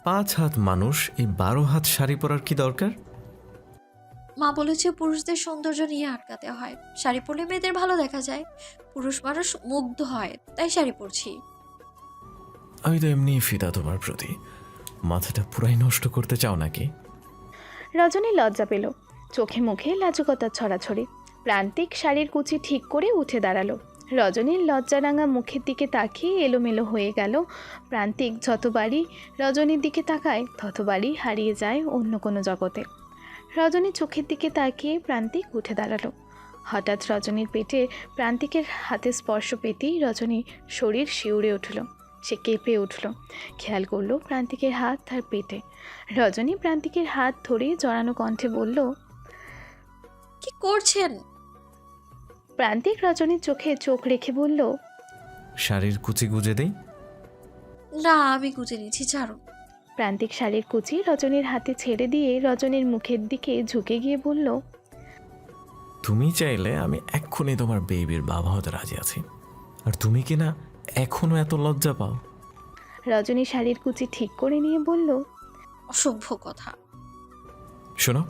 5 হাত মানুষ এই 12 হাত শাড়ি পরার কি দরকার? মা বলেছে পুরুষদের সৌন্দর্য নিয়ে আটকাতে হয়, শাড়ি পরলে মেয়েদের ভালো দেখা যায়, পুরুষ মানুষ মুগ্ধ হয়, তাই শাড়ি পরছি। আমি তো এমনিই ফিদা তোমার প্রতি। মাথাটা পুরাই নষ্ট করতে চাও নাকি? রজনী লজ্জা পেল, চোখে মুখে লাজুকতার ছড়াছড়ি। প্রান্তিক শাড়ির কুচি ঠিক করে উঠে দাঁড়ালো। রজনীর লজ্জারাঙা মুখের দিকে তাকিয়ে এলোমেলো হয়ে গেল। প্রান্তিক যতবারই রজনীর দিকে তাকায় ততবারই হারিয়ে যায় অন্য কোনো জগতে। রজনীর চোখের দিকে তাকিয়ে প্রান্তিক উঠে দাঁড়ালো। হঠাৎ রজনীর পেটে প্রান্তিকের হাতে স্পর্শ পেতেই রজনীর শরীর শিউরে উঠল। সে কেঁপে উঠল, খেয়াল করলো প্রান্তিকের হাত তার পেটে। রজনী প্রান্তিকের হাত ধরে জড়ানো কণ্ঠে বলল, কি করছেন? প্রান্তিক রজনীর চোখে চোখ রেখে বলল, শাড়ির কুচি গুজে দেই? না, আমি গুজে নিচ্ছি, ছাড়ুন। প্রান্তিক শাড়ির কুচি রজনীর হাতে ছেড়ে দিয়ে রজনীর মুখের দিকে ঝুঁকে গিয়ে বলল, তুমি চাইলে আমি এক্ষুনি তোমার বেবির বাবা হতে রাজি আছি। আর তুমি কি না এখনো এত লজ্জা পাও? রজনী শাড়ির কুচি ঠিক করে নিয়ে বলল, অসভ্য কথা। শোনো,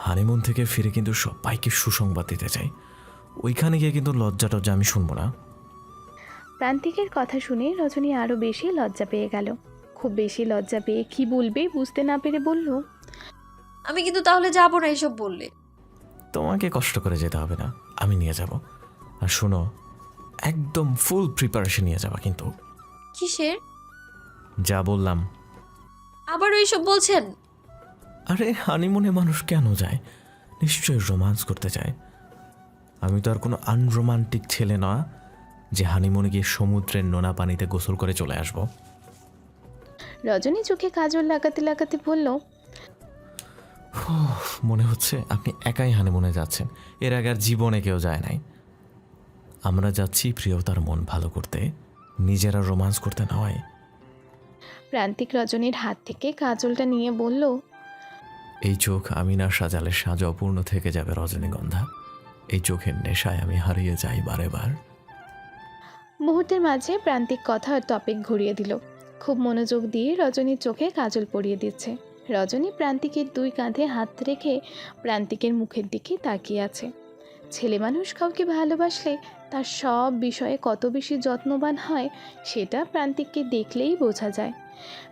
হানিমুন থেকে ফিরে কিন্তু সবাইকে সুসংবাদ দিতে চাই। ওইখানে গিয়ে কিন্তু লজ্জা টজ্জা আমি শুনবো না। প্রান্তিকের কথা শুনে রজনী আরও বেশি লজ্জা পেয়ে গেল। খুব বেশি লজ্জা পেয়ে কী বলবে বুঝতে না পেরে বলল, আমি কিন্তু তাহলে যাবো না এসব বললে। তোমাকে কষ্ট করে যেতে হবে না, আমি নিয়ে যাব। আর শোনো, একদম ফুল প্রিপারেশন নিয়ে যাবা কিন্তু। কিসের? যা বললাম। আবারও এইসব বলছেন? আরে হানিমুনে মানুষ কেন যায়? নিশ্চয়ই রোমান্স করতে চায়। আমি তো আর কোনো আনরোমান্টিক ছেলে না যে হানিমুনে গিয়ে সমুদ্রের নোনা পানিতে গোসল করে চলে আসব। রজনী চোখে কাজল লাগাতে লাগাতে বলল, মনে হচ্ছে আপনি একাই হানিমুনে যাচ্ছেন, এর আগে আর জীবনে কেউ যায় নাই। আমরা যাচ্ছি প্রিয়তার মন ভালো করতে, নিজেরা রোমান্স করতে নয়। প্রান্তিক রজনীর হাত থেকে কাজলটা নিয়ে বলল, এই চোখ আমি না সাজালে সাজ অপূর্ণ থেকে যাবে রজনীগন্ধা। এই চোখের নেশায় আমি হারিয়ে যাই বারে বার। মুহূর্তের মাঝে প্রান্তিক কথার টপিক ঘুরিয়ে দিল। খুব মনোযোগ দিয়ে রজনীর চোখে কাজল পরিয়ে দিচ্ছে। রজনী প্রান্তিকের দুই কাঁধে হাত রেখে প্রান্তিকের মুখের দিকে তাকিয়ে আছে। ছেলে মানুষ কাউকে ভালোবাসলে তার সব বিষয়ে কত বেশি যত্নবান হয় সেটা প্রান্তিককে দেখলেই বোঝা যায়।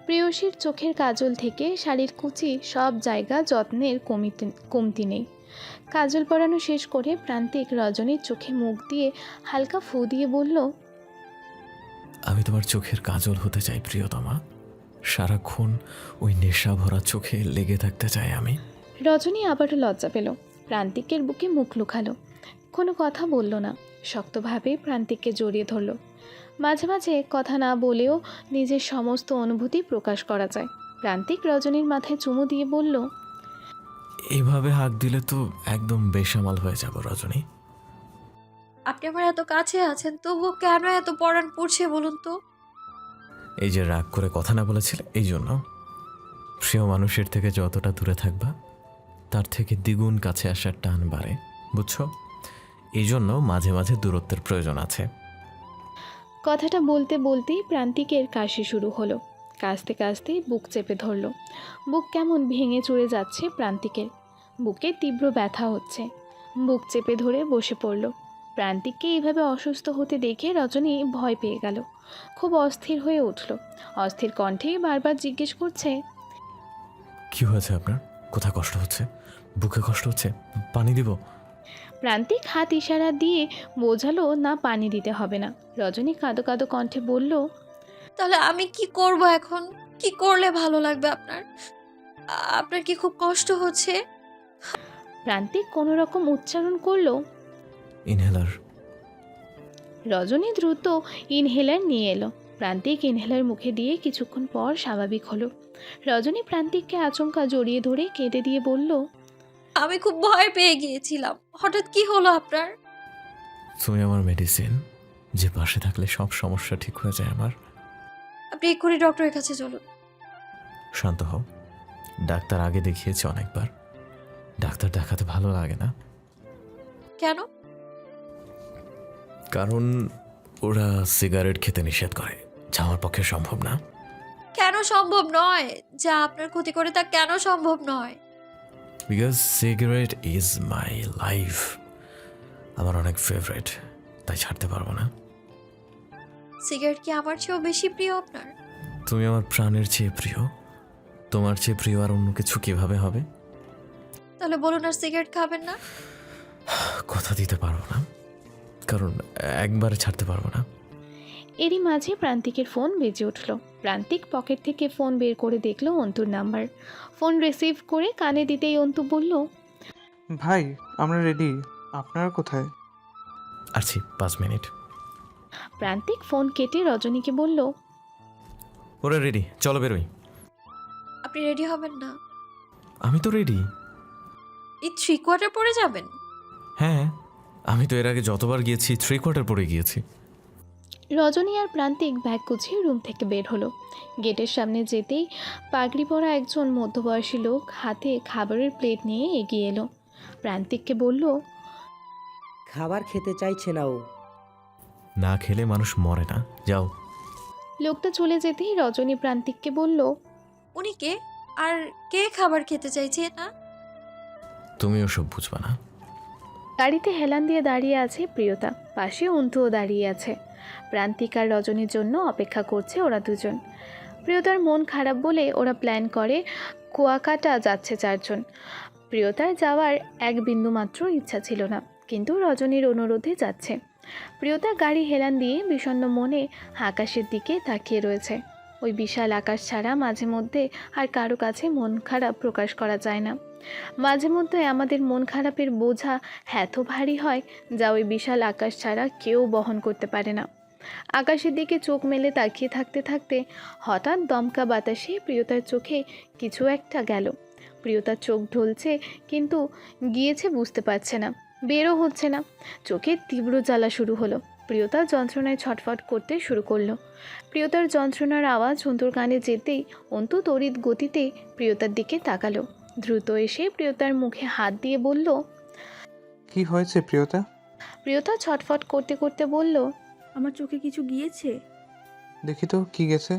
প্রেয়সীর চোখের কাজল থেকে শাড়ির কুচি সব জায়গা যত্নের কমতি নেই। কাজল পরানো শেষ করে প্রান্তিক রজনীর চোখে মুখ দিয়ে হালকা ফু দিয়ে বলল, আমি তোমার চোখের কাজল হতে চাই প্রিয়তমা। সারাক্ষণ ওই নেশা ভরা চোখে লেগে থাকতে চাই আমি। রজনী আবারও লজ্জা পেল। প্রান্তিকের বুকে মুখ লুকালো, কোনো কথা বলল না। শক্তভাবে প্রান্তিককে জড়িয়ে ধরল। মাঝে মাঝে কথা না বলেও নিজের সমস্ত অনুভূতি প্রকাশ করা যায়। প্রান্তিক রজনীর মাথায় চুমু দিয়ে বলল, এইভাবে হাঁক দিলে তো একদম বেসামাল হয়ে যাব রজনী। আপনি আমার এত কাছে আছেন, তবুও কেন এত পরাণ পড়ছে বলুন তো? এই যে রাগ করে কথা না বলেছিলে, এই জন্য। প্রিয় মানুষের থেকে যতটা দূরে থাকবা তার থেকে দ্বিগুণ কাছে আসার টান বাড়ে, বুঝছো? এই জন্য মাঝে মাঝে দূরত্বের প্রয়োজন আছে। কথাটা বলতে বলতেই প্রান্তিকের কাশি শুরু হলো। কাশতে কাশতে বুক চেপে ধরল। বুক কেমন ভেঙে চুরে যাচ্ছে প্রান্তিকের। বুকে তীব্র ব্যথা হচ্ছে। বুক চেপে ধরে বসে পড়ল। প্রান্তিককে এইভাবে অসুস্থ হতে দেখে রজনী ভয় পেয়ে গেল। খুব অস্থির হয়ে উঠল। অস্থির কণ্ঠে বারবার জিজ্ঞেস করছে, কি হয়েছে আপনার? কোথায় কষ্ট হচ্ছে? বুকে কষ্ট হচ্ছে? পানি দিব? প্রান্তিক হাত ইশারা দিয়ে বোঝালো না, পানি দিতে হবে না। রজনী কাঁদো কাঁদো কণ্ঠে বলল, তাহলে আমি কি করব এখন? কি করলে ভালো লাগবে আপনার? আপনার কি খুব কষ্ট হচ্ছে? প্রান্তিক কোনো রকম উচ্চারণ করলো। ইনহেলার। রজনী দ্রুত ইনহেলার নিয়ে এলো। প্রান্তিক ইনহেলার মুখে দিয়ে কিছুক্ষণ পর স্বাভাবিক হলো। রজনী প্রান্তিককে আচমকা জড়িয়ে ধরে কেঁদে দিয়ে বলল, আমি খুব ভয় পেয়ে গিয়েছিলাম। হঠাৎ কি হলো আপনার? তুমি আমার মেডিসিন, যে পাশে থাকলে সব সমস্যা ঠিক হয়ে যায় আমার। আপনি এক্ষুনি ডক্টরের কাছে চলুন। শান্ত হও। ডাক্তার আগে দেখিয়েছে অনেকবার। ডাক্তার দেখাতে ভালো লাগে না। কেন? কারণ ওরা সিগারেট খেতে নিষেধ করে, যা আমার পক্ষে সম্ভব না। কেন সম্ভব নয়? যা আপনার ক্ষতি করে তা কেন সম্ভব নয়? Because cigarette is my life, আমার অনেক ফেভারিট, তাই ছাড়তে পারবো না। সিগারেট কি আমার চেয়েও বেশি প্রিয় আপনার? তুমি আমার প্রাণের চেয়ে প্রিয়, তোমার চেয়ে প্রিয় আর অন্য কিছু কিভাবে হবে? তাহলে বলুন আর সিগারেট খাবেন না? কথা দিতে পারবো না, কারণ একবারে ছাড়তে পারবো না। এরই মাঝে প্রান্তিকের ফোন বেজে উঠল। প্রান্তিক পকেট থেকে ফোন বের করে দেখলো অন্তুর নাম্বার। ফোন রিসিভ করে কানে দিতেই অন্তু বলল, ভাই আমরা রেডি, আপনারা কোথায়? আসছি 5 মিনিট। প্রান্তিক ফোন কেটে রজনীকে বলল, ওরা রেডি, চলো বেরোই। আপনি রেডি হবেন না? আমি তো রেডি। এই 3/4 পরে যাবেন? হ্যাঁ, আমি তো এর আগে যতবার গিয়েছি 3/4 পরে গিয়েছি। রজনী আর প্রান্তিক ব্যাগ গুছিয়ে রুম থেকে বের হলো। গেটের সামনে যেতেই পাগড়ি পরা একজন মধ্যবয়সী লোক হাতে খাবারের প্লেট নিয়ে এগিয়ে এলো। প্রান্তিককে বলল, খাবার খেতে চাইছে না ও। না খেলে মানুষ মরে না, যাও। লোকটা চলে যেতেই রজনী প্রান্তিককে বলল, উনি কে? আর কে খাবার খেতে চাইছে না? তুমি ওসব বুঝবা না। গাড়িতে হেলান দিয়ে দাঁড়িয়ে আছে প্রিয়তা, পাশে অন্তুও দাঁড়িয়ে আছে। প্রান্তিক আর রজনীর জন্য অপেক্ষা করছে ওরা দুজন। প্রিয়তার মন খারাপ বলে ওরা প্ল্যান করে কুয়াকাটা যাচ্ছে 4 জন। প্রিয়তার যাওয়ার এক বিন্দু মাত্র ইচ্ছা ছিল না, কিন্তু রজনীর অনুরোধে যাচ্ছে। প্রিয়তা গাড়ি হেলান দিয়ে বিষণ্ণ মনে আকাশের দিকে তাকিয়ে রয়েছে। ওই বিশাল আকাশ ছাড়া মাঝে মধ্যে আর কারো কাছে মন খারাপ প্রকাশ করা যায় না। মাঝে মধ্যে আমাদের মন খারাপের বোঝা এত ভারী হয় যা ওই বিশাল আকাশ ছাড়া কেউ বহন করতে পারে না। আকাশের দিকে চোখ মেলে তাকিয়ে থাকতে থাকতে হঠাৎ দমকা বাতাসে প্রিয়তার চোখে কিছু একটা গেল। প্রিয়তার চোখ ঢলছে, কিন্তু গিয়েছে বুঝতে পারছে না, বেরও হচ্ছে না। চোখের তীব্র জ্বালা শুরু হলো। প্রিয়তা যন্ত্রণায় ছটফট করতে শুরু করলো। প্রিয়তার যন্ত্রণার আওয়াজ অন্তুর কানে যেতেই অন্তু তড়িৎ গতিতে প্রিয়তার দিকে তাকালো। দ্রুত এসে প্রিয়তার মুখে হাত দিয়ে বলল, কি হয়েছে প্রিয়তা? প্রিয়তা ছটফট করতে করতে বলল, আমার চোখে কিছু গিয়েছে। দেখি তো কি গেছে।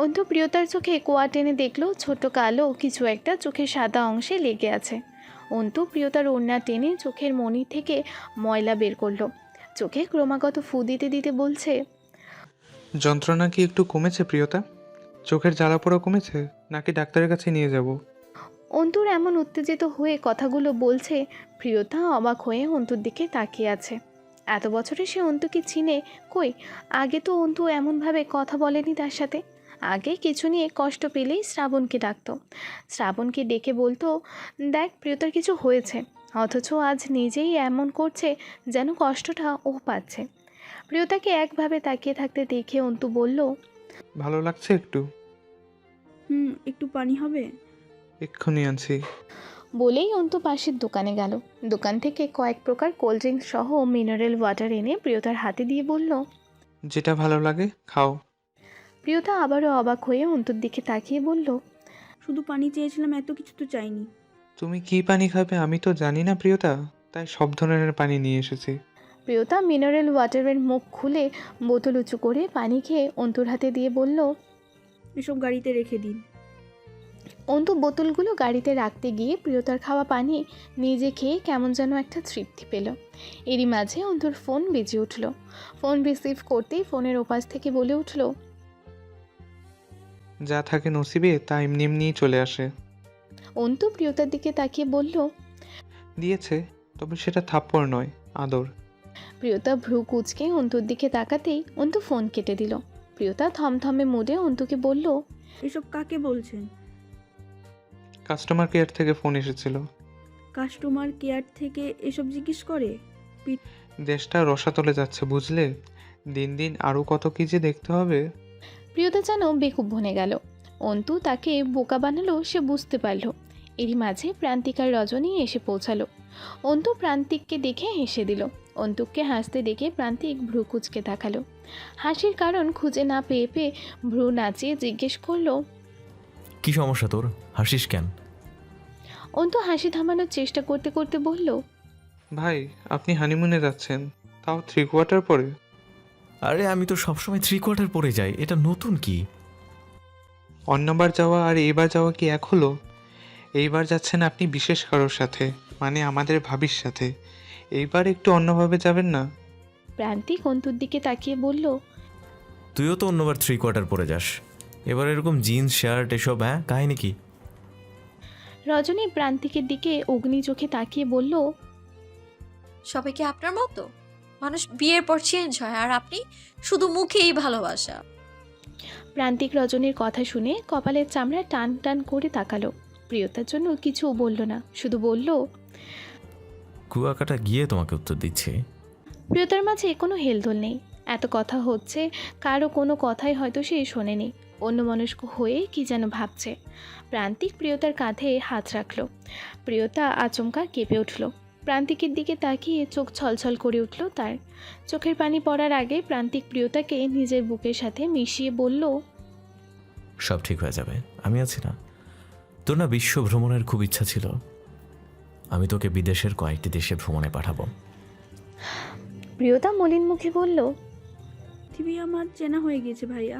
অন্তু প্রিয়তার চোখে কোয়া টেনে দেখলো ছোট কালো কিছু একটা চোখের সাদা অংশে লেগে আছে। অন্তু প্রিয়তার ওড়না টেনে চোখের মণি থেকে ময়লা বের করলো। চোখে ক্রমাগত ফু দিতে দিতে বলছে, যন্ত্রণা কি একটু কমেছে প্রিয়তা? চোখের জ্বালা পোড়া কমেছে নাকি ডাক্তারের কাছে নিয়ে যাব? অন্তুর এমন উত্তেজিত হয়ে কথাগুলো বলছে, প্রিয়তা অবাক হয়ে অন্তুর দিকে তাকিয়ে আছে। এত বছরে সে অন্তুকে চিনে কই? আগে তো অন্তু এমনভাবে কথা বলেনি তার সাথে। আগে কিছু নিয়ে কষ্ট পেলেই শ্রাবণকে ডাকতো, শ্রাবণকে ডেকে বলতো, দেখ প্রিয়তার কিছু হয়েছে। অথচ আজ নিজেই এমন করছে যেন কষ্টটা ও পাচ্ছে। প্রিয়তাকে একভাবে তাকিয়ে থাকতে দেখে অন্তু বলল, ভালো লাগছে একটু? একটু পানি হবে? এক্ষুনি আনছি। বলেই অন্তু পাশের দোকানে গেল। দোকান থেকে কয়েক প্রকার কোল্ড ড্রিঙ্কস সহ মিনারেল ওয়াটার এনে প্রিয়তার হাতে দিয়ে বলল, যেটা ভালো লাগে খাও। প্রিয়তা আবারও অবাক হয়ে অন্তুর দিকে তাকিয়ে বলল, শুধু পানি চেয়েছিলাম, এত কিছু তো চাইনি। তুমি কি পানি খাবে আমি তো জানি না প্রিয়তা, তাই সব ধরনের পানি নিয়ে এসেছি। প্রিয়তা মিনারেল ওয়াটারের মুখ খুলে বোতল উঁচু করে পানি খেয়ে অন্তুর হাতে দিয়ে বলল। এসব গাড়িতে রেখে দিন। অন্তু বোতলগুলো গাড়িতে রাখতে গিয়ে প্রিয়তার খাওয়া পানি নিজে খেয়ে কেমন যেন একটা তৃপ্তি পেল। এরই মাঝে অন্তুর ফোন বেজে উঠল। ফোন রিসিভ করতেই ফোনের ওপাশ থেকে বলে উঠল, যা থাকে নসিবে তা এমনি এমনিই চলে আসে। অন্তু প্রিয়তার দিকে তাকিয়ে বলল, দিয়েছে, তবে সেটা থাপ্পড় নয়, আদর। প্রিয়তা ভ্রু কুঁচকে অন্তুর দিকে তাকাতেই অন্তু ফোন কেটে দিল। প্রিয়তা থমথমে মুডে অন্তুকে বলল, এসব কাকে বলছেন? কাস্টমার কেয়ার থেকে ফোন এসেছিল। কাস্টমার কেয়ার থেকে এসব জিজ্ঞেস করে? দেশটা রসাতলে যাচ্ছে বুঝলে, দিন দিন আরও কত কি যে দেখতে হবে। প্রিয়তা যেন বেকুব বনে গেল। অন্তু তাকে বোকা বানালো সে বুঝতে পারল। এরই মাঝে প্রান্তিক আর রজনী এসে পৌঁছালো। অন্তু প্রান্তিককে দেখে হেসে দিল। অন্তুককে হাসতে দেখে প্রান্তিক ভ্রু কুঁচকে তাকালো। হাসির কারণ খুঁজে না পেয়ে ভ্রু নাচিয়ে জিজ্ঞেস করলো, কি সমস্যা তোর, হাসিস কেন? অন্তু হাসি থামানোর চেষ্টা করতে করতে বলল, ভাই আপনি হানিমুনে যাচ্ছেন, তাও 3/4 পরে? আরে আমি তো সবসময় 3/4 পরে যাই, এটা নতুন কি? অন্যবার যাওয়া আর এইবার যাওয়া কি এক হলো? এইবার যাচ্ছেন আপনি বিশেষ কারোর সাথে, মানে আমাদের ভাবির সাথে। এইবার একটু অন্যভাবে যাবেন না? প্রান্তিক অন্তুর দিকে তাকিয়ে বলল, তুইও তো অন্যবার 3/4 পরে যাস, এবার এরকম জিন্স শার্ট এসব, হ্যাঁ কাহিনি কি? রজনী প্রান্তিকের দিকে অগ্নি চোখে তাকিয়ে বলল, সবাই কি আপনার মতো? মানুষ বিয়ের পর চেঞ্জ হয় আর আপনি শুধু মুখেই ভালোবাসা। প্রান্তিক রজনীর কথা শুনে কপালের চামড়া টান টান করে তাকালো। প্রিয়তার জন্য কিছু বলল না, শুধু বলল, কুয়াকাটা গিয়ে তোমাকে উত্তর দিচ্ছে। প্রিয়তার মাঝে কোনো হেলদোল নেই। এত কথা হচ্ছে, কারো কোনো কথাই হয়তো সে শোনেনি। অন্যমনস্ক হয়ে কি যেন ভাবছে। প্রান্তিক প্রিয়তার কাঁধে হাত রাখলো। প্রিয়তা আচমকা কেঁপে উঠল। প্রান্তিকের দিকে তাকিয়ে চোখ ছলছল করে উঠল তার। চোখের পানি পড়ার আগে প্রান্তিক প্রিয়তাকে নিজের বুকের সাথে মিশিয়ে বলল, সব ঠিক হয়ে যাবে, আমি আছি না। তোর না বিশ্ব ভ্রমণের খুব ইচ্ছা ছিল, আমি তোকে বিদেশের কয়েকটি দেশে ভ্রমণে পাঠাবো। প্রিয়তা মলিন মুখে বলল, পৃথিবী আমার চেনা হয়ে গেছে ভাইয়া,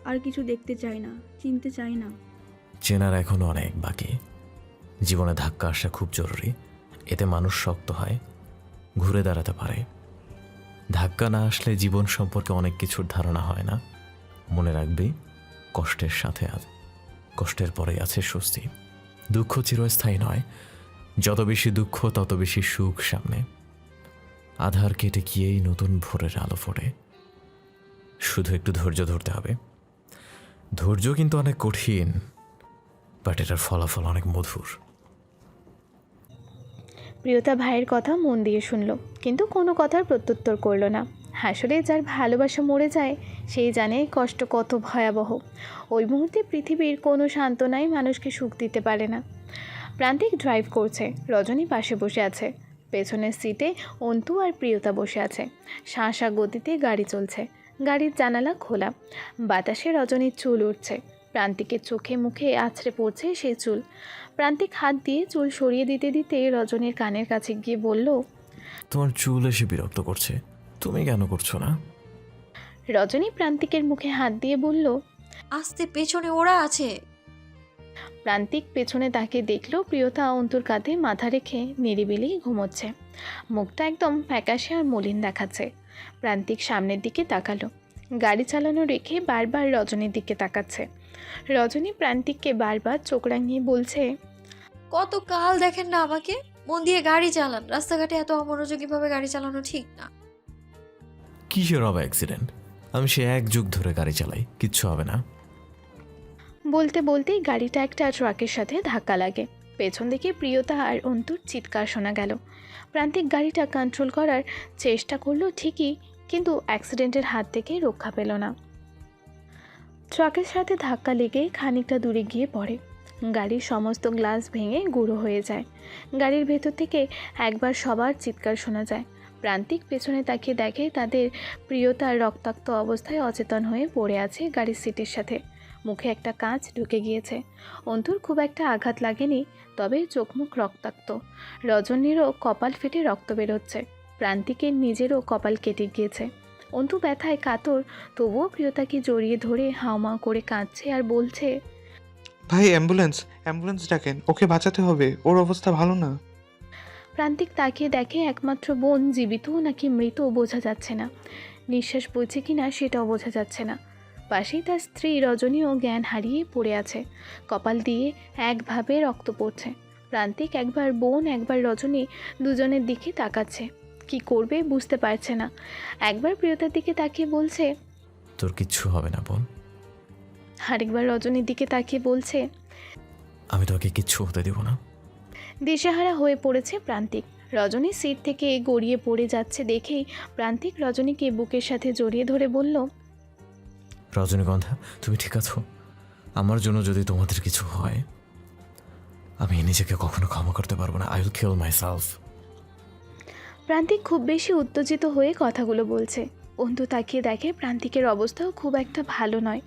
আর কিছু দেখতে চাই না, চিনতে চাই না। চেনার এখনো অনেক বাকি। জীবনে ধাক্কা আসা খুব জরুরি, এতে মানুষ শক্ত হয়, ঘুরে দাঁড়াতে পারে। ধাক্কা না আসলে জীবন সম্পর্কে অনেক কিছুর ধারণা হয় না। মনে রাখবি, কষ্টের সাথে কষ্টের পরেই আছে স্বস্তি। দুঃখ চিরস্থায়ী নয়, যত বেশি দুঃখ তত বেশি সুখ সামনে। আধার কেটে গিয়েই নতুন ভোরের আলো ফোটে। শুধু একটু ধৈর্য ধরতে হবে। ধৈর্য কিন্তু অনেক কঠিন, বাট এটার ফলাফল অনেক মধুর। প্রিয়তা ভাইয়ের কথা মন দিয়ে শুনল, কিন্তু কোনো কথার প্রত্যুত্তর করল না। আসলে যার ভালোবাসা মরে যায় সেই জানে কষ্ট কত ভয়াবহ। ওই মুহূর্তে পৃথিবীর কোনো সান্ত্বনাই মানুষকে সুখ দিতে পারে না। প্রান্তিক ড্রাইভ করছে, রজনী পাশে বসে আছে। পেছনের সিটে অন্তু আর প্রিয়তা বসে আছে। শাঁসা গতিতে গাড়ি চলছে। গাড়ির জানালা খোলা, বাতাসে রজনীর চুল উঠছে। প্রান্তিকের চোখে মুখে আছড়ে পড়ছে সেই চুল। প্রান্তিক হাত দিয়ে চুল সরিয়ে দিতে দিতে রজনীর কানের কাছে গিয়ে বলল, তোমার চুল এসে বিরক্ত করছে, তুমি কেন করছো না? রজনী প্রান্তিকের মুখে হাত দিয়ে বলল। আস্তে, পেছনে ওরা আছে। প্রান্তিক পেছনে তাকে দেখল প্রিয়তা অন্তুর কাঁধে মাথা রেখে নিরিবিলি ঘুমোচ্ছে। মুখটা একদম ফ্যাকাশে আর মলিন দেখাচ্ছে। প্রান্তিক সামনের দিকে তাকালো, গাড়ি চালানো রেখে বারবার রজনীর দিকে তাকাচ্ছে। রজনী প্রান্তিককে বারবার চোখ রাঙিয়ে বলছে, কত কাল দেখেন না আমাকে, মন দিয়ে গাড়ি চালান। রাস্তাঘাটে এত অমনোযোগীভাবে গাড়ি চালানো ঠিক না। কিসের হবে অ্যাক্সিডেন্ট? আমি সে 1 যুগ ধরে গাড়ি চালাই, কিচ্ছু হবে না। বলতে বলতেই গাড়িটা একটা ট্রাকের সাথে ধাক্কা লাগে। পেছন দিকে প্রিয়তা আর অন্তুর চিৎকার শোনা গেল। প্রান্তিক গাড়িটা কন্ট্রোল করার চেষ্টা করলো ঠিকই, কিন্তু অ্যাক্সিডেন্টের হাত থেকে রক্ষা পেল না। ট্রাকের সাথে ধাক্কা লেগে খানিকটা দূরে গিয়ে পড়ে। গাড়ির সমস্ত গ্লাস ভেঙে গুঁড়ো হয়ে যায়। গাড়ির ভেতর থেকে একবার সবার চিৎকার শোনা যায়। প্রান্তিক পেছনে তাকিয়ে দেখে তাদের প্রিয়তার রক্তাক্ত অবস্থায় অচেতন হয়ে পড়ে আছে গাড়ির সিটের সাথে। মুখে একটা কাঁচ ঢুকে গিয়েছে। অন্তুর খুব একটা আঘাত লাগেনি, তবে চোখ মুখ রক্তাক্ত। রজনীরও কপাল ফেটে রক্ত বেরোচ্ছে। প্রান্তিকের নিজেরও কপাল কেটে গিয়েছে। অন্তু ব্যথায় কাতর, তবুও প্রিয়তাকে জড়িয়ে ধরে হাউমাউ করে কাঁদছে আর বলছে, ভাই, অ্যাম্বুলেন্স ডাকেন, ওকে বাঁচাতে হবে, ওর অবস্থা ভালো না। প্রান্তিক তাকিয়ে দেখে একমাত্র বোন জীবিত নাকি মৃত বোঝা যাচ্ছে না। নিঃশ্বাস বইছে কিনা সেটাও বোঝা যাচ্ছে না। পাশেই তার স্ত্রী রজনীও জ্ঞান হারিয়ে পড়ে আছে। কপাল দিয়ে একভাবে রক্ত পড়ছে। প্রান্তিক একবার বোন একবার রজনী দুজনের দিকে তাকাচ্ছে, কি করবে বুঝতে পারছে না। একবার প্রিয়তার দিকে তাকিয়ে বলছে, তোর কিচ্ছু হবে না বোন। আরেকবার রজনীর দিকে তাকিয়ে বলছে, আমি তোকে কিচ্ছু হতে দেব না। দিশেহারা হয়ে পড়েছে প্রান্তিক। রজনী সিট থেকে গড়িয়ে পড়ে যাচ্ছে দেখেই প্রান্তিক রজনীকে বুকের সাথে জড়িয়ে ধরে বলল, রজনীগন্ধা, তুমি ঠিক আছো? আমার জন্য যদি তোমাদের কিছু হয়, আমি নিজেকে কখনো ক্ষমা করতে পারবো না। I will kill myself. প্রান্তিক খুব বেশি উত্তেজিত হয়ে কথাগুলো বলছে। অন্তু তাকিয়ে দেখে প্রান্তিকের অবস্থাও খুব একটা ভালো নয়।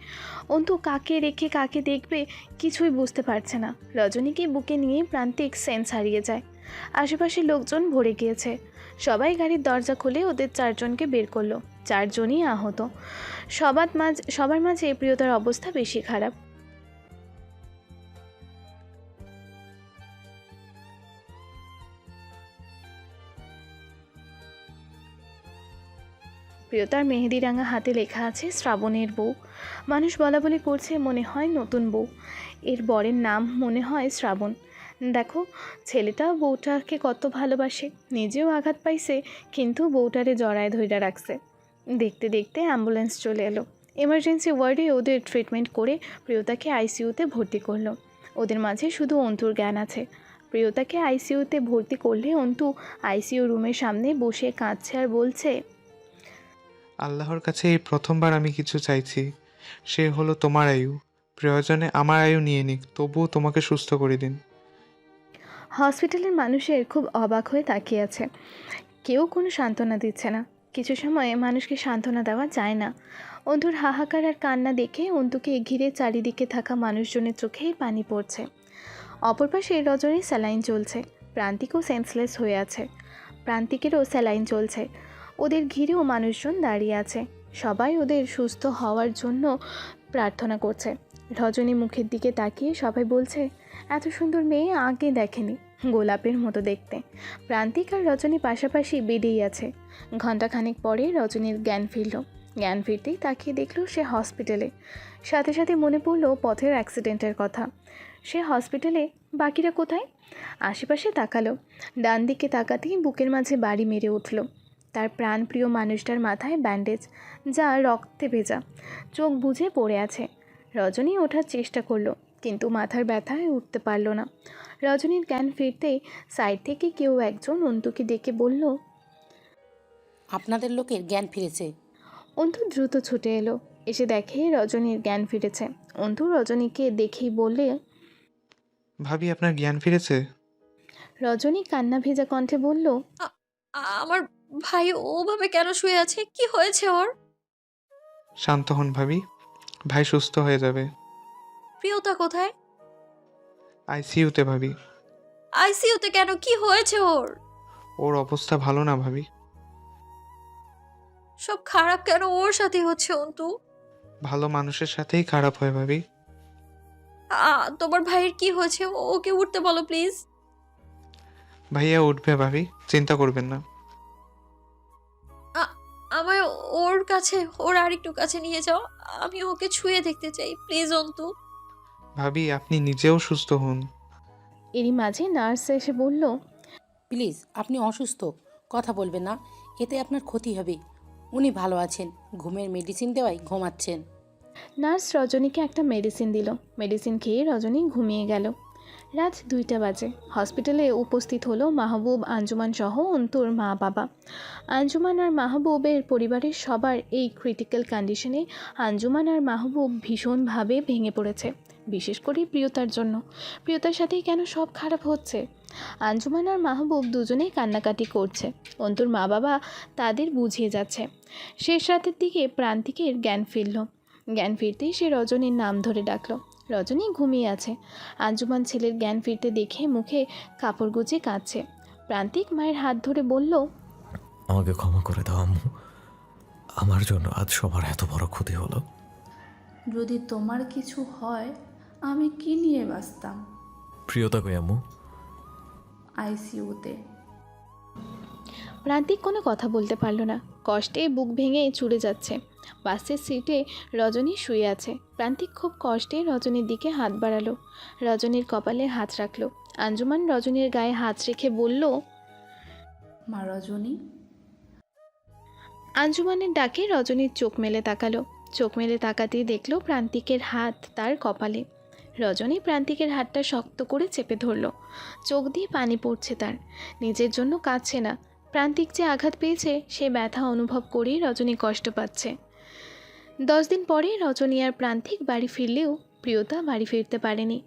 অন্তু কাকে রেখে কাকে দেখবে কিছুই বুঝতে পারছে না। রজনীকে বুকে নিয়ে প্রান্তিক সেন্স হারিয়ে যায়। আশেপাশে লোকজন ভরে গিয়েছে। সবাই গাড়ির দরজা খুলে ওদের 4 জনকে বের করলো। 4 জনই আহত। সবার মাঝে প্রিয়তার অবস্থা বেশি খারাপ। প্রিয়তার মেহেদি রাঙা হাতে লেখা আছে শ্রাবণের বউ। মানুষ বলা বলি করছে, মনে হয় নতুন বউ। এর বরের নাম মনে হয় শ্রাবণ। দেখো ছেলেটা বউটাকে কত ভালোবাসে, নিজেও আঘাত পাইছে কিন্তু বউটারে জড়ায় ধইরা রাখছে। দেখতে দেখতে অ্যাম্বুলেন্স চলে এলো। এমার্জেন্সি ওয়ার্ডে ওদের ট্রিটমেন্ট করে প্রিয়তাকে আইসিইউতে ভর্তি করলো। ওদের মাঝে শুধু অন্তুর জ্ঞান আছে। প্রিয়তাকে আইসিইউতে ভর্তি করলে অন্তু আইসিইউ রুমের সামনে বসে কাঁদছে আর বলছে, আল্লাহর কাছে এই প্রথমবার আমি কিছু চাইছি, সে হলো তোমার আয়ু। প্রয়োজনে আমার আয়ু নিয়ে নিক, তবুও তোমাকে সুস্থ করে দিন। হসপিটালের মানুষের খুব অবাক হয়ে তাকিয়ে আছে। কেউ কোনো সান্ত্বনা দিচ্ছে না। কিছু সময়ে মানুষকে সান্ত্বনা দেওয়া যায় না। অন্তুর হাহাকার আর কান্না দেখে অন্তুকে ঘিরে চারিদিকে থাকা মানুষজনের চোখেই পানি পড়ছে। অপর পাশে রজনী স্যালাইন চলছে। প্রান্তিকও সেন্সলেস হয়ে আছে। প্রান্তিকেরও স্যালাইন চলছে। ওদের ঘিরেও মানুষজন দাঁড়িয়ে আছে। সবাই ওদের সুস্থ হওয়ার জন্য প্রার্থনা করছে। রজনী মুখের দিকে তাকিয়ে সবাই বলছে, এত সুন্দর মেয়ে আগে দেখেনি, গোলাপের মতো দেখতে। প্রান্তিক আর রজনী পাশাপাশি বেডেই আছে। ঘণ্টাখানেক পরে রজনীর জ্ঞান ফিরল। জ্ঞান ফিরতেই তাকিয়ে দেখল সে হসপিটালে। সাথে সাথে মনে পড়ল পথের অ্যাক্সিডেন্টের কথা। সে হসপিটালে, বাকিরা কোথায়? আশেপাশে তাকালো। ডান দিকে তাকাতেই বুকের মাঝে বাড়ি মেরে উঠল। তার প্রাণপ্রিয় মানুষটার মাথায় ব্যান্ডেজ, যা রক্তে ভেজা, চোখ বুজে পড়ে আছে। রজনী ওঠার চেষ্টা করলো কিন্তু মাথার ব্যথায় উঠতে পারল না। রজনীর জ্ঞান ফিরতেই সাইড থেকে কেউ একজন অন্তুকে ডেকে বলল, আপনাদের লোকের জ্ঞান ফিরেছে। অন্তু দ্রুত ছুটে এলো। এসে দেখে রজনীর জ্ঞান ফিরেছে। অন্তু রজনীকে দেখেই বললে, ভাবি, আপনার জ্ঞান ফিরেছে? রজনী কান্না ভেজা কণ্ঠে বলল, আমার ভাই ওভাবে কেন শুয়ে আছে? কি হয়েছে ওর? শান্ত হন ভাবি, ভাই সুস্থ হয়ে যাবে। প্রিয়তা কোথায়? আইসিইউতে ভাবি। আইসিইউতে কেন? কি হয়েছে ওর? ওর অবস্থা ভালো না ভাবি। সব খারাপ কেন ওর সাথে হচ্ছে অন্তু? ভালো মানুষের সাথেই খারাপ হয় ভাবি। তোমার ভাইয়ের কি হয়েছে? ওকে উঠতে বলো প্লিজ। ভাইয়া উঠবে ভাবি, চিন্তা করবেন না। আমায় ওর কাছে, ওর আরেকটু কাছে নিয়ে যাও। আমি ওকে ছুঁয়ে দেখতে চাই প্লিজ অন্তু। ভাবি, আপনি নিজেও সুস্থ হন। এরই মাঝে নার্স এসে বলল, প্লিজ, আপনি অসুস্থ, কথা বলবেন না, এতে আপনার ক্ষতি হবে। উনি ভালো আছেন, ঘুমের মেডিসিন দেওয়ায় ঘুমাচ্ছেন। নার্স রজনীকে একটা মেডিসিন দিল। মেডিসিন খেয়ে রজনী ঘুমিয়ে গেল। রাত 2টা বাজে। হসপিটালে উপস্থিত হলো মাহবুব, আঞ্জুমান সহ অন্তুর মা বাবা। আঞ্জুমান আর মাহবুবের পরিবারের সবার এই ক্রিটিক্যাল কন্ডিশনে আঞ্জুমান আর মাহবুব ভীষণভাবে ভেঙে পড়েছে। বিশেষ করে প্রিয়তার জন্য। প্রিয়তার সাথেই কেন সব খারাপ হচ্ছে? আঞ্জুমান আর মাহবুব দুজনেই কান্নাকাটি করছে। অন্তুর মা বাবা তাদের বুঝিয়ে যাচ্ছে। শেষ রাতের দিকে প্রান্তিকের জ্ঞান ফিরল। জ্ঞান ফিরতেই সে রজনীর নাম ধরে ডাকলো। রজনী ঘুমিয়ে আছে। আঞ্জুমান ছেলের জ্ঞান ফিরতে দেখে মুখে কাপড় গুজে কাঁদছে। প্রান্তিক মায়ের হাত ধরে বলল, আমাকে ক্ষমা করে দাও আম্মু, আমার জন্য আজ সবার এত বড় ক্ষতি হলো। যদি তোমার কিছু হয় আমি কি নিয়ে বাঁচতাম? প্রিয়তা কই আম্মু? আইসিইউতে। প্রান্তিক কোনো কথা বলতে পারল না। কষ্টে বুক ভেঙে চুরে যাচ্ছে। বাসের সিটে রজনী শুয়ে আছে। প্রান্তিক খুব কষ্টে রজনীর দিকে হাত বাড়ালো। রজনীর কপালে হাত রাখলো। আঞ্জুমান রজনীর গায়ে হাত রেখে বলল, মা রজনী। আঞ্জুমানের ডাকে রজনীর চোখ মেলে তাকালো। চোখ মেলে তাকাতেই দেখলো প্রান্তিকের হাত তার কপালে। রজনী প্রান্তিকের হাতটা শক্ত করে চেপে ধরল। চোখ দিয়ে পানি পড়ছে তার। নিজের জন্য কাঁদছে না, প্রান্তিক যে আঘাত পেয়েছে সে ব্যথা অনুভব করেই রজনী কষ্ট পাচ্ছে। 10 দিন পরে রজনী আর প্রান্তিক বাড়ি ফিরলেও প্রিয়তা বাড়ি ফিরতে পারেনি।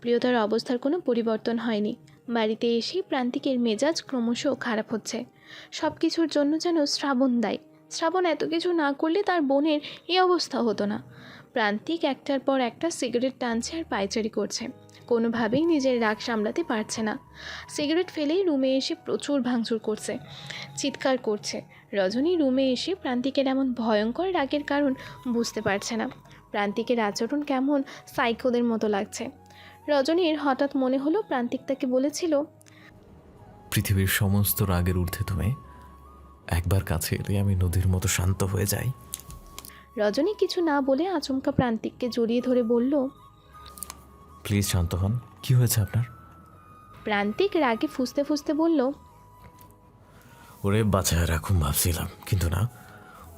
প্রিয়তার অবস্থার কোনো পরিবর্তন হয়নি। বাড়িতে এসে প্রান্তিকের মেজাজ ক্রমশ খারাপ হচ্ছে। সব কিছুর জন্য যেন শ্রাবণ দায়ী। শ্রাবণ এত কিছু না করলে তার বোনের এই অবস্থা হতো না। প্রান্তিক একটার পর একটা সিগারেট টানছে আর পায়চারি করছে। কোনোভাবেই নিজের রাগ সামলাতে পারছে না। সিগারেট ফেলেই রুমে এসে প্রচুর ভাঙচুর করছে, চিৎকার করছে। রজনী রুমে এসে প্রান্তিকের এমন ভয়ঙ্কর রাগের কারণ বুঝতে পারছে না। প্রান্তিকের আচরণ কেমন সাইকোদের মতো লাগছে। রজনীর হঠাৎ মনে হলো প্রান্তিক তাকে বলেছিল, পৃথিবীর সমস্ত রাগের ঊর্ধ্বে তুমি, একবার কাছে এলে আমি নদীর মতো শান্ত হয়ে যাই। রজনী কিছু না বলে আচমকা প্রান্তিককে জড়িয়ে ধরে বলল। প্লিজ শান্ত হন, কি হয়েছে আপনার? প্রান্তিক রাগে ফুঁসতে ফুঁসতে বলল। ওরে বাঁচায় রাখুন ভাবছিলাম, কিন্তু না,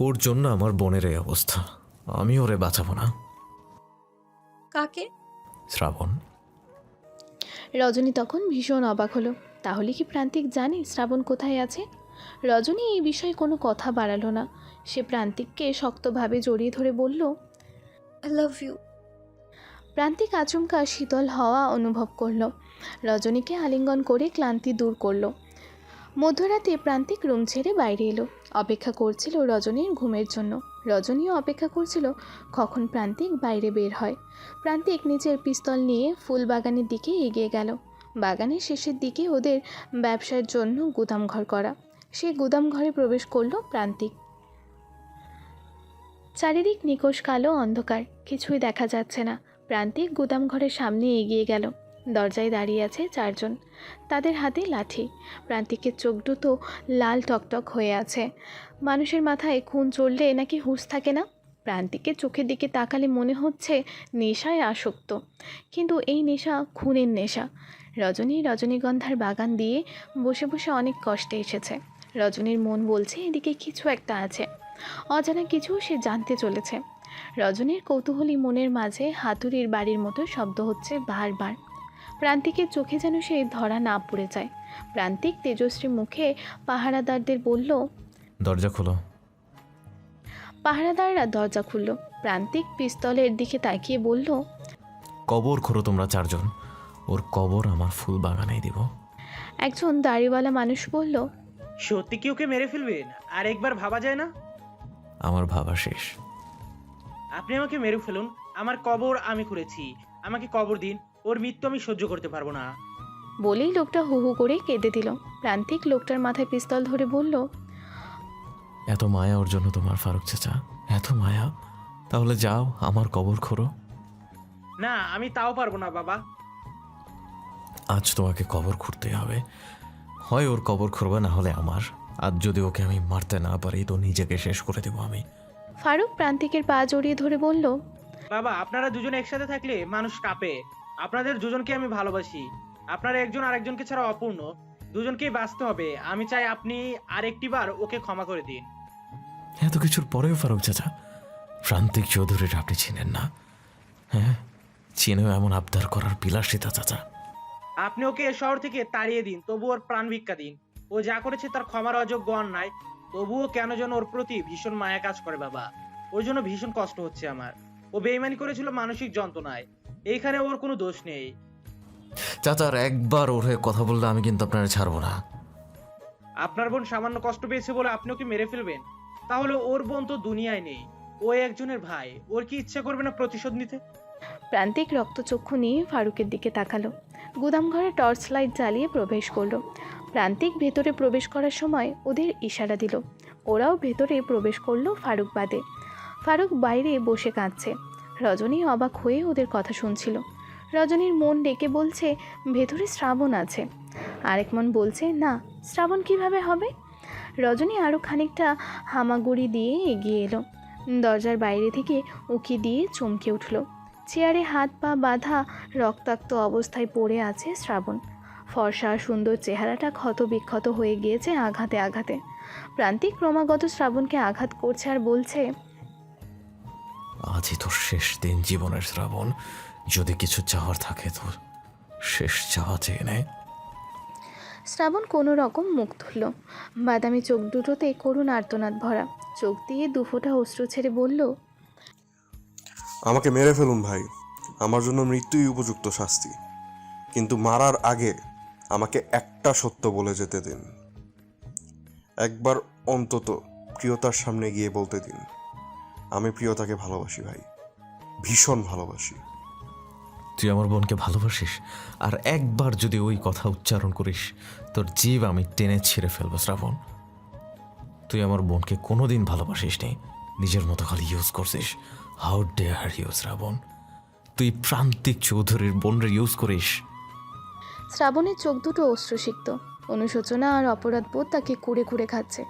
ওর জন্য আমার বোনের এই অবস্থা। আমি ওরে বাঁচাবো না। কাকে? শ্রাবণ। রজনী তখন ভীষণ অবাক হলো। তাহলে কি প্রান্তিক জানে শ্রাবণ কোথায় আছে? রজনী এই বিষয়ে কোনো কথা বাড়ালো না। সে প্রান্তিককে শক্তভাবে জড়িয়ে ধরে বলল। I love you. প্রান্তিক আচমকা শীতল হাওয়া অনুভব করল। রজনীকে আলিঙ্গন করে ক্লান্তি দূর করল। মধ্যরাতে প্রান্তিক রুম ছেড়ে বাইরে এলো। অপেক্ষা করছিল রজনীর ঘুমের জন্য। রজনীও অপেক্ষা করছিল কখন প্রান্তিক বাইরে বের হয়। প্রান্তিক নিজের পিস্তল নিয়ে ফুল বাগানের দিকে এগিয়ে গেল। বাগানের শেষের দিকে ওদের ব্যবসার জন্য গুদামঘর করা। সে গুদামঘরে প্রবেশ করলো প্রান্তিক। চারিদিক নিকোষ কালো অন্ধকার, কিছুই দেখা যাচ্ছে না। প্রান্তিক গুদামঘরের সামনে এগিয়ে গেল। দরজায় দাঁড়িয়ে আছে 4 জন, তাদের হাতে লাঠি। প্রান্তিকের চোখ দুটো লাল টকটক হয়ে আছে। মানুষের মাথায় খুন চড়লে নাকি হুঁশ থাকে না? প্রান্তিকের চোখের দিকে তাকালে মনে হচ্ছে নেশায় আসক্ত, কিন্তু এই নেশা খুনের নেশা। রজনী রজনীগন্ধার বাগান দিয়ে বসে বসে অনেক কষ্টে এসেছে। রজনীর মন বলছে এদিকে কিছু একটা আছে, অজানা কিছু সে জানতে চলেছে। রজনীর কৌতূহলী মনের মাঝে হাতুড়ির বাড়ির মতো শব্দ হচ্ছে বারবার। প্রান্তিকের চোখে যেন সে ধরা না পড়ে যায়। প্রান্তিক তেজশ্রী মুখে পাহারাদারদের বলল। দরজা খোলো। পাহারাদাররা দরজা খুলল। প্রান্তিক পিস্তলের দিকে তাকিয়ে বলল। কবর খোঁড়ো তোমরা 4 জন, ওর কবর আমার ফুল বাগানেই দিব। একজন দাড়িওয়ালা মানুষ বলল। সত্যি কি ওকে মেরে ফেলবেন? আর একবার ভাবা যায় না? আমার ভাবা শেষ। আপনি আমাকে মেরে ফেলুন, আমার কবর আমি খুঁড়েছি, আমাকে কবর দিন, ওর মৃত্যু আমি সহ্য করতে পারবো না। বলেই লোকটা হু হু করে কেঁদে দিল। প্রান্তিক লোকটার মাথায় পিস্তল ধরে বলল। এত মায়া ওর জন্য তোমার ফারুক চাচা, এত মায়া? তাহলে যাও আমার কবর খোঁড়ো। না, আমি তাও পারবো না বাবা। আজ তোমাকে কবর খুঁড়তে হবে, হয় ওর কবর খুঁড়বে না হলে আমার। আজ যদি ওকে আমি মারতে না পারি তো নিজেকে শেষ করে দেবো আমি। ফারুক প্রান্তিকের পা জড়িয়ে ধরে বলল। বাবা, আপনারা দুজনে একসাথে থাকলে মানুষ কাঁপে। আপনাদের দুজনকে আমি ভালোবাসি। আপনারা একজন আরেকজনকে ছাড়া অপূর্ণ, দুজনকেই বাঁচতে হবে। আমি চাই আপনি আরেকটিবার ওকে ক্ষমা করে দিন। এত কিছুর পরেও ফারুক চাচা, প্রান্তিক চৌধুরীর আপনি চিনেন না? হ্যাঁ, চিনেও এমন আবদার করার বিলাসিতা চাচা। আপনি ওকে এ শহর থেকে তাড়িয়ে দিন, তবু ওর প্রাণ ভিক্ষা দিন। ও যা করেছে তার ক্ষমার অযোগ্য অন্যায়, তবুও কেন যেন ওর প্রতি ভীষণ মায়া কাজ করে বাবা। ওর জন্য ভীষণ কষ্ট হচ্ছে আমার। ও বেইমানি করেছিল মানসিক যন্ত্রণায়, এইখানে ওর কোনো দোষ নেই। চাচার একবার ওর হয়ে কথা বললে আমি কিন্তু আপনারা ছাড়বো না। আপনার বোন সামান্য কষ্ট পেয়েছে বলে আপনি ওকে মেরে ফেলবেন? তাহলে ওর বোন তো দুনিয়ায় নেই, ও একজনের ভাই। ওর কি ইচ্ছা করবে না প্রতিশোধ নিতে? প্রান্তিক রক্তচক্ষু নিয়ে ফারুকের দিকে তাকালো। গুদামঘরে টর্চ লাইট জ্বালিয়ে প্রবেশ করলো। প্রান্তিক ভেতরে প্রবেশ করার সময় ওদের ইশারা দিল। ওরাও ভেতরে প্রবেশ করলো ফারুক বাদে। ফারুক বাইরে বসে কাঁদছে। রজনী অবাক হয়ে ওদের কথা শুনছিল। রজনীর মন ডেকে বলছে ভেতরে শ্রাবণ আছে, আরেক মন বলছে না, শ্রাবণ কিভাবে হবে। রজনী আরও খানিকটা হামাগুড়ি দিয়ে এগিয়ে এলো। দরজার বাইরে থেকে উকি দিয়ে চমকে উঠল। চেয়ারে হাত পা বাঁধা রক্তাক্ত অবস্থায় পড়ে আছে শ্রাবণ। ফর্সা সুন্দর চেহারাটা ক্ষত বিক্ষত হয়ে গিয়েছে আঘাতে আঘাতে। প্রান্তিক ক্রমাগত শ্রাবণকে আঘাত করছে আর বলছে, আজই তোর শেষ দিন জীবনের শ্রাবণ, যদি কিছু চাওয়ার থাকে তো শেষ চাওয়া চেয়ে নেয়। শ্রাবণ কোনো রকম মুখ তুলল। বাদামি চোখ দুটোতে করুণ আর্তনাদ ভরা। চোখ দিয়ে দুফোঁটা অশ্রু ছেড়ে বলল, আমাকে মেরে ফেলুন ভাই, আমার জন্য মৃত্যুই উপযুক্ত শাস্তি, কিন্তু মারার আগে আমাকে একটা সত্য বলে যেতে দিন। একবার অন্তত প্রিয়তার সামনে গিয়ে বলতে দিন, আমি প্রিয়তাকে ভালোবাসি ভাই, ভীষণ ভালোবাসি। তুই আমার বোনকে ভালোবাসিস, আর একবার যদি ওই কথা উচ্চারণ করিস তোর জীব আমি টেনে ছিঁড়ে ফেলবো শ্রাবণ। তুই আমার বোনকে কোনোদিন ভালোবাসিস নি, নিজের মতো খালি ইউজ করছিস। হাউ ডেয়ার ইউ শ্রাবণ, তুই প্রান্তিক চৌধুরীর বোনরে ইউজ করিস। শ্রাবণের চোখ দুটো অশ্রুসিক্ত। ও অনুশোচনা আর অপরাধবোধ তাকে কুড়ে কুড়ে খাচ্ছে।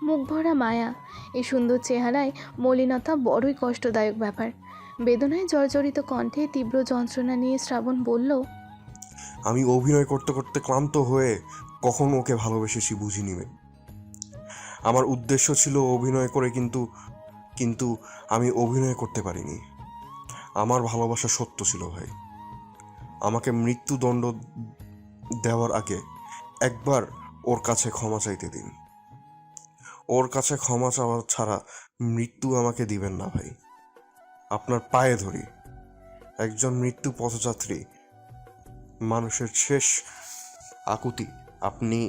মুখ ভরা মায়া, এই সুন্দর চেহারায় মলিনতা বড়ই কষ্টদায়ক ব্যাপার। বেদনায় জর্জরিত কণ্ঠে তীব্র যন্ত্রণা নিয়ে শ্রাবণ বলল, আমি অভিনয় করতে করতে ক্লান্ত হয়ে কখন ওকে ভালোবেসেছি বুঝিনি। আমার উদ্দেশ্য ছিল অভিনয় করে, কিন্তু আমি অভিনয় করতে পারিনি। আমার ভালোবাসা সত্য ছিল ভাই। আমাকে মৃত্যুদণ্ড দেওয়ার আগে একবার ওর কাছে ক্ষমা চাইতে দিন। ওর কাছে ক্ষমা চাওয়া ছাড়া মৃত্যু আমাকে দিবেন না ভাই। আপনার পায়ে ধরি, একজন মৃত্যু পথযাত্রী মানুষের শেষ আকুতি আপনি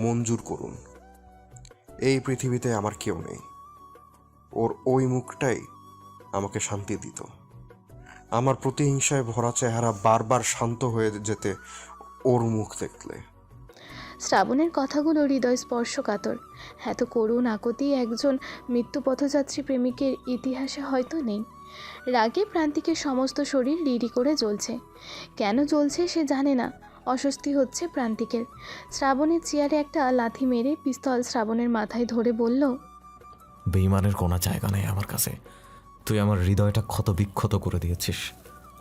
মঞ্জুর করুন। এই পৃথিবীতে আমার কেউ নেই। ওর ওই মুখটাই আমাকে শান্তি দিত। আমার প্রতিহিংসায় ভরা চেহারা বারবার শান্ত হয়ে যেতে ওর মুখ দেখলে। শ্রাবণের কথাগুলো হৃদয় স্পর্শকাতর। এত করুণ আকুতি একজন মৃত্যু পথযাত্রী প্রেমিকের ইতিহাসে হয়তো নেই। রাগে প্রান্তিকের সমস্ত শরীর রিরি করে জ্বলছে। কেন জ্বলছে সে জানে না। অস্বস্তি হচ্ছে প্রান্তিকের। শ্রাবণের চেয়ারে একটা লাথি মেরে পিস্তল শ্রাবণের মাথায় ধরে বলল, বেঈমানের কোনো জায়গা নেই আমার কাছে। তুই আমার হৃদয়টা ক্ষত বিক্ষত করে দিয়েছিস।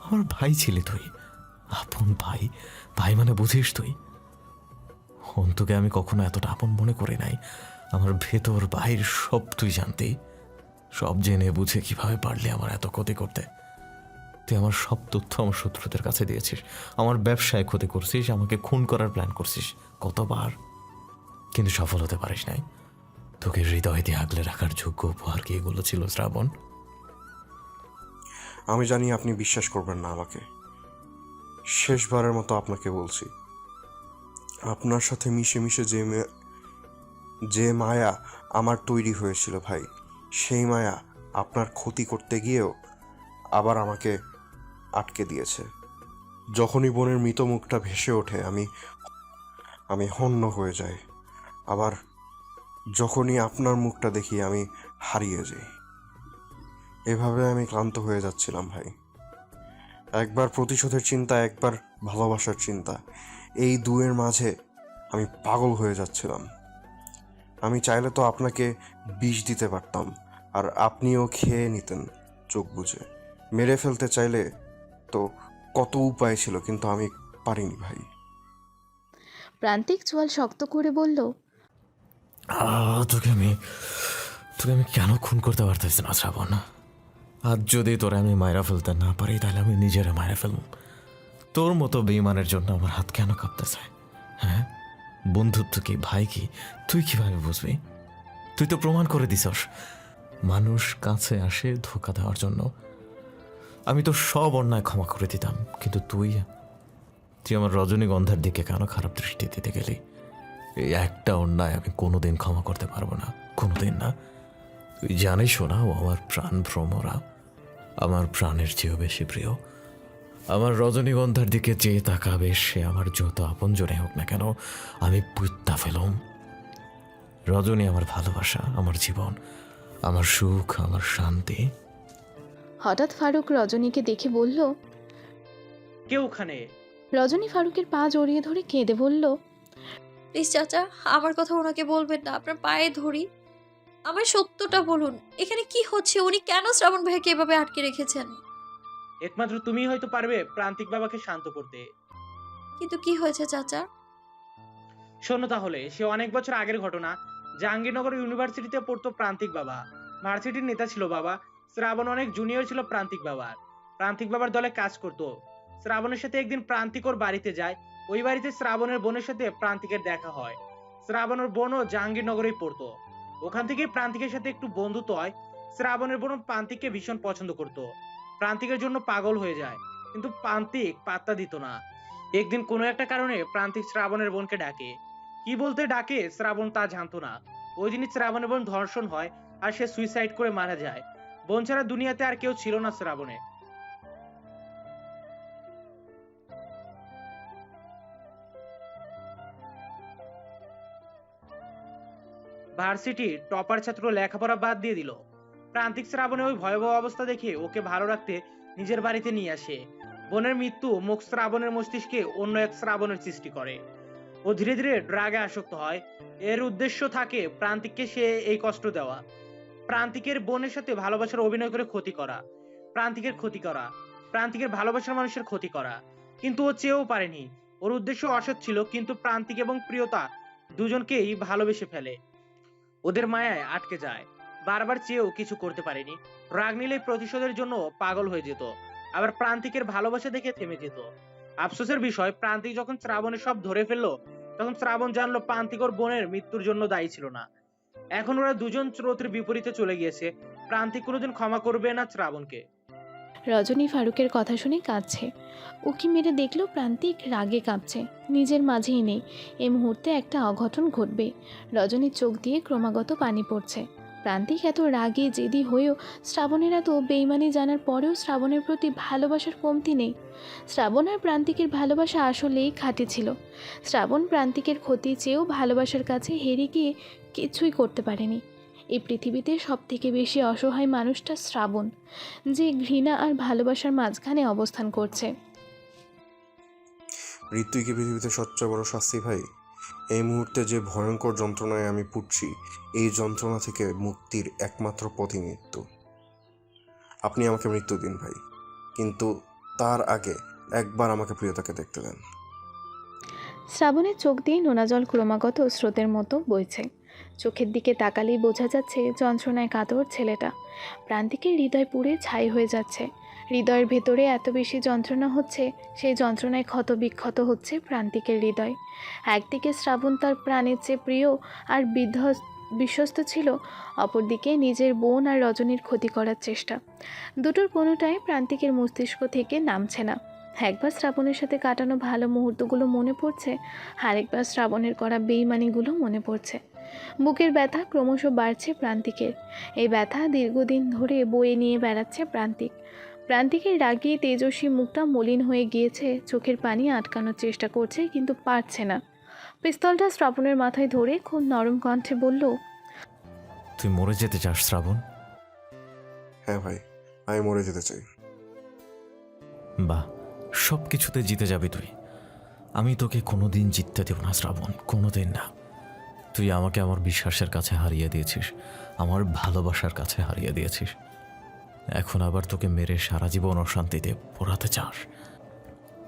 আমার ভাই ছিলি তুই, আপন ভাই। ভাই মানে বুঝিস তুই? অন্তুকে আমি কখনো এতটা আপন মনে করি নাই। আমার ভেতর বাইর সব তুই জানতি। সব জেনে বুঝে কিভাবে পারলি আমার এত ক্ষতি করতে? তুই আমার সব তথ্য আমার শত্রুদের কাছে দিয়েছিস। আমার ব্যবসায় ক্ষতি করছিস, আমাকে খুন করার প্ল্যান করছিস কতবার, কিন্তু সফল হতে পারিস নাই। তোকে হৃদয় দিয়ে আগলে রাখার যোগ্য উপহার কি এগুলো ছিল শ্রাবণ? আমি জানি আপনি বিশ্বাস করবেন না আমাকে। শেষবারের মতো আপনাকে বলছি, আপনার সাথে মিশে মিশে যে মায়া আমার তৈরি হয়েছিল ভাই, সেই মায়া আপনার ক্ষতি করতে গিয়েও আবার আমাকে আটকে দিয়েছে। যখনই বোনের মৃত মুখটা ভেসে ওঠে আমি হন্য হয়ে যাই। আবার যখনই আপনার মুখটা দেখি আমি হারিয়ে যাই। এভাবে আমি ক্লান্ত হয়ে যাচ্ছিলাম ভাই। একবার প্রতিশোধের চিন্তা, একবার ভালোবাসার চিন্তা, এই দুয়ের মাঝে আমি পাগল হয়ে যাচ্ছিলাম। আমি চাইলে তো আপনাকে বিষ দিতে পারতাম, আর আপনিও খেয়ে নিতেন চোখ বুজে। মেরে ফেলতে চাইলে তো কত উপায় ছিল, কিন্তু আমি পারিনি ভাই। প্রান্তিক চোয়াল শক্ত করে বলল, তোকে আমি কেন খুন করতে পারতেছি না শ্রাবণ? আজ যদি তোরা আমি মায়েরা ফেলতে না পারি, তাহলে আমি নিজেরা মায়েরা ফেলব। তোর মতো বেঈমানের জন্য আমার হাত কেন কাঁপতে চায়? হ্যাঁ, বন্ধুত্ব কি, ভাই কি, তুই কিভাবে বুঝবি? তুই তো প্রমাণ করে দিছস মানুষ কাছে আসে ধোঁকা দেওয়ার জন্য। আমি তো সব অন্যায় ক্ষমা করে দিতাম, কিন্তু তুই আমার রজনীগন্ধার দিকে কেন খারাপ দৃষ্টি দিতে গেলি? এই একটা অন্যায় আমি কোনোদিন ক্ষমা করতে পারবো না, কোনোদিন না। তুই জানিস না, ও আমার প্রাণ ভ্রমরা, আমার প্রাণের চেয়েও বেশি প্রিয়। আমার রজনীগন্ধার দিকে যে তাকাবে সে আমার যত আপনজনে হোক না কেন, আমি পুত্তা ফেলম। রজনী আমার ভালোবাসা, আমার জীবন, আমার সুখ, আমার শান্তি। হঠাৎ ফারুক রজনীকে দেখে বলল, কে ওখানে? রজনী ফারুকের পা জড়িয়ে ধরে কেঁদে বলল, প্লিজ চাচা, আমার কথা ওনাকে বলবেন না, আপনার পায়ে ধরি। আমার সত্যটা বলুন, এখানে কি হচ্ছে? উনি কেন শ্রাবণ ভাইকে এভাবে আটকে রেখেছেন? একমাত্র তুমিই হয়তো পারবে প্রান্তিক বাবাকে শান্ত করতে। কিন্তু কি হয়েছে চাচা? শোনো তাহলে, সে অনেক বছর আগের ঘটনা। জাহাঙ্গীরনগর ইউনিভার্সিটিতে পড়তো প্রান্তিক বাবা। ভার্সিটির নেতা ছিল বাবা। শ্রাবণ অনেক জুনিয়র ছিল প্রান্তিক বাবার। প্রান্তিক বাবার দলে কাজ করতো। শ্রাবণের সাথে একদিন প্রান্তিক ওর বাড়িতে যায়। ওই বাড়িতে শ্রাবণের বোনের সাথে প্রান্তিকের দেখা হয়। শ্রাবণের বোনও জাহাঙ্গীরনগরেই পড়তো। ওখান থেকে প্রান্তিকের সাথে একটু বন্ধুত্ব হয়। শ্রাবণের বোন প্রান্তিককে ভীষণ পছন্দ করতো, প্রান্তিকের জন্য পাগল হয়ে যায়, কিন্তু প্রান্তিক পাত্তা দিত না। একদিন কোনো একটা কারণে প্রান্তিক শ্রাবণের বোনকে ডাকে। কি বলতে ডাকে শ্রাবণ তা জানতো না। ওই দিনই শ্রাবণের বোন ধর্ষণ হয়, আর সে সুইসাইড করে মারা যায়। বোন ছাড়া দুনিয়াতে আর কেউ ছিল না শ্রাবণের। ভার্সিটি টপার ছাত্র লেখাপড়া বাদ দিয়ে দিল। প্রান্তিক শ্রাবণের ওই ভয়াবহ অবস্থা দেখে ওকে ভালো রাখতে নিজের বাড়িতে নিয়ে আসে। বোনের মৃত্যু মুখ শ্রাবণের মস্তিষ্কে অন্য এক শ্রাবণের সৃষ্টি করে। ও ধীরে ধীরে ড্রাগে আসক্ত হয়। এর উদ্দেশ্য থাকে প্রান্তিককে সে এই কষ্ট দেওয়া, প্রান্তিকের বোনের সাথে ভালোবাসার অভিনয় করে ক্ষতি করা, প্রান্তিকের ভালোবাসার মানুষের ক্ষতি করা। কিন্তু ও চেয়েও পারেনি। ওর উদ্দেশ্য অসৎ ছিল, কিন্তু প্রান্তিক এবং প্রিয়তা দুজনকেই ভালোবেসে ফেলে, ওদের মায়ায় আটকে যায়। বারবার চেয়েও কিছু করতে পারেনি। রাগ নিলেই প্রতিশোধের জন্য পাগল হয়ে যেত, আবার প্রান্তিকের ভালোবাসা দেখে থেমে যেত। আফসোসের বিষয়, প্রান্তিক যখন শ্রাবণের সব ধরে ফেললো, তখন শ্রাবণ জানলো প্রান্তিক ওর বোনের মৃত্যুর জন্য দায়ী ছিল না। এখন ওরা দুজন স্রোতের বিপরীতে চলে গিয়েছে। প্রান্তিক কোনোদিন ক্ষমা করবে না শ্রাবণকে। রজনী ফারুকের কথা শুনে কাঁদছে। উকি মেরে দেখলো প্রান্তিক রাগে কাঁপছে, নিজের মাঝেই নেই। এই মুহূর্তে একটা অঘটন ঘটবে। রজনীর চোখ দিয়ে ক্রমাগত পানি পড়ছে। প্রান্তিক এত রাগে জেদি হয়েও শ্রাবণের এত বেইমানি জানার পরেও শ্রাবণের প্রতি ভালোবাসার কমতি নেই। শ্রাবণ আর প্রান্তিকের ভালোবাসা আসলেই খাঁটি ছিল। শ্রাবণ প্রান্তিকের ক্ষতি চেয়েও ভালোবাসার কাছে হেরে গিয়ে কিছুই করতে পারেনি। এই পৃথিবীতে সবথেকে বেশি অসহায় মানুষটা শ্রাবণ, যে ঘৃণা আর ভালোবাসার মাঝখানে অবস্থান করছে। মৃত্যুই কি পৃথিবীতে সবচেয়ে বড় শাস্তি ভাই? এই মুহূর্তে যে ভয়ঙ্কর যন্ত্রণায় আমি পুড়ছি, এই যন্ত্রণা থেকে মুক্তির একমাত্র পথই মৃত্যু। আপনি আমাকে মৃত্যু দিন ভাই, কিন্তু তার আগে একবার আমাকে প্রিয়তাকে দেখতে দেন। শ্রাবণের চোখ দিয়ে নোনা জল ক্রমাগত স্রোতের মতো বইছে। চোখের দিকে তাকালেই বোঝা যাচ্ছে যন্ত্রণায় কাতর ছেলেটা। প্রান্তিকের হৃদয় পুড়ে ছাই হয়ে যাচ্ছে। হৃদয়ের ভেতরে এত বেশি যন্ত্রণা হচ্ছে, সেই যন্ত্রণায় ক্ষত বিক্ষত হচ্ছে প্রান্তিকের হৃদয়। একদিকে শ্রাবণ তার প্রাণের চেয়ে প্রিয় আর বিশ্বস্ত ছিল, অপরদিকে নিজের বোন আর রজনীর ক্ষতি করার চেষ্টা। দুটোর কোনোটাই প্রান্তিকের মস্তিষ্ক থেকে নামছে না। একবার শ্রাবণের সাথে কাটানো ভালো মুহূর্তগুলো মনে পড়ছে, আরেকবার শ্রাবণের করা বেইমানিগুলো মনে পড়ছে। বুকের ব্যথা ক্রমশ বাড়ছে প্রান্তিকের। এই ব্যথা দীর্ঘদিন ধরে বয়ে নিয়ে বেড়াচ্ছে প্রান্তিকের রাগে তেজস্বী মুখটা মলিন হয়ে গিয়েছে। চোখের পানি আটকানোর চেষ্টা করছে, কিন্তু পারছে না। পিস্তলটা শ্রাবণের মাথায় ধরে খুব নরম কণ্ঠে বলল, তুই মরে যেতে চাস শ্রাবণ? হ্যাঁ ভাই, আমি মরে যেতে চাই। বাহ, সব কিছুতে জিতে যাবি তুই। আমি তোকে কোনোদিন জিততে দেব না শ্রাবণ, কোনোদিন না। তুই আমাকে আমার বিশ্বাসের কাছে হারিয়ে দিয়েছিস, আমার ভালোবাসার কাছে হারিয়ে দিয়েছিস। এখন আবার তোকে মেরে সারা জীবন অশান্তিতে পোড়াতে চাস।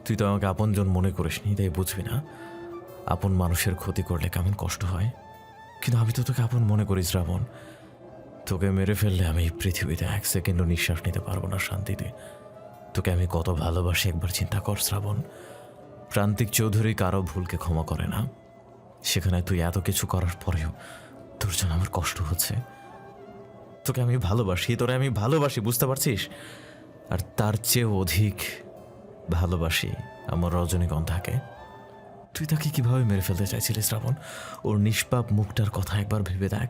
তুই তো আমাকে আপনজন মনে করিসনি, তাই বুঝবি না আপন মানুষের ক্ষতি করলে কেমন কষ্ট হয়। কিন্তু আমি তো তোকে আপন মনে করি শ্রাবণ। তোকে মেরে ফেললে আমি এই পৃথিবীতে এক সেকেন্ডও নিঃশ্বাস নিতে পারবো না শান্তিতে। তোকে আমি কত ভালোবাসি একবার চিন্তা কর শ্রাবণ। প্রান্তিক চৌধুরী কারো ভুলকে ক্ষমা করে না, সেখানে তুই এত কিছু করার পরেও তোর জন্য আমার কষ্ট হচ্ছে। তোকে আমি ভালোবাসি, তোরে আমি ভালোবাসি, বুঝতে পারছিস? আর তার চেয়েও অধিক ভালোবাসি আমার রজনীগন্ধাকে। তুই তাকে কিভাবে মেরে ফেলতে চাইছিলি শ্রাবণ? ওর নিষ্পাপ মুখটার কথা একবার ভেবে দেখ।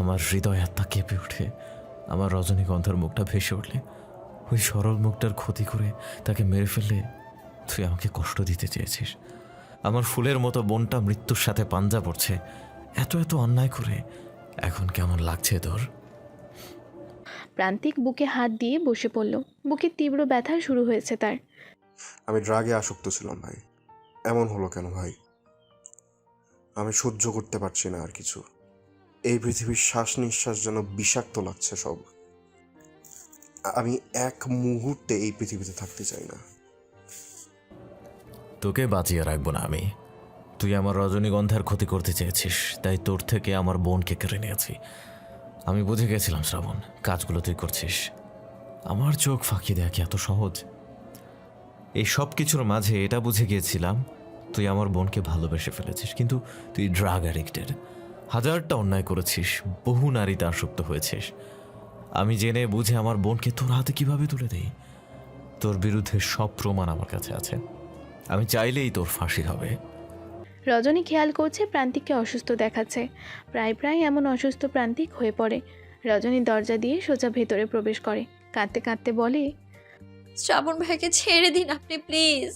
আমার হৃদয় আত্মা কেঁপে ওঠে আমার রজনীগন্ধার মুখটা ভেসে উঠলে। ওই সরল মুখটার ক্ষতি করে তাকে মেরে ফেললে তুই আমাকে কষ্ট দিতে চেয়েছিস। আমার ফুলের মতো বোনটা মৃত্যুর সাথে পাঞ্জা পড়ছে, এত এত অন্যায় করে এখন কেমন লাগছে তোর? প্রান্তিক বুকে হাত দিয়ে বসে পড়ল। বুকে তীব্র ব্যথা শুরু হয়েছে তার। আমি ড্রাগে আসক্ত ছিলাম ভাই। এমন হলো কেন ভাই? আমি সহ্য করতে পারছি না আর কিছু। এই পৃথিবীর শ্বাস নিঃশ্বাস যেন বিষাক্ত লাগছে সব। আমি এক মুহূর্তে এই পৃথিবীতে থাকতে চাই না। তোকে বাঁচিয়ে রাখবো না আমি। তুই আমার রজনীগন্ধার ক্ষতি করতে চেয়েছিস, তাই তোর থেকে আমার বোনকে কেড়ে নিয়েছি। আমি বুঝে গেছিলাম শ্রাবণ, কাজগুলো তুই করছিস। আমার চোখ ফাঁকি দেয়া কি এত সহজ? এই সব কিছুর মাঝে এটা বুঝে গিয়েছিলাম তুই আমার বোনকে ভালোবেসে ফেলেছিস, কিন্তু তুই ড্রাগ অ্যাডিক্টেড। হাজারটা অন্যায় করেছিস, বহু নারীতে আসক্ত হয়েছিস। আমি জেনে বুঝে আমার বোনকে তোর হাতে কিভাবে তুলে দেই? তোর বিরুদ্ধে সব প্রমাণ আমার কাছে আছে। আমি চাইলেই তোর ফাঁসি হবে। রজনী খেয়াল করছে প্রান্তিককে অসুস্থ দেখাচ্ছে। প্রায় প্রায় এমন অসুস্থ প্রান্তিক হয়ে পড়ে। রজনী দরজা দিয়ে সোজা ভেতরে প্রবেশ করে, কাঁদতে কাঁদতে বলে, শ্রাবণ ভাইকে ছেড়ে দিন আপনি প্লিজ।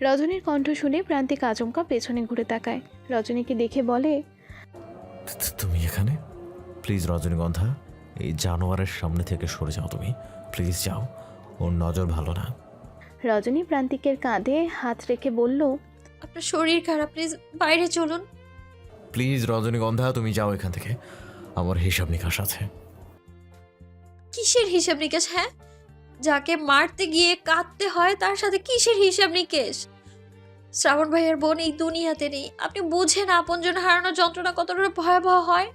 রজনীর কণ্ঠ শুনে প্রান্তিক আচমকা পেছনে ঘুরে তাকায়। রজনীকে দেখে বলে, তুমি এখানে? প্লিজ রজনীগন্ধা, এই জানোয়ারের সামনে থেকে সরে যাও তুমি, প্লিজ যাও, ওর নজর ভালো না। রজনী প্রান্তিকের কাঁধে হাত রেখে বলল, আপনার শরীর খারাপ, প্লিজ বাইরে চলুন। প্লিজ রজনীগন্ধা, তুমি যাও এখান থেকে, আমার হিসাব নিকাশ আছে। কিসের হিসাব নিকেশ? হ্যাঁ, যাকে মারতে গিয়ে কাঁদতে হয় তার সাথে কিসের হিসাব নিকেশ? শ্রাবণ ভাইয়ের বোন এই দুনিয়াতে নেই। আপনি বুঝেন আপনজন হারানোর যন্ত্রণা কতটা ভয়াবহ হয়?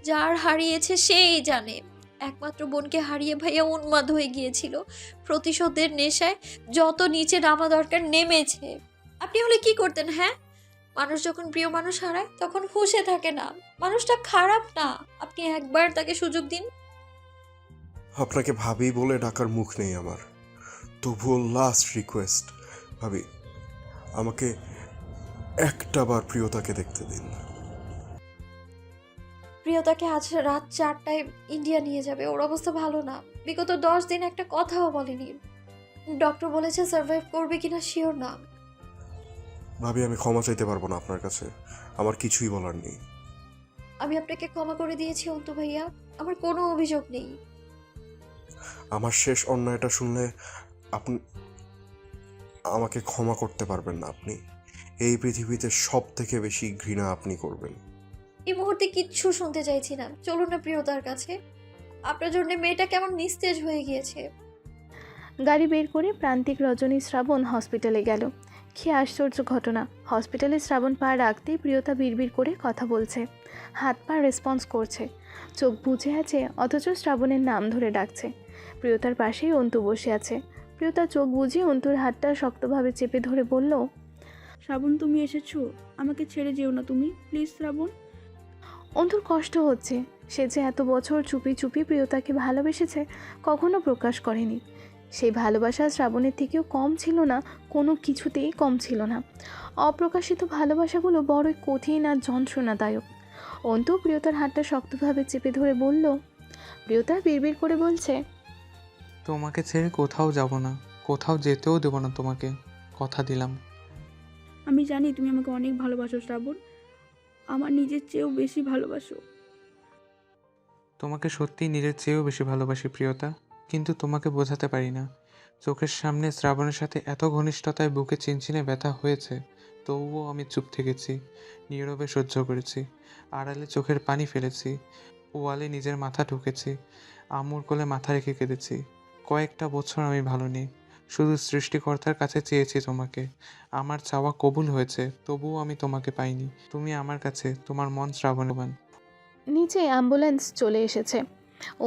যার হারিয়েছে সেই জানে। একমাত্র বোনকে হারিয়ে ভাইয়া উন্মাদ হয়ে গিয়েছিল। প্রতিশোধের নেশায় যত নিচে নামা দরকার নেমেছে। আপনি হলে কি করতেন? হ্যাঁ, মানুষ যখন প্রিয় মানুষ হারায় তখন হুঁশে থাকে না। মানুষটা খারাপ না, আপনি একবার তাকে সুযোগ দিন। আপনাকে ভাবি বলে ডাকার মুখ নেই আমার, তবুও লাস্ট রিকোয়েস্ট ভাবি, আমাকে একটা বার প্রিয়তাকে দেখতে দিন। প্রিয়তাকে আজ রাত 4টায় ইন্ডিয়া নিয়ে যাবে। ওর অবস্থা ভালো না। বিগত 10 দিন একটা কথাও বলেনি। ডক্টর বলেছে সার্ভাইভ করবে কিনা শিওর না। ভাবি, আমি ক্ষমা চাইতে পারবো না আপনার কাছে, আমার কিছুই বলার নেই। আমি আপনাকে ক্ষমা করে দিয়েছি অন্তু ভাইয়া, আমার কোনো অভিযোগ নেই। আমার শেষ অন্যায়টা শুনলে আপনি আমাকে ক্ষমা করতে পারবেন না। আপনি এই পৃথিবীতে সব থেকে বেশি ঘৃণা আপনি করবেন। এই মুহূর্তে কিচ্ছু শুনতে চাইছি না। চলুন না প্রিয়তার কাছে। আপনার জন্য মেয়েটা কেমন নিস্তেজ হয়ে গিয়েছে। গাড়ি বের করে প্রান্তিক, রজনী, শ্রাবণ হসপিটালে গেল। কি আশ্চর্য ঘটনা! হসপিটালে শ্রাবণ পা রাখতেই প্রিয়তা বিড়বিড় করে কথা বলছে, হাত পা রেসপন্স করছে, চোখ বুজে আছে, অথচ শ্রাবণের নাম ধরে ডাকছে। প্রিয়তার পাশেই অন্তু বসে আছে। প্রিয়তা চোখ বুঝিয়ে অন্তুর হাতটা শক্তভাবে চেপে ধরে বলল, শ্রাবণ তুমি এসেছো, আমাকে ছেড়ে যেও না তুমি, প্লিজ শ্রাবণ। অন্তুর কষ্ট হচ্ছে। সে যে এত বছর চুপি চুপি প্রিয়তাকে ভালোবেসেছে, কখনো প্রকাশ করেনি। সেই ভালোবাসা শ্রাবণের থেকেও কম ছিল না, কোনো কিছুতেই কম ছিল না। অপ্রকাশিত ভালোবাসাগুলো বড়ই কঠিন আর যন্ত্রণাদায়ক। অন্তু প্রিয়তার হাতটা শক্তভাবে চেপে ধরে বলল, প্রিয়তা বিড়বিড় করে বলছে, তোমাকে ছেড়ে কোথাও যাব না, কোথাও যেতেও দেবো না তোমাকে, কথা দিলাম। আমি জানি তুমি আমাকে অনেক ভালোবাসো শ্রাবণ, আমার নিজের চেয়েও বেশি ভালোবাসো। তোমাকে সত্যিই নিজের চেয়েও বেশি ভালোবাসি প্রিয়তা, কিন্তু তোমাকে বোঝাতে পারি না। চোখের সামনে শ্রাবণের সাথে এত ঘনিষ্ঠতায় বুকে চিনচিনে ব্যথা হয়েছে, তবুও আমি চুপ থেকেছি, নীরবে সহ্য করেছি, আড়ালে চোখের পানি ফেলেছি, ওয়ালে নিজের মাথা ঢুকেছি, আম্মুর কোলে মাথা রেখে কেঁদেছি। কয়েকটা বছর আমি ভালো নেই, শুধু সৃষ্টিকর্তার কাছে চেয়েছি তোমাকে। আমার চাওয়া কবুল হয়েছে, তবুও আমি তোমাকে পাইনি। তুমি আমার কাছে, তোমার মন শ্রাবণবান। নিচে অ্যাম্বুলেন্স চলে এসেছে।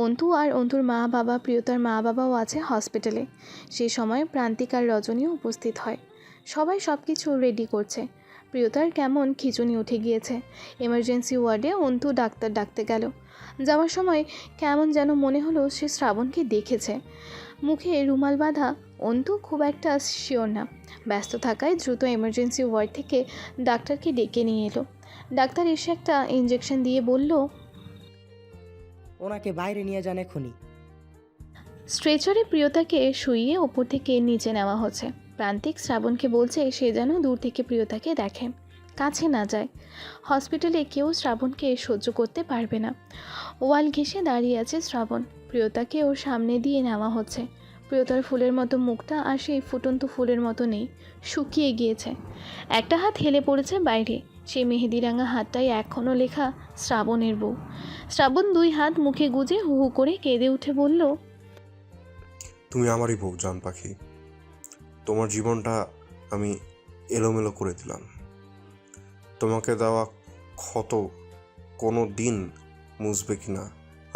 অন্তু আর অন্তুর মা বাবা, প্রিয়তার মা বাবাও আছে হসপিটালে। সেই সময় প্রান্তিক আর রজনীও উপস্থিত হয়। সবাই সব কিছু রেডি করছে। প্রিয়তার কেমন খিঁচুনি উঠে গিয়েছে। এমার্জেন্সি ওয়ার্ডে অন্তু ডাক্তার ডাকতে গেল। যাওয়ার সময় কেমন যেন মনে হলো সে শ্রাবণকে দেখেছে। মুখে রুমাল বাঁধা। অন্তু খুব একটা শিওর না। ব্যস্ত থাকায় দ্রুত এমার্জেন্সি ওয়ার্ড থেকে ডাক্তারকে ডেকে নিয়ে এলো। ডাক্তার এসে একটা ইঞ্জেকশন দিয়ে বলল, ওনাকে বাইরে নিয়ে যান এখনই। স্ট্রেচারে প্রিয়তাকে শুইয়ে ওপর থেকে নিচে নেওয়া হচ্ছে। প্রান্তিক শ্রাবণকে বলছে সে যেন দূর থেকে প্রিয়তাকে দেখে, কাছে না যায়। হসপিটালে কেউ শ্রাবণকে সহ্য করতে পারবে না। ওয়াল ঘেঁষে দাঁড়িয়ে আছে শ্রাবণ। প্রিয়তাকে ওর সামনে দিয়ে নেওয়া হচ্ছে। প্রিয়তার ফুলের মতো মুখটা আর সেই ফুটন্ত ফুলের মতো নেই, শুকিয়ে গিয়েছে। একটা হাত হেলে পড়েছে বাইরে। সেই মেহেদিরাঙা হাতটাই এখনও লেখা শ্রাবণের বউ। শ্রাবণ 2 হাত মুখে গুজে হু হু করে কেঁদে উঠে বলল, তুমি আমারই বউ জান পাখি, তোমার জীবনটা আমি এলোমেলো করে দিলাম। তোমাকে দেওয়া ক্ষত কোনো দিন মুছবে কিনা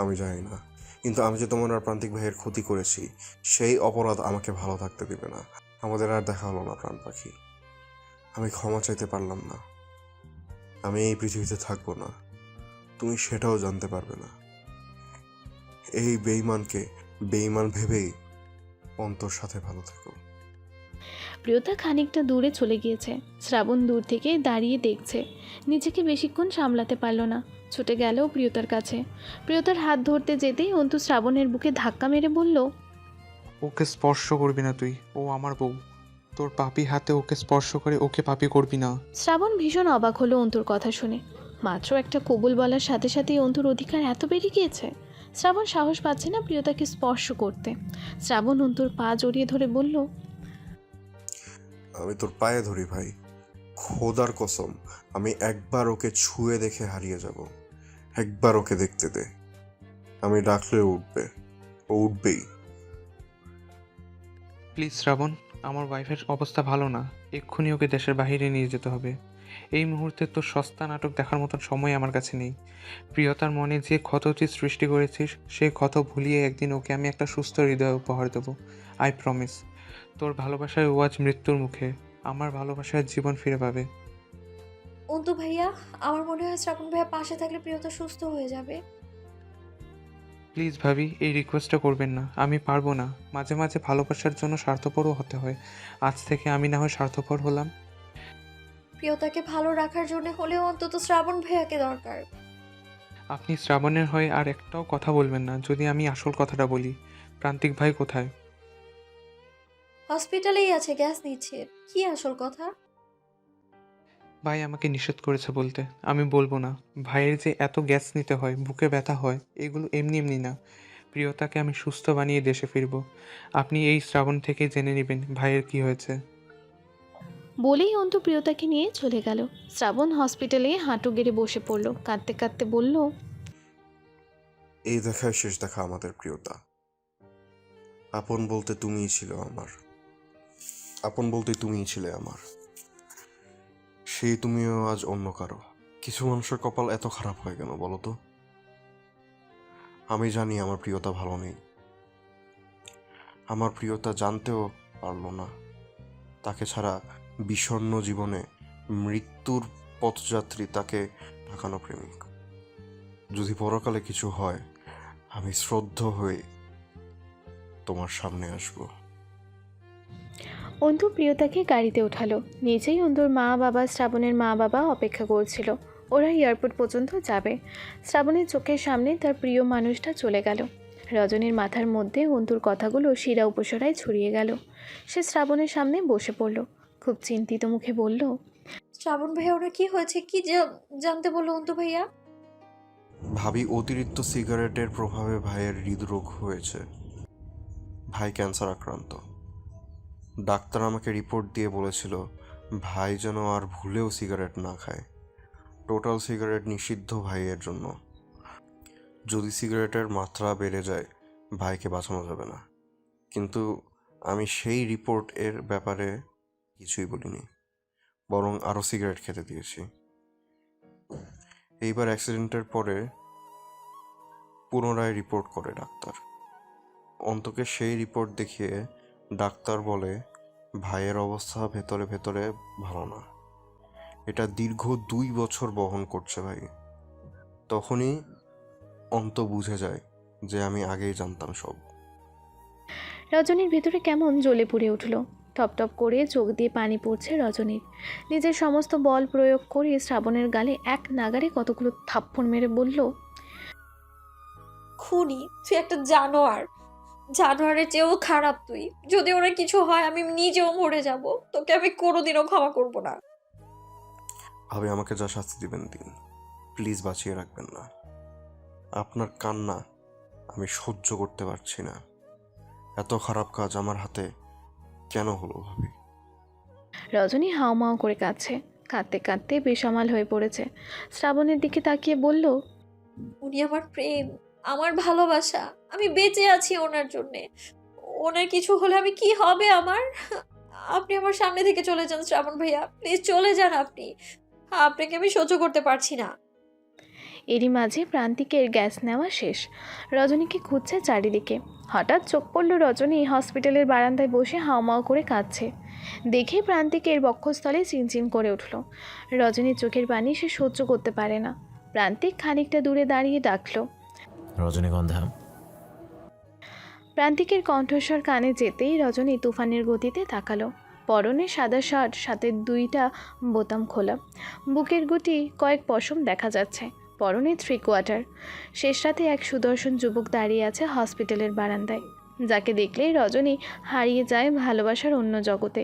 আমি জানি না, কিন্তু আমি যে তোমার আর প্রান্তিক ভাইয়ের ক্ষতি করেছি সেই অপরাধ আমাকে ভালো থাকতে দেবে না। আমাদের আর দেখা হলো না প্রাণ পাখি, আমি ক্ষমা চাইতে পারলাম না। আমি এই পৃথিবীতে থাকবো না, তুমি সেটাও জানতে পারবে না। এই বেঈমানকে বেঈমান ভেবেই অন্তর সাথে ভালো থেকো। প্রিয়তা খানিকটা দূরে চলে গিয়েছে। শ্রাবণ দূর থেকে দাঁড়িয়ে দেখছে। নিজেকে বেশিক্ষণ সামলাতে পারল না, ছুটে গেল প্রিয়তার কাছে। প্রিয়তার হাত ধরতে যেতেই অন্তু শ্রাবণের বুকে ধাক্কা মেরে বলল, ওকে স্পর্শ করবি না তুই, ও আমার বউ। তোর পাপি হাতে ওকে স্পর্শ করে ওকে পাপি করবি না। শ্রাবণ ভীষণ অবাক হলো অন্তুর কথা শুনে। মাত্র একটা কবুল বলার সাথে সাথেই অন্তুর অধিকার এত বেড়ে গিয়েছে। শ্রাবণ সাহস পাচ্ছে না প্রিয়তাকে স্পর্শ করতে। শ্রাবণ অন্তুর পা জড়িয়ে ধরে বলল, আমি তোর পায়ে ধরি ভাই, খোদার কসম, আমি একবার ওকে ছুঁয়ে দেখে হারিয়ে যাব। একবার ওকে দেখতে দে, আমি ডাকলে উঠবে, ও উঠবেই। প্লিজ শ্রাবণ, আমার ওয়াইফের অবস্থা ভালো না, এক্ষুনি ওকে দেশের বাইরে নিয়ে যেতে হবে। এই মুহূর্তে তোর সস্তা নাটক দেখার মতন সময় আমার কাছে নেই। প্রিয়তার মনে যে ক্ষত তুই সৃষ্টি করেছিস, সেই ক্ষত ভুলিয়ে একদিন ওকে আমি একটা সুস্থ হৃদয় উপহার দেবো। I promise. তোর ভালোবাসায় ও আজ মৃত্যুর মুখে, আমার ভালোবাসায় জীবন ফিরে পাবে। অন্তু ভাইয়া, আমার মনে হয় শ্রাবণ ভাইয়া পাশে থাকলে প্রিয়তা সুস্থ হয়ে যাবে। প্লিজ ভাবি, এই রিকোয়েস্টটা করবেন না, আমি পারবো না। মাঝে মাঝে ভালোবাসার জন্য স্বার্থপরও হতে হয়। আজ থেকে আমি না হয় স্বার্থপর হলাম। প্রিয়তাকে ভালো রাখার জন্য হলেও অন্তত শ্রাবণ ভাইয়াকে দরকার। আপনি শ্রাবণের হয়ে আর একটাও কথা বলবেন না যদি আমি আসল কথাটা বলি। প্রান্তিক ভাই কোথায়? হসপিটালেই আছে, গ্যাস নিচ্ছে। কি আসল কথা? ভাই আমাকে নিষেধ করেছে বলতে, আমি বলবো না। ভাইয়ের যে এত গ্যাস নিতে হয়, বুকে ব্যথা হয়, এগুলো এমনি এমনি না। প্রিয়তাকে আমি সুস্থ বানিয়ে দেশে ফিরবো। আপনি এই শ্রাবণ থেকে জেনে নেবেন ভাইয়ের কি হয়েছে। বলেই অন্তু প্রিয়তাকে নিয়ে চলে গেল। শ্রাবণ হসপিটালে হাঁটু গেড়ে বসে পড়ল, কাঁদতে কাঁদতে বলল, এই দেখায় শেষ দেখা আমাদের প্রিয়তা। আপন বলতে তুমিই ছিল আমার, আপন বলতে তুমিই ছিলে আমার। সেই তুমিও আজ অন্য কারো। কিছু মানুষের কপাল এত খারাপ হয় কেন বলো তো? আমি জানি আমার প্রিয়তা ভালো নেই। আমার প্রিয়তা জানতেও পারল না তাকে ছাড়া বিষণ্ণ জীবনে মৃত্যুর পথযাত্রী, তাকে ঢাকানো প্রেমিক। যদি পরকালে কিছু হয়, আমি শ্রদ্ধ হয়ে তোমার সামনে আসব। অন্তু প্রিয়তাকে গাড়িতে ওঠালো। নিচেই অন্তুর মা বাবা, শ্রাবণের মা বাবা অপেক্ষা করছিল। ওরা এয়ারপোর্ট পর্যন্ত যাবে। শ্রাবণের চোখের সামনে তার প্রিয় মানুষটা চলে গেল। রজনীর মাথার মধ্যে অন্তুর কথাগুলো শিরা উপশরায় ছড়িয়ে গেল। সে শ্রাবণের সামনে বসে পড়ল, খুব চিন্তিত মুখে বলল, শ্রাবণ ভাইয়া, ওনার কি হয়েছে? কি জানতে বললো অন্তু ভাইয়া? ভাবি, অতিরিক্ত সিগারেটের প্রভাবে ভাইয়ের হৃদরোগ হয়েছে। ভাই ক্যান্সার আক্রান্ত। ডাক্তার আমাকে রিপোর্ট দিয়ে বলেছিল ভাই যেন আর ভুলেও সিগারেট না খায়। টোটাল সিগারেট নিষিদ্ধ ভাইয়ের জন্য। যদি সিগারেটের মাত্রা বেড়ে যায়, ভাইকে বাঁচানো যাবে না। কিন্তু আমি সেই রিপোর্ট এর ব্যাপারে কিছুই বলিনি, বরং আরও সিগারেট খেতে দিয়েছি। এইবার অ্যাক্সিডেন্টের পরে পুনরায় রিপোর্ট করে ডাক্তার। অন্তকে সেই রিপোর্ট দেখিয়ে ডাক্তার বলে ভাইয়ের অবস্থা ভেতরে ভেতরে ভালো না। এটা দীর্ঘ 2 বছর বহন করছে ভাই। তখনই অন্ত বুঝে যায় যে আমি আগেই জানতাম সব। রজনীর ভিতরে কেমন জ্বলে পুড়ে উঠল। টপ টপ করে চোখ দিয়ে পানি পড়ছে রজনীর। নিজের সমস্ত বল প্রয়োগ করে শ্রাবণের গালে এক নাগারে কতগুলো থাপ্পড় মেরে বলল, খুনি, তুই একটা জানোয়ার। জানোয়ারের চেয়েও খারাপ তুই। যদি ওরা কিছু হয়, আমি নিজেও মরে যাব। তোকে আমি কোনোদিনও ক্ষমা করব না। ভাবে আমাকে যা শাস্তি দিবেন দিন, প্লিজ বাঁচিয়ে রাখবেন না। আপনার কান্না আমি সহ্য করতে পারছি না। এত খারাপ কাজ আমার হাতে কেন হলো ভাবি? রজনী হাওমাও করে কাঁদছে। কাঁদতে কাঁদতে বেসামাল হয়ে পড়েছে। শ্রাবণের দিকে তাকিয়ে বলল, উনি আমার প্রেম, আমার ভালোবাসা। আমি বেঁচে আছি ওনার জন্যে। ওনার কিছু হলে আমি কি হবে আমার? আপনি আমার সামনে থেকে চলে যান শ্রাবণ ভাইয়া, প্লিজ চলে যান আপনি। আপনাকে আমি সহ্য করতে পারছি না। এরই মাঝে প্রান্তিকের গ্যাস নেওয়া শেষ। রজনীকে খুঁজছে চারিদিকে। হঠাৎ চোখ পড়ল রজনী হসপিটালের বারান্দায় বসে হাওমাও করে কাঁদছে। দেখে প্রান্তিকের বক্ষস্থলে চিনচিন করে উঠল। রজনীর চোখের পানি সে সহ্য করতে পারে না। প্রান্তিক খানিকটা দূরে দাঁড়িয়ে ডাকল, রজনীগন্ধা। প্রান্তিকের কণ্ঠস্বর কানে যেতেই রজনী তুফানের গতিতে তাকালো। পরনে সাদা শার্ট, সাথে 2টা বোতাম খোলা, বুকের গুটি কয়েক পশম দেখা যাচ্ছে। পরনে 3 কোয়ার্টার। শেষ রাতে এক সুদর্শন যুবক দাঁড়িয়ে আছে হসপিটালের বারান্দায়, যাকে দেখলেই রজনী হারিয়ে যায় ভালোবাসার অন্য জগতে।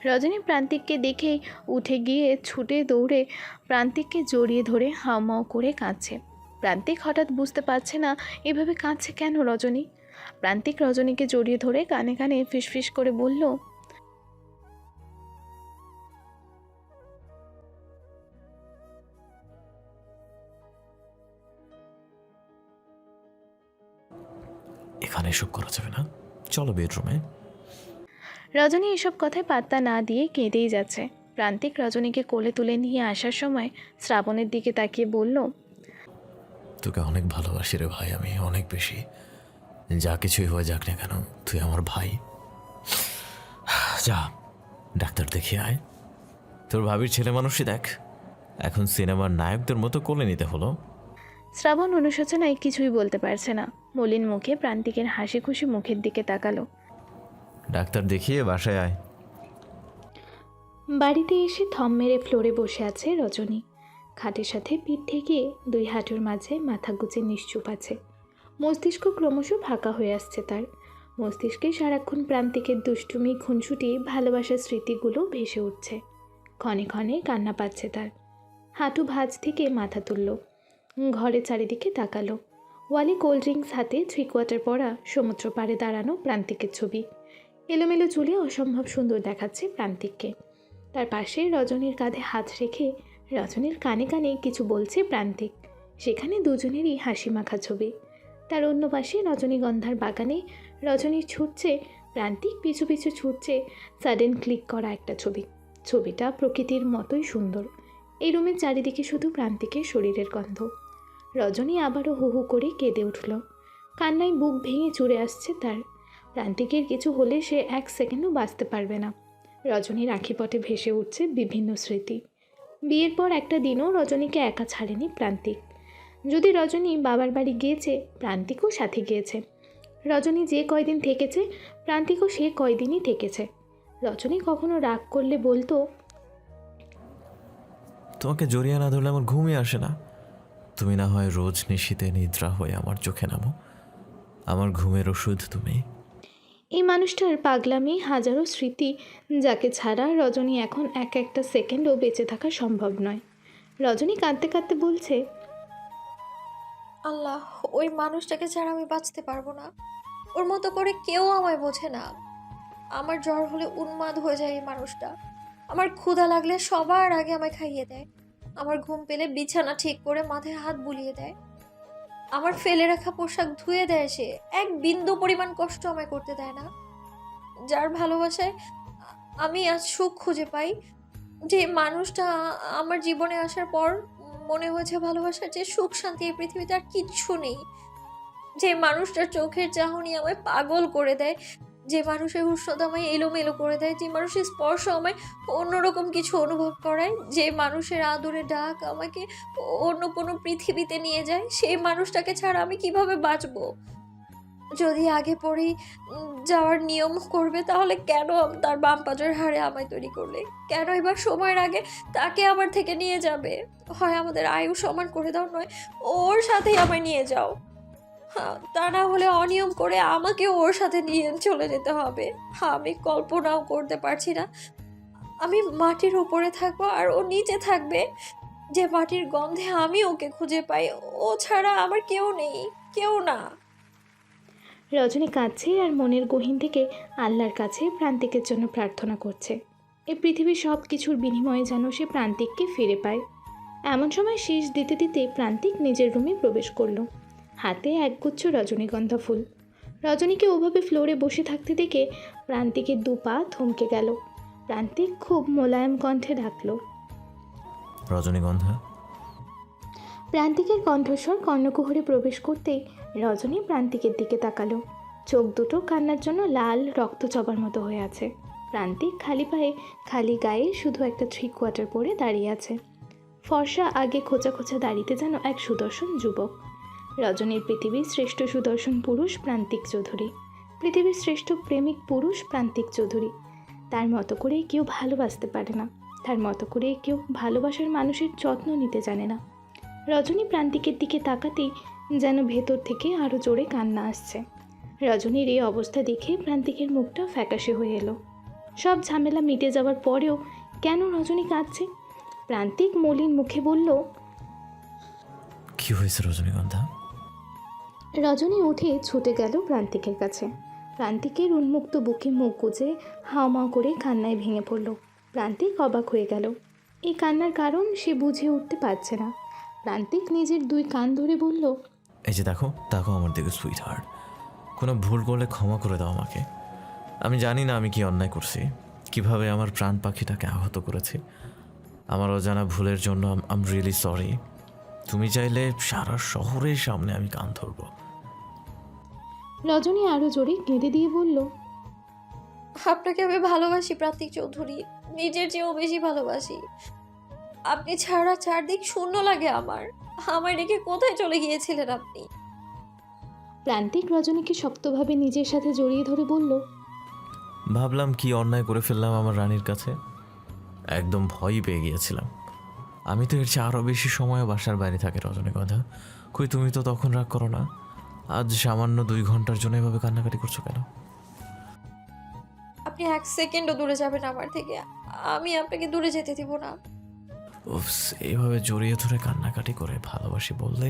রজনী প্রান্তিককে দেখেই উঠে গিয়ে ছুটে দৌড়ে প্রান্তিককে জড়িয়ে ধরে হাউমাউ করে কাঁদছে। প্রান্তিক হঠাৎ বুঝতে পারছে না এভাবে কাঁদছে কেন রজনী। প্রান্তিক রজনীকে জড়িয়ে ধরে কানে কানে ফিসফিস করে বলল, এসব করা যাবে না, চলো বেডরুমে। রজনী এসব কথায় পাত্তা না দিয়ে কেঁদেই যাচ্ছে। প্রান্তিক রজনীকে কোলে তুলে নিয়ে আসার সময় শ্রাবণের দিকে তাকিয়ে বলল, তোকে অনেক ভালোবাসি রে ভাই, আমি অনেক বেশি। যা কিছুই হয়ে যাক না কেন, তুই আমার ভাই। যা ডাক্তার দেখিয়ে আয়। তোর ভাবির ছেলে মানুষই দেখ, এখন সিনেমার নায়কদের মতো কোলে নিতে হলো। শ্রাবণ অনুশোচনায় কিছুই বলতে পারছে না। মলিন মুখে প্রান্তিকের হাসি খুশি মুখের দিকে তাকালো। ডাক্তার দেখিয়ে বাসায় আয়। বাড়িতে এসে থম মেরে ফ্লোরে বসে আছে রজনী। খাটের সাথে পিঠ ঠেকিয়ে দুই হাঁটুর মাঝে মাথা গুজে নিশ্চুপ আছে। মস্তিষ্ক ক্রমশ ফাঁকা হয়ে আসছে তার। মস্তিষ্কে সারাক্ষণ প্রান্তিকের দুষ্টুমি, খুনসুটি, ভালোবাসার স্মৃতিগুলো ভেসে উঠছে। ক্ষণে ক্ষণে কান্না পাচ্ছে তার। হাঁটু ভাঁজ থেকে মাথা তুলল, ঘরে চারিদিকে তাকালো। ওয়ালে কোল্ড ড্রিঙ্কস হাতে 3 কোয়ার্টার পরা সমুদ্র পাড়ে দাঁড়ানো প্রান্তিকের ছবি। এলোমেলো চুলে অসম্ভব সুন্দর দেখাচ্ছে প্রান্তিককে। তার পাশে রজনীর কাঁধে হাত রেখে রজনীর কানে কানে কিছু বলছে প্রান্তিক। সেখানে দুজনেরই হাসি মাখা ছবি। তার অন্য পাশে রজনীগন্ধার বাগানে রজনী ছুটছে, প্রান্তিক পিছু পিছু ছুটছে। সাডেন ক্লিক করা একটা ছবি। ছবিটা প্রকৃতির মতোই সুন্দর। এই রুমের চারিদিকে শুধু প্রান্তিকের শরীরের গন্ধ। রজনী আবারও হু হু করে কেঁদে উঠল। কান্নায় বুক ভেঙে চুরে আসছে তার। প্রান্তিকের কিছু হলে সে 1 সেকেন্ডও বাঁচতে পারবে না। রজনীর আঁখিপটে ভেসে উঠছে বিভিন্ন স্মৃতি। বিয়ের পর একটা দিনও রজনীকে একা ছাড়েনি প্রান্তিক। যদি রজনী বাবার বাড়ি গিয়েছে, প্রান্তিকও সাথে গিয়েছে। রজনী যে কয়দিন থেকেছে, প্রান্তিকও সে কয়দিনই থেকেছে। রজনী কখনো রাগ করলে বলতো, তোমাকে জড়িয়ে না ধরলে আমার ঘুমই আসে না। তুমি না হয় রোজ নিশীতে নিদ্রা হয়ে আমার চোখে নামো, আমার ঘুমের ওষুধ তুমি। এই মানুষটার পাগলামি, হাজারো স্মৃতি, যাকে ছাড়া রজনী এখন একটা সেকেন্ডও বেঁচে থাকা সম্ভব নয়। রজনী কাঁদতে কাঁদতে বলছে, আল্লাহ, ওই মানুষটাকে ছাড়া আমি বাঁচতে পারবো না। ওর মতো করে কেউ আমায় বোঝে না। আমার জ্বর হলে উন্মাদ হয়ে যায় এই মানুষটা। আমার ক্ষুধা লাগলে সবার আগে আমায় খাইয়ে দেয়। আমার ঘুম পেলে বিছানা ঠিক করে মাথায় হাত বুলিয়ে দেয়। আমার ফেলে রাখা পোশাক ধুয়ে দেয় সে। এক বিন্দু পরিমাণ কষ্ট আমায় করতে দেয় না। যার ভালোবাসায় আমি আজ সুখ খুঁজে পাই, যে মানুষটা আমার জীবনে আসার পর মনে হয়েছে ভালোবাসার যে সুখ শান্তি এই পৃথিবীতে আর কিচ্ছু নেই। যে মানুষটার চোখের চাহনি আমায় পাগল করে দেয়, যে মানুষের উষ্ণতা আমায় এলোমেলো করে দেয়, যে মানুষের স্পর্শ আমায় অন্যরকম কিছু অনুভব করায়, যে মানুষের আদরে ডাক আমাকে অন্য কোনো পৃথিবীতে নিয়ে যায়, সেই মানুষটাকে ছাড়া আমি কিভাবে বাঁচবো? যদি আগে পরেই যাওয়ার নিয়ম করবে, তাহলে কেন তার বাম পাজর হাড়ে আমায় তৈরি করলে? কেন এবার সময়ের আগে তাকে আমার থেকে নিয়ে যাবে? হয় আমাদের আয়ু সমান করে দাও, নয় ওর সাথেই আমায় নিয়ে যাও। হ্যাঁ, তা না হলে অনিয়ম করে আমাকে ওর সাথে নিয়ে চলে যেতে হবে। আমি কল্পনাও করতে পারছি না আমি মাটির উপরে থাকবো আর ও নিচে থাকবে, যে মাটির গন্ধে আমি ওকে খুঁজে পাই। ও ছাড়া আমার কেউ নেই, কেউ না। রজনী কাঁদছে আর মনের গহীন থেকে আল্লাহর কাছে প্রান্তিকের জন্য প্রার্থনা করছে। এই পৃথিবীর সব কিছুর বিনিময়ে যেন সে প্রান্তিককে ফিরে পায়। এমন সময় শেষ দিতে দিতে প্রান্তিক নিজের রুমে প্রবেশ করলো, হাতে একগুচ্ছ রজনীগন্ধা ফুল। রজনীকে ওভাবে ফ্লোরে বসে থাকতে দেখে প্রান্তিকের 2 পা থমকে গেল। প্রান্তিক খুব মোলায়েম কণ্ঠে ডাকলো, রজনীগন্ধা। প্রান্তিকের কণ্ঠস্বর কর্ণকুহরে প্রবেশ করতেই রজনী প্রান্তিকের দিকে তাকালো। চোখ দুটো কান্নার জন্য লাল, রক্ত চবার মতো হয়ে আছে। প্রান্তিক খালি পায়ে খালি গায়ে শুধু একটা 3 কোয়ার্টার পরে দাঁড়িয়ে আছে। ফর্সা আগে খোঁচা খোঁচা দাড়িতে যেন এক সুদর্শন যুবক। রজনীর পৃথিবীর শ্রেষ্ঠ সুদর্শন পুরুষ প্রান্তিক চৌধুরী, পৃথিবীর শ্রেষ্ঠ প্রেমিক পুরুষ প্রান্তিক চৌধুরী। তার মতো করে কেউ ভালোবাসতে পারে না, তার মতো করে কেউ ভালোবাসার মানুষের যত্ন নিতে জানে না। রজনী প্রান্তিকের দিকে তাকাতেই যেন ভেতর থেকে আরও জোরে কান্না আসছে। রজনীর এই অবস্থা দেখে প্রান্তিকের মুখটা ফ্যাকাশে হয়ে এলো। সব ঝামেলা মিটে যাওয়ার পরেও কেন রজনী কাঁদছে? প্রান্তিক মলিন মুখে বলল, কি হয়েছে রজনীগন্ধা? রজনী উঠে ছুটে গেল প্রান্তিকের কাছে। প্রান্তিকের উন্মুক্ত বুকে মুখ গুজে হাওমাও করে কান্নায় ভেঙে পড়ল। প্রান্তিক অবাক হয়ে গেল। এই কান্নার কারণ সে বুঝে উঠতে পারছে না। প্রান্তিক নিজের 2 কান ধরে বলল, এই যে দেখো, দেখো আমার দিকে সুইট হার্ট, কোনো ভুল করলে ক্ষমা করে দাও আমাকে। আমি জানি না আমি কি অন্যায় করছি, কিভাবে আমার প্রাণ পাখিটাকে আহত করেছি। আমার অজানা ভুলের জন্য আম রিয়েলি সরি। তুমি চাইলে সারা শহরের সামনে আমি কান ধরবো। রজনী আরও জোরে কেঁদে দিয়ে বলল, আপনাকে আমি ভালোবাসি প্রান্তিক চৌধুরী, নিজের চেয়েও বেশি ভালোবাসি। আপনি ছাড়া চারদিক শূন্য লাগে আমার। আমায় রেখে কোথায় চলে গিয়েছিলেন আপনি? প্রান্তিক রজনীকে শক্তভাবে নিজের সাথে জড়িয়ে ধরে বলল, ভাবলাম কি অন্যায় করে ফেললাম আমার রানীর কাছে। একদম ভয়ই পেয়ে গিয়েছিলাম। আমি তো এর চেয়ে আরও বেশি সময় বাসার বাইরে থাকি রজনীগন্ধা। কই তুমি তো তখন রাগ করো না। আজ সামান্য 2 ঘন্টার জন্য এভাবে কান্নাকাটি করছো কেন? আপনি 1 সেকেন্ডও দূরে যাবেন আমার থেকে, আমি আপনাকে দূরে যেতে দিব না। উফস, এইভাবে জড়িয়ে ধরে কান্নাকাটি করে ভালোবাসি বললে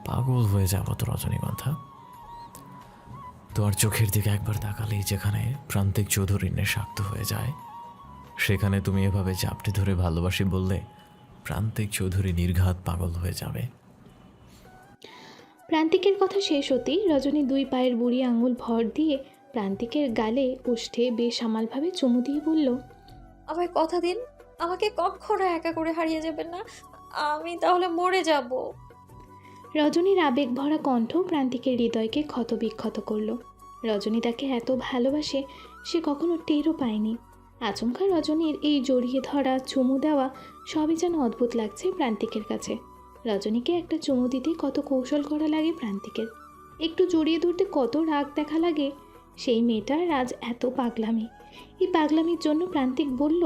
পাগল হয়ে যাবো তো রজনীগন্ধা। তোমার চোখের দিকে একবার তাকালেই যেখানে প্রান্তিক চৌধুরীর নেশাক্ত হয়ে যায়, সেখানে তুমি এভাবে চাপটে ধরে ভালোবাসি বললে প্রান্তিক চৌধুরী নির্ঘাত পাগল হয়ে যাবে। প্রান্তিকের কথা শেষ হতেই রজনী 2 পায়ের বুড়ি আঙুল ভর দিয়ে প্রান্তিকের গালে ওষ্ঠে বেসামালভাবে চুমু দিয়ে বলল, আমায় কথা দিন, আমাকে কখনো একা করে হারিয়ে যাবেন না। আমি তাহলে মরে যাব। রজনীর আবেগ ভরা কণ্ঠ প্রান্তিকের হৃদয়কে ক্ষতবিক্ষত করল। রজনী তাকে এত ভালোবাসে সে কখনো টেরও পায়নি। আচমকা রজনীর এই জড়িয়ে ধরা, চুমু দেওয়া সবই যেন অদ্ভুত লাগছে প্রান্তিকের কাছে। রজনীকে একটা চুমু দিতে কত কৌশল করা লাগে প্রান্তিকের, একটু জড়িয়ে ধরতে কত রাগ দেখা লাগে। সেই মেয়েটার আজ এত পাগলামি। এই পাগলামির জন্য প্রান্তিক বলল,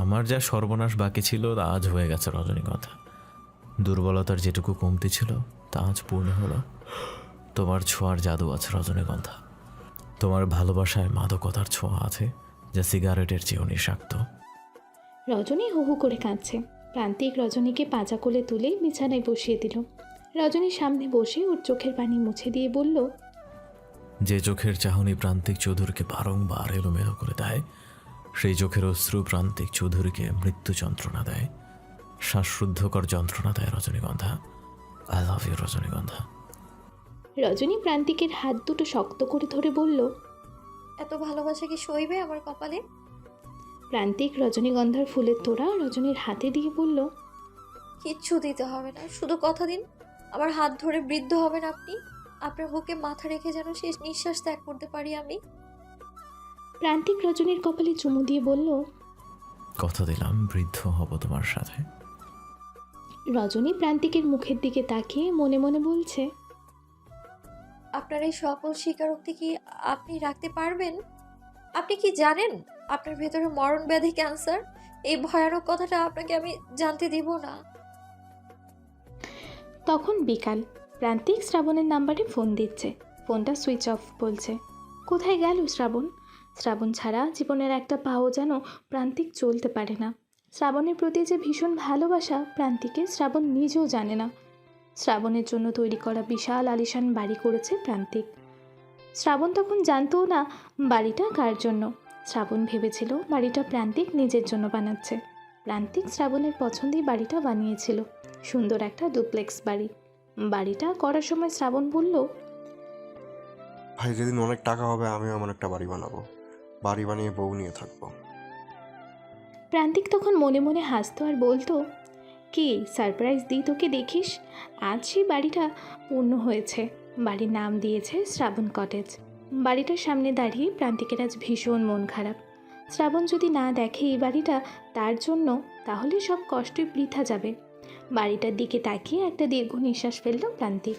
আমার যা সর্বনাশ বাকি ছিল তা আজ হয়ে গেছে রজনীগন্ধা। দুর্বলতার যেটুকু কমতি ছিল তা আজ পূর্ণ হলো। তোমার ছোঁয়ার জাদু আছে রজনীগন্ধা। তোমার ভালোবাসায় মাদকতার ছোঁয়া আছে যা সিগারেটের চেয়েও নিঃস্বার্থ। রজনী হু হু করে কাঁদছে। প্রান্তিক রজনীকে পাঁজা কোলে তুলে বিছানায় বসিয়ে দিল। রজনীর সামনে বসে ওর চোখের পানি মুছে দিয়ে বলল, যে চোখের চাহনি প্রান্তিক চৌধুরীকে বারংবার এলোমেলো করে দেয়, সেই চোখের অশ্রু প্রান্তিক চৌধুরীকে মৃত্যু যন্ত্রণা দেয়, শ্বাসরুদ্ধকর যন্ত্রণা দেয় রজনীগন্ধা। আই লাভ ইউ রজনীগন্ধা। রজনী প্রান্তিকের হাত দুটো শক্ত করে ধরে বলল, এত ভালোবাসা কি সইবে আমার কপালে? প্রান্তিক রজনীগন্ধার ফুলের তোড়া রজনীর হাতে দিয়ে বলল, কিচ্ছু দিতে হবে না, শুধু কথা দিন আমার হাত ধরে বৃদ্ধ হবেন আপনি। আপনার বুকে মাথা রেখে যেন শেষ নিঃশ্বাস ত্যাগ করতে পারি আমি। প্রান্তিক রজনীর কপালে চুমু দিয়ে বলল, কথা দিলাম বৃদ্ধ হব তোমার সাথে। রজনী প্রান্তিকের মুখের দিকে তাকিয়ে মনে মনে বলছে, আপনার এই সকল স্বীকারোক্তি কি আপনি রাখতে পারবেন? আপনি কি জানেন আপনার ভেতরে মরণ ব্যাধি ক্যান্সার? এই ভয়ানক কথাটা আপনাকে আমি জানতে দিব না। তখন বিকাল। প্রান্তিক শ্রাবণের নাম্বারে ফোন দিচ্ছে। ফোনটা সুইচ অফ বলছে। কোথায় গেল শ্রাবণ? শ্রাবণ ছাড়া জীবনের একটা পাও যেন প্রান্তিক চলতে পারে না। শ্রাবণের প্রতি যে ভীষণ ভালোবাসা প্রান্তিকে শ্রাবণ নিজেও জানে না। শ্রাবণের জন্য তৈরি করা বিশাল আলিশান বাড়ি করেছে প্রান্তিক। শ্রাবণ তখন জানতও না বাড়িটা কার জন্য। শ্রাবণ ভেবেছিল বাড়িটা প্রান্তিক নিজের জন্য বানাচ্ছে। প্রান্তিক শ্রাবণের পছন্দেই বাড়িটা বানিয়েছিল, সুন্দর একটা ডুপ্লেক্স বাড়ি। বাড়িটা করার সময় শ্রাবণ বলল, ভাই যেদিন অনেক টাকা হবে আমিও এমন একটা বাড়ি বানাবো, বাড়ি বানিয়ে বউ নিয়ে থাকবো। প্রান্তিক তখন মনে মনে হাসতো আর বলতো, কি সারপ্রাইজ দিই তোকে দেখিস। আজ সেই বাড়িটা পূর্ণ হয়েছে। বাড়ির নাম দিয়েছে শ্রাবণ কটেজ। বাড়িটার সামনে দাঁড়িয়ে প্রান্তিকের আজ ভীষণ মন খারাপ। শ্রাবণ যদি না দেখে এই বাড়িটা তার জন্য, তাহলে সব কষ্টই বৃথা যাবে। বাড়িটার দিকে তাকিয়ে একটা দীর্ঘ নিঃশ্বাস ফেলল প্রান্তিক।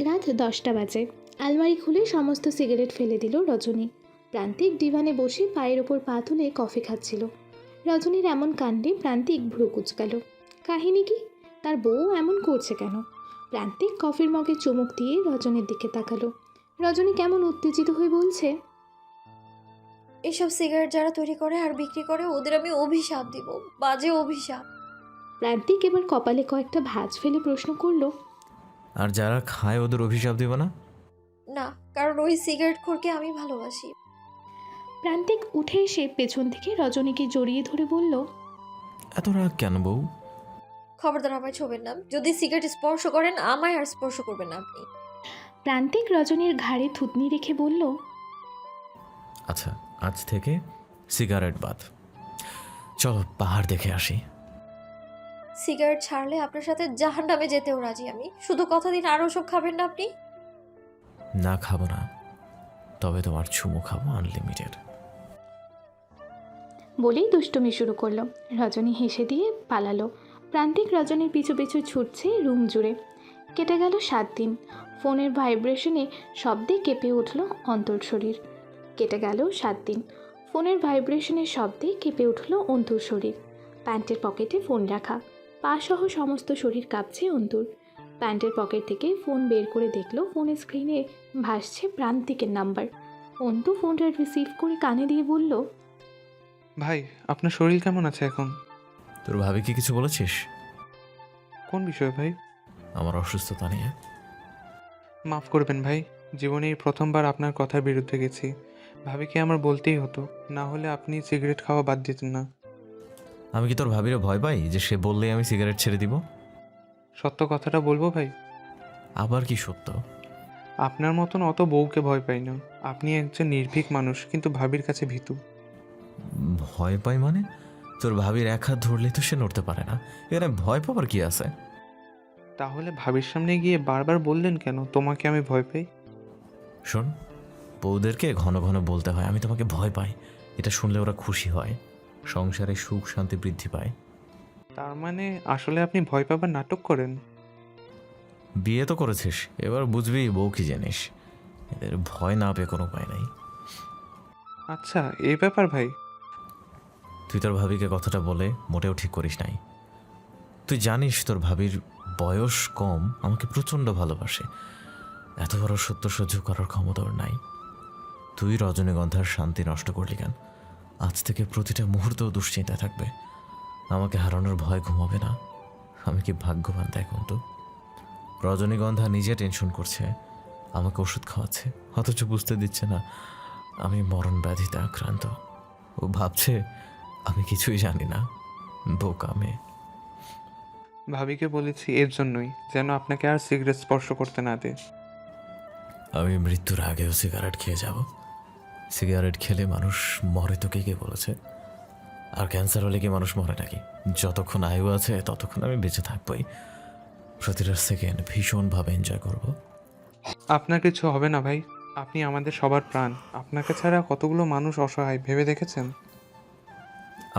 রাত 10টা বাজে। আলমারি খুলে সমস্ত সিগারেট ফেলে দিল রজনী। প্রান্তিক ডিভানে বসে পায়ের ওপর পা তুলে কফি খাচ্ছিল। রজনীর এমন কাণ্ডে প্রান্তিক ভ্রু কুঁচকাল। কাহিনী কি? তার বউ এমন করছে কেন? প্রান্তিক কফির মগে চুমুক দিয়ে রজনীর দিকে তাকালো। রজনী কেমন উত্তেজিত হয়ে বলছে, এসব সিগারেট যারা তৈরি করে আর বিক্রি করে ওদের আমি অভিশাপ দিব, বাজে অভিশাপ। প্রান্তিক এবার কপালে কয়েকটা ভাঁজ ফেলে প্রশ্ন করলো, আর যারা খায় ওদের অভিশাপ দিব না? না, কারণ ওই সিগারেট খোরকে আমি ভালোবাসি। প্রান্তিক উঠে এসে পেছন থেকে রজনীকে জড়িয়ে ধরে বলল, এত রাগ কেন বউ? খবরদার আমায় ছোবেন না। যদি সিগারেট স্পর্শ করেন আমায় আর স্পর্শ করবেন না আপনি। প্রান্তিক রজনীর ঘাড়ে থুতনি রেখে বলল, আচ্ছা, আজ থেকে সিগারেট বাদ। চলো পাহাড় দেখে আসি। সিগারেট ছাড়লে আপনার সাথে জাহান্নামে যেতেও রাজি আমি। শুধু কথা দিন আর ওসব খাবেন না আপনি। না খাবো না, তবে তোমার চুমু খাবো আনলিমিটেড। বলেই দুষ্টুমি শুরু করলো। রজনী হেসে দিয়ে পালালো। প্রান্তিক রজনীর পিছু পিছু ছুটছে রুম জুড়ে। কেটে গেল 7 দিন। ফোনের ভাইব্রেশনে শব্দে কেঁপে উঠল অন্তর শরীর। কেটে গেল 7 দিন। ফোনের ভাইব্রেশনের শব্দে কেঁপে উঠল অন্তুর শরীর। প্যান্টের পকেটে ফোন রাখা, পা সহ সমস্ত শরীর কাঁপছে অন্তুর। প্যান্টের পকেট থেকে ফোন বের করে দেখলো ফোনের স্ক্রিনে ভাসছে প্রান্তিকের নাম্বার। অন্তু ফোনটা রিসিভ করে কানে দিয়ে বলল, ভাই, আপনার শরীর কেমন আছে এখন? তোর ভাবি কি কিছু বলেছিস কোন বিষয়ে ভাই? আমার অসুস্থতা নিয়ে? মাফ করবেন ভাই, জীবনে এই প্রথমবার আপনার কথার বিরুদ্ধে গেছি। ভাবিকে আমার বলতেই হতো, না হলে আপনি সিগারেট খাওয়া বাদ দিতেন না। আমি কি তোর ভাবিরে ভয় পাই যে সে বললেই আমি সিগারেট ছেড়ে দিব? সত্য কথাটা বলবো ভাই, আবার কি সত্য? আপনার মতন অত বউকে ভয় পাই না। আপনি একজন নির্ভীক মানুষ, কিন্তু ভাবির কাছে ভীতু। ভয় পাই মানে? তোর ভাবির এক হাত ধরলেই তো সে নড়তে পারে না, এখানে ভয় পাবার কি আছে? তাহলে ভাবির সামনে গিয়ে বারবার বললেন কেন তোমাকে আমি ভয় পাই? শোন, বউদেরকে ঘন ঘন বলতে হয় আমি তোমাকে ভয় পাই। এটা শুনলে ওরা খুশি হয়, সংসারে সুখ শান্তি বৃদ্ধি পায়। তার মানে আসলে আপনি ভয় পাবার নাটক করেন? বিয়ে তো করেছিস, এবার বুঝবি বউ কি জিনিস। এদের ভয় না পেয়ে কোনো উপায় নাই। আচ্ছা, এই ব্যাপার ভাই। তুই তোর ভাবিকে কথাটা বলে মোটেও ঠিক করিস নাই। তুই জানিস তোর ভাবির বয়স কম, আমাকে প্রচণ্ড ভালোবাসে। এত বড় সত্য সহ্য করার ক্ষমতা ওর নাই। তুই রজনীগন্ধার শান্তি নষ্ট করলি কেন? আজ থেকে প্রতিটা মুহূর্তেও দুশ্চিন্তা থাকবে। আমাকে হারানোর ভয় ঘুমাবে না। আমি কি ভাগ্যবান দেখ তো। রজনীগন্ধা নিজে টেনশন করছে, আমাকে ওষুধ খাওয়াচ্ছে, অথচ বুঝতে দিচ্ছে না আমি মরণ ব্যাধিতে আক্রান্ত। ও ভাবছে আমি কিছুই জানি না। বোকা মেয়ে। ভাবিকে বলেছি এর জন্যই, যেন আপনাকে আর সিগারেট স্পর্শ করতে না দেয়। আমি মৃত্যুর আগেও সিগারেট খেয়ে যাব। সিগারেট খেলে মানুষ মরে তো কে বলেছে? আর ক্যান্সার হলে কি মানুষ মরে নাকি? যতক্ষণ আয়ু আছে ততক্ষণ আমি বেঁচে থাকবোই। প্রতিটা সেকেন্ড ভীষণভাবে এনজয় করব। আপনার কিছু হবে না ভাই, আপনি আমাদের সবার প্রাণ। আপনাকে ছাড়া কতগুলো মানুষ অসহায় ভেবে দেখেছেন?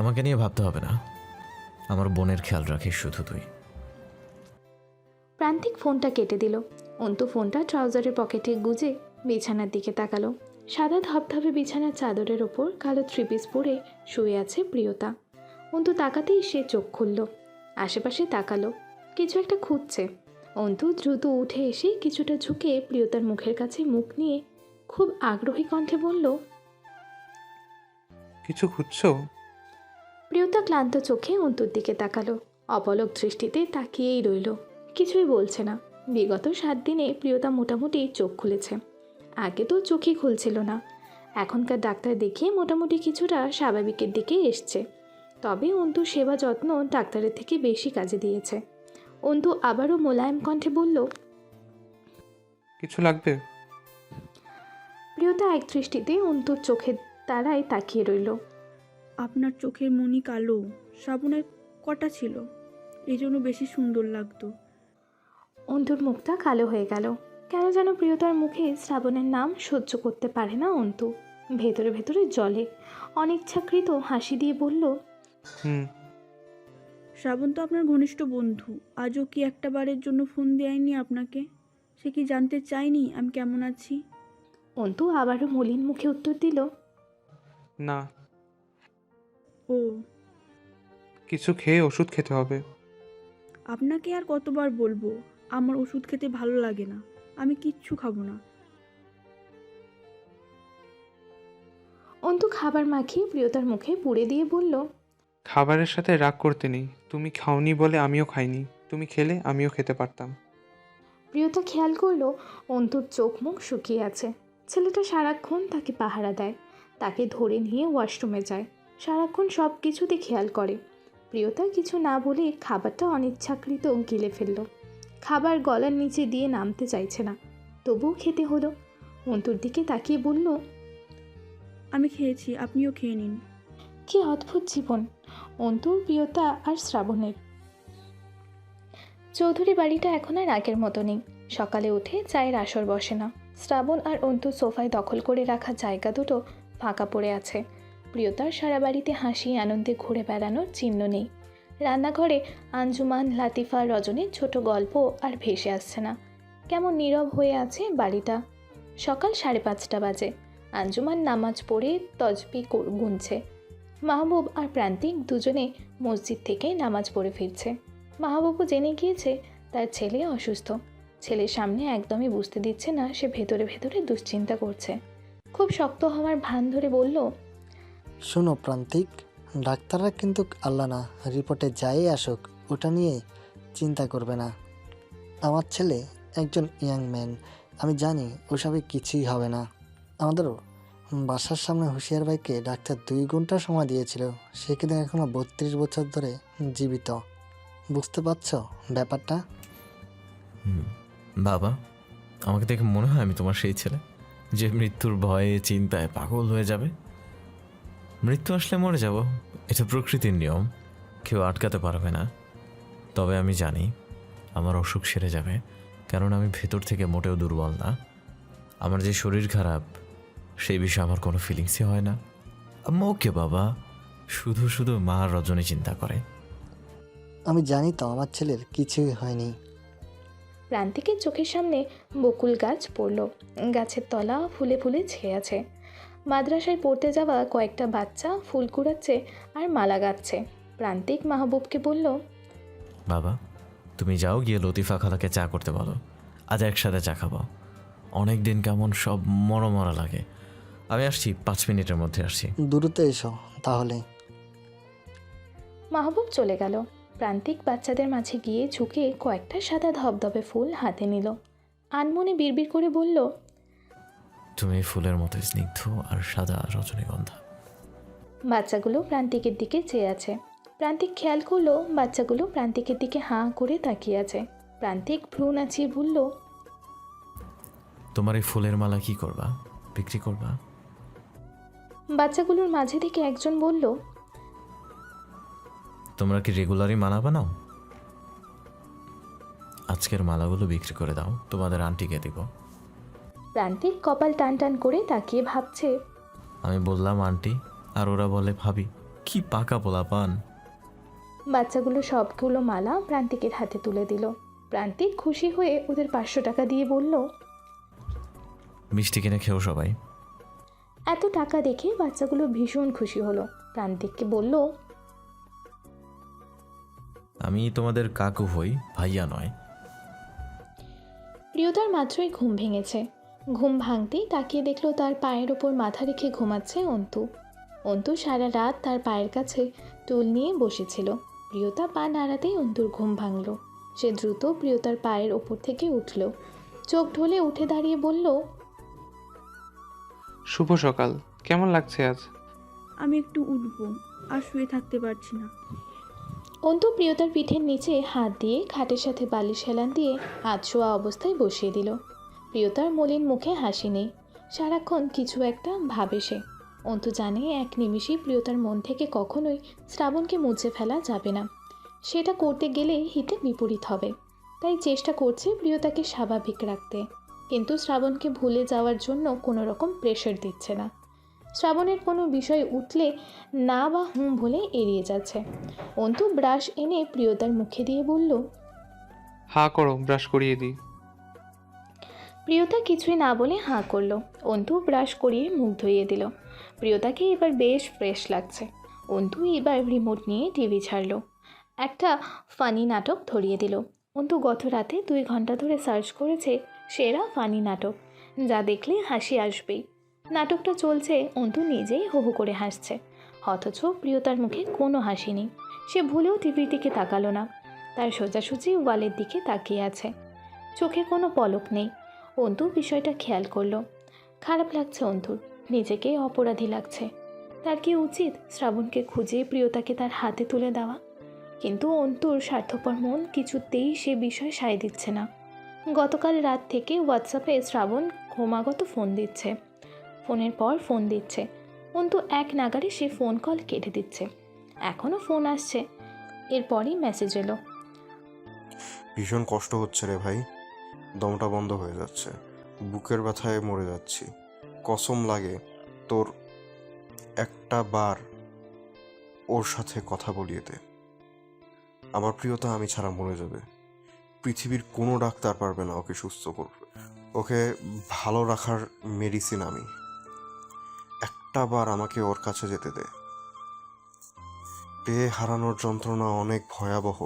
আমাকে নিয়ে ভাবতে হবে না, আমার বোনের খেয়াল রাখিস শুধু তুই। প্রান্তিক ফোনটা কেটে দিল। অন্তু ফোনটা ট্রাউজারের পকেটে গুজে বিছানার দিকে তাকালো। সাদা ধপধপে বিছানার চাদরের ওপর কালো থ্রিপিস পরে শুয়ে আছে প্রিয়তা। অন্তু তাকাতেই সে চোখ খুলল, আশেপাশে তাকালো, কিছু একটা খুঁজছে। অন্তু দ্রুত উঠে এসে কিছুটা ঝুঁকে প্রিয়তার মুখের কাছে মুখ নিয়ে খুব আগ্রহী কণ্ঠে বলল, কিছু খুঁজছো? প্রিয়তা ক্লান্ত চোখে অন্তুর দিকে তাকালো, অপলক দৃষ্টিতে তাকিয়েই রইল, কিছুই বলছে না। বিগত 7 দিনে প্রিয়তা মোটামুটি চোখ খুলেছে। আগে তো চোখই খুলছিল না। এখনকার ডাক্তার দেখিয়ে মোটামুটি কিছুটা স্বাভাবিকের দিকে এসছে। তবে অন্তু সেবা যত্ন ডাক্তারের থেকে বেশি কাজে দিয়েছে। অন্তু আবারও মোলায়েম কণ্ঠে বলল, কিছু লাগবে? প্রিয়তা এক দৃষ্টিতে অন্তুর চোখের তারায় তাকিয়ে রইল। আপনার চোখের মনি কালো, শ্রাবণের কটা ছিল, এই জন্য বেশি সুন্দর লাগতো। অন্তুর মুখটা কালো হয়ে গেল। কেন যেন প্রিয়তার মুখে শ্রাবণের নাম সহ্য করতে পারে না অন্তু। ভেতরে ভেতরে জ্বলে। অনিচ্ছাকৃত হাসি দিয়ে বলল, শ্রাবণ তো আপনার ঘনিষ্ঠ বন্ধু, আজও কি একটা বারের জন্য ফোন দেয়নি আপনাকে? সে কি জানতে চায়নি আমি কেমন আছি? অন্তু আবারও মলিন মুখে উত্তর দিল, না। ও, কিছু খেয়ে ওষুধ খেতে হবে। আপনাকে আর কতবার বলবো, আমার ওষুধ খেতে ভালো লাগে না, আমি কিচ্ছু খাবো না। অন্তু খাবার মাখিয়ে প্রিয়তার মুখে পুড়ে দিয়ে বলল, খাবারের সাথে রাগ করতে নেই, তুমি খাওনি বলে আমিও খাইনি, তুমি খেলে আমিও খেতে পারতাম। প্রিয়তা খেয়াল করলো অন্তুর চোখ মুখ শুকিয়ে আছে। ছেলেটা সারাক্ষণ তাকে পাহারা দেয়, তাকে ধরে নিয়ে ওয়াশরুমে যায়, সারাক্ষণ সব কিছুতে খেয়াল করে। প্রিয়তা কিছু না বলে খাবারটা অনিচ্ছাকৃত গিলে ফেলল। খাবার গলার নিচে দিয়ে নামতে চাইছে না, তবুও খেতে হলো। অন্তুর দিকে তাকিয়ে বলল, আমি খেয়েছি, আপনিও খেয়ে নিন। কি অদ্ভুত জীবন অন্তুর, প্রিয়তা আর শ্রাবণের। চৌধুরী বাড়িটা এখন আর আগের মতো নেই। সকালে উঠে চায়ের আসর বসে না। শ্রাবণ আর অন্তুর সোফায় দখল করে রাখা জায়গা দুটো ফাঁকা পড়ে আছে। প্রিয়তার সারা বাড়িতে হাসি আনন্দে ঘুরে বেড়ানোর চিহ্ন নেই। রান্নাঘরে আঞ্জুমান, লাতিফা, রজনীর ছোট গল্প আর ভেসে আসছে না। কেমন নীরব হয়ে আছে বাড়িটা। সকাল 5:30 বাজে। আঞ্জুমান নামাজ পড়ে তসবিহ গুনছে। মাহবুব আর প্রান্তিক দুজনে মসজিদ থেকে নামাজ পড়ে ফিরছে। মাহবুবও জেনে গিয়েছে তার ছেলে অসুস্থ। ছেলের সামনে একদমই বুঝতে দিচ্ছে না সে ভেতরে ভেতরে দুশ্চিন্তা করছে। খুব শক্ত হওয়ার ভান ধরে বলল, শোনো প্রান্তিক, ডাক্তাররা কিন্তু আল্লাহ না, রিপোর্টে যাই আসুক ওটা নিয়ে চিন্তা করবে না। আমার ছেলে একজন ইয়াং ম্যান, আমি জানি ওসবে কিছুই হবে না। আমাদের বাসার সামনে হুঁশিয়ার ভাইকে ডাক্তার 2 ঘন্টা সময় দিয়েছিল, সে কিন্তু এখনও 32 বছর ধরে জীবিত। বুঝতে পারছো ব্যাপারটা? বাবা, আমাকে দেখে মনে হয় আমি তোমার সেই ছেলে যে মৃত্যুর ভয়ে চিন্তায় পাগল হয়ে যাবে। মৃত্যু আসলে মরে যাব, এটা প্রকৃতির নিয়ম, কেউ আটকাতে পারবে না। তবে আমি জানি আমার অসুখ সেরে যাবে, কারণ আমি ভেতর থেকে মোটেও দুর্বল না। আমার যে শরীর খারাপ সেই বিষয়ে আমার কোনো ফিলিংসই হয় না। ওকে বাবা, শুধু শুধু মা আর রজনী চিন্তা করে। আমি জানি তো আমার ছেলের কিছুই হয়নি। প্রান্তিকের চোখের সামনে বকুল গাছ পড়ল। গাছের তলা ফুলে ফুলে ছেয়ে আছে। মাদ্রাসায় পড়তে যাওয়া কয়েকটা বাচ্চা ফুল কুড়াচ্ছে আর মালা গাচ্ছে। প্রান্তিক মাহবুবকে বলল, বাবা, তুমি যাও গিয়ে লতিফা খালাকে চা করতে বলো, আজ একসাথে চা খাবো। অনেক দিন কেমন সব মরা লাগে। আমি আসছি, 5 মিনিটের মধ্যে আসছি। দ্রুত এসো তাহলে। মাহবুব চলে গেল। প্রান্তিক বাচ্চাদের মাঝে গিয়ে ঝুঁকে কয়েকটা সাদা ধবধবে ফুল হাতে নিল। আনমনে বিড়বিড় করে বলল, তুমি ফুলের মতো স্নিগ্ধ আর সাদা রজনীগন্ধা। বাচ্চাগুলো প্রান্তিকের দিকে চেয়ে আছে। প্রান্তিক খেয়াল করলো বাচ্চাগুলো প্রান্তিকের দিকে হাঁ করে তাকিয়ে আছে। প্রান্তিক ভ্রু নাচিয়ে বলল, তোমার এই ফুলের মালা কি করবা? বিক্রি করবা? বাচ্চাগুলোর মাঝে থেকে একজন বলল, তোমরা কি রেগুলারই মালা বানাও? আজকের মালাগুলো বিক্রি করে দাও, তোমাদের আন্টিকে দিব। প্রান্তিক কপাল টান টান করে তাকিয়ে ভাবছে, আমি বললাম আন্টি, আর ওরা বলে ভাবি। কি পাকা পোলাপান। বাচ্চাগুলো সবগুলো মালা প্রান্তিকের হাতে তুলে দিল। প্রান্তিক খুশি হয়ে ওদের 500 টাকা দিয়ে বলল, মিষ্টি কিনে খেও সবাই। এত টাকা দেখে বাচ্চাগুলো ভীষণ খুশি হলো। প্রান্তিককে বলল, আমি তোমাদের কাকু হই, ভাইয়া নয়। প্রিয়তার মাত্রই ঘুম ভেঙেছে। ঘুম ভাঙতেই তাকিয়ে দেখলো তার পায়ের ওপর মাথা রেখে ঘুমাচ্ছে অন্তু। অন্তু সারা রাত তার পায়ের কাছে টুল নিয়ে বসেছিল। প্রিয়তা পা নাড়াতেই অন্তুর ঘুম ভাঙল। সে দ্রুত প্রিয়তার পায়ের ওপর থেকে উঠল। চোখ ঢলে উঠে দাঁড়িয়ে বলল, শুভ সকাল, কেমন লাগছে আজ? আমি একটু উঠবো, আর শুয়ে থাকতে পারছি না। অন্তু প্রিয়তার পিঠের নিচে হাত দিয়ে খাটের সাথে বালিশ হেলান দিয়ে আধশোয়া অবস্থায় বসিয়ে দিল। প্রিয়তার মলিন মুখে হাসি নেই, সারাক্ষণ কিছু একটা ভাবে সে। অন্তু জানে এক নিমিষেই প্রিয়তার মন থেকে কখনোই শ্রাবণকে মুছে ফেলা যাবে না। সেটা করতে গেলে হিতে বিপরীত হবে। তাই চেষ্টা করছে প্রিয়তাকে স্বাভাবিক রাখতে, কিন্তু শ্রাবণকে ভুলে যাওয়ার জন্য কোনো রকম প্রেশার দিচ্ছে না। শ্রাবণের কোনো বিষয় উঠলে না বা হুম বলে এড়িয়ে যাচ্ছে। অন্তু ব্রাশ এনে প্রিয়তার মুখে দিয়ে বলল, হাঁ করো, ব্রাশ করিয়ে দিই। প্রিয়তা কিছুই না বলে হাঁ করলো। অন্তু ব্রাশ করিয়ে মুখ ধুইয়ে দিল। প্রিয়তাকে এবার বেশ ফ্রেশ লাগছে। অন্তু এবার রিমোট নিয়ে টিভি ছাড়লো। একটা ফানি নাটক ধরিয়ে দিল। অন্তু গত রাতে 2 ঘন্টা ধরে সার্চ করেছে সেরা ফানি নাটক, যা দেখলে হাসি আসবেই। নাটকটা চলছে, অন্তু নিজেই হো হো করে হাসছে। অথচ প্রিয়তার মুখে কোনো হাসি নেই। সে ভুলেও টিভির দিকে তাকালো না, তার সোজাসুজি ওয়ালের দিকে তাকিয়ে আছে। চোখে কোনো পলক নেই। অন্তু বিষয়টা খেয়াল করলো। খারাপ লাগছে অন্তুর, নিজেকে অপরাধী লাগছে। তার কি উচিত শ্রাবণকে খুঁজে প্রিয়তাকে তার হাতে তুলে দেওয়া? কিন্তু অন্তুর স্বার্থপর মন কিছুতেই সে বিষয়ে সায় দিচ্ছে না। গতকাল রাত থেকে হোয়াটসঅ্যাপে শ্রাবণ ক্রমাগত ফোন দিচ্ছে, ফোনের পর ফোন দিচ্ছে। অন্তু এক নাগারে সে ফোন কল কেটে দিচ্ছে। এখনও ফোন আসছে, এরপরই মেসেজ এলো। ভীষণ কষ্ট হচ্ছে রে ভাই, দমটা বন্ধ হয়ে যাচ্ছে, বুকের ব্যথায় মরে যাচ্ছি। কসম লাগে তোর একটা বার ওর সাথে কথা বলিয়ে দে। আমার প্রিয়তা আমি ছাড়া মরে যাবে, পৃথিবীর কোনো ডাক্তার পারবে না ওকে সুস্থ করবে। ওকে ভালো রাখার মেডিসিন আমি। একটা বার আমাকে ওর কাছে যেতে দে। পেয়ে হারানোর যন্ত্রণা অনেক ভয়াবহ,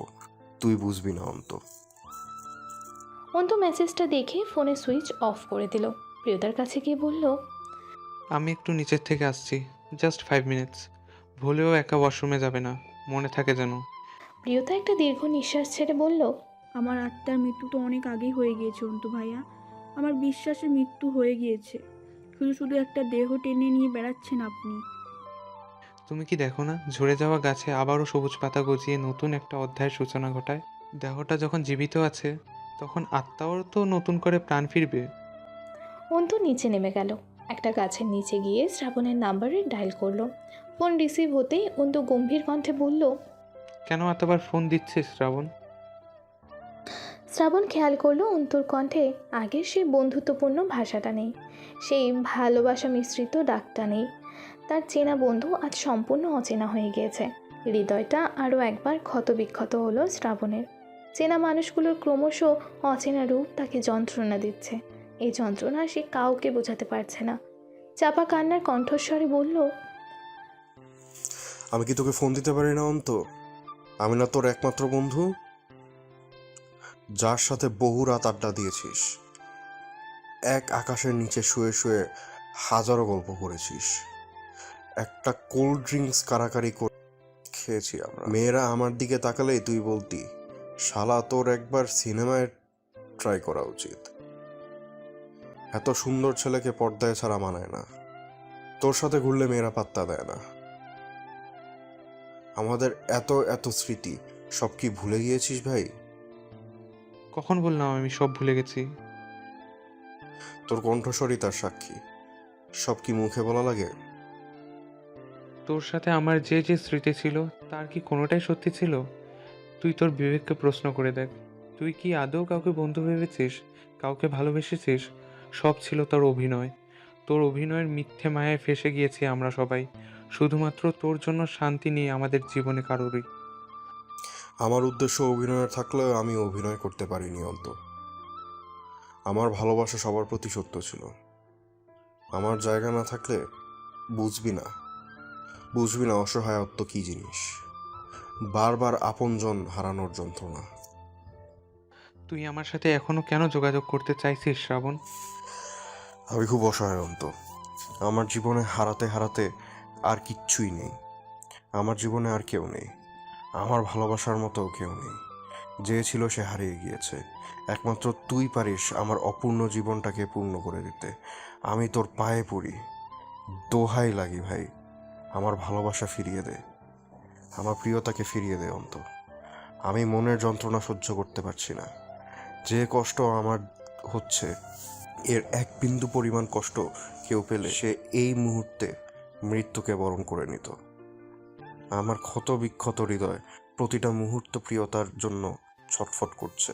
তুই বুঝবি না অন্ত। অন্তু মেসেজটা দেখে ফোনে সুইচ অফ করে দিল। প্রিয়তার কাছে গিয়ে বলল, আমি একটু নিচের থেকে আসছি, জাস্ট 5 মিনিটস। ভুলেও একা ওয়াশরুমে যাবে না, মনে থাকে যেন। প্রিয়তা একটা দীর্ঘ নিঃশ্বাস ছেড়ে বলল, আমার আত্মার মৃত্যু তো অনেক আগেই হয়ে গিয়েছে অন্তু ভাইয়া। আমার বিশ্বাসের মৃত্যু হয়ে গিয়েছে। শুধু শুধু একটা দেহ টেনে নিয়ে বেড়াচ্ছেন আপনি। তুমি কি দেখো না, ঝরে যাওয়া গাছে আবারও সবুজ পাতা গজিয়ে নতুন একটা অধ্যায়ের সূচনা ঘটায়। দেহটা যখন জীবিত আছে, তখন আত্মাও তো নতুন করে প্রাণ ফিরবে। অন্তু নিচে নেমে গেল। একটা গাছের নিচে গিয়ে শ্রাবণের নাম্বারে ডায়াল করলো। ফোন রিসিভ হতেই অন্তু গম্ভীর কণ্ঠে বলল, কেন এতবার ফোন দিচ্ছিস শ্রাবণ? শ্রাবণ খেয়াল করলো অন্তুর কণ্ঠে আগের সেই বন্ধুত্বপূর্ণ ভাষাটা নেই, সেই ভালোবাসা মিশ্রিত ডাকটা নেই। তার চেনা বন্ধু আজ সম্পূর্ণ অচেনা হয়ে গিয়েছে। হৃদয়টা আরও একবার ক্ষতবিক্ষত হলো শ্রাবণের। চেনা মানুষগুলোর ক্রমশ অচেনা রূপ তাকে যন্ত্রণা দিচ্ছে। এই যন্ত্রণা সে কাউকে বোঝাতে পারছে না। চাপা কান্নার কণ্ঠস্বরে বলল, আমি কি তোকে ফোন দিতে পারি না অন্ত? আমি না তোর একমাত্র বন্ধু, যার সাথে বহু রাত আড্ডা দিয়েছিস, এক আকাশের নিচে শুয়ে শুয়ে হাজারো গল্প করেছিস, একটা কোল্ড ড্রিঙ্কস কারাকারি করে খেয়েছি আমরা। মেয়েরা আমার দিকে তাকালেই তুই বলতি, শালা তোর একবার সিনেমায় ট্রাই করা উচিত। এত সুন্দর ছেলেকে পর্দায় ছাড়া মানায় না, তোর সাথে ঘুরলে মেয়েরা পাত্তা দেয় না। আমাদের এত এত স্মৃতি সব কি ভুলে গিয়েছিস ভাই? কখন বললাম আমি সব ভুলে গেছি? তোর কণ্ঠস্বরই তার সাক্ষী। সব কি মুখে বলা লাগে? তোর সাথে আমার যে যে স্মৃতি ছিল, তার কি কোনোটাই সত্যি ছিল? তুই তোর বিবেককে প্রশ্ন করে দেখ। তুই কি আদৌ কাউকে বন্ধু ভেবেছিস, কাউকে ভালোবেসেছিস? সব ছিল তোর অভিনয়। তোর অভিনয়ের মিথ্যে মায়ায় ফেসে গিয়েছি আমরা সবাই, শুধুমাত্র তোর জন্য শান্তি নেই আমাদের জীবনে কারোরই। আমার উদ্দেশ্য অভিনয়ের থাকলেও আমি অভিনয় করতে পারিনি অন্ত। আমার ভালোবাসা সবার প্রতি সত্য ছিল। আমার জায়গা না থাকলে বুঝবি না অসহায়ত্ব কি জিনিস, বারবার আপনজন হারানোর যন্ত্রণা। তুই আমার সাথে এখনো কেন যোগাযোগ করতে চাইছিস শ্রাবণ? আমি খুব অসহায় অন্ত। আমার জীবনে হারাতে হারাতে আর কিচ্ছুই নেই। আমার জীবনে আর কেউ নেই, আমার ভালোবাসার মতো কেউ নেই। যে ছিল সে হারিয়ে গিয়েছে। একমাত্র তুই পারিস আমার অপূর্ণ জীবনটাকে পূর্ণ করে দিতে। আমি তোর পায়ে পড়ি, দোহাই লাগি ভাই, আমার ভালোবাসা ফিরিয়ে দে, আমার প্রিয়তাকে ফিরিয়ে দে অন্ত। আমি মনের যন্ত্রণা সহ্য করতে পারছি না। যে কষ্ট আমার হচ্ছে, এর এক বিন্দু পরিমাণ কষ্ট কেউ পেলে সে এই মুহূর্তে মৃত্যুকে বরণ করে নিত। আমার ক্ষত বিক্ষত হৃদয় প্রতিটা মুহূর্ত প্রিয়তার জন্য ছটফট করছে।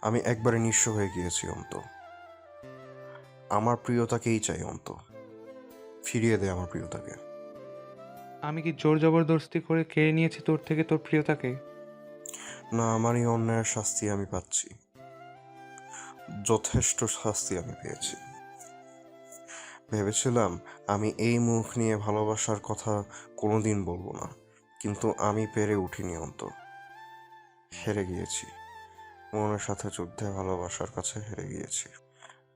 আমি একবারে নিঃস্ব হয়ে গিয়েছি অন্ত। আমার প্রিয়তাকেই চাই অন্ত, ফিরিয়ে দে আমার প্রিয়তাকে। আমি কি জোর জবরদস্তি করে কেড়ে নিয়েছি তোর থেকে তোর প্রিয়তাকে? না, আমার এই অন্যায়ের শাস্তি আমি পাচ্ছি, যথেষ্ট শাস্তি আমি পেয়েছি। ভেবেছিলাম আমি এই মুখ নিয়ে ভালোবাসার কথা কোনোদিন বলবো না, কিন্তু আমি পেরে উঠিনি অন্ত। হেরে গিয়েছি, মনের সাথে যুদ্ধে ভালোবাসার কাছে হেরে গিয়েছি।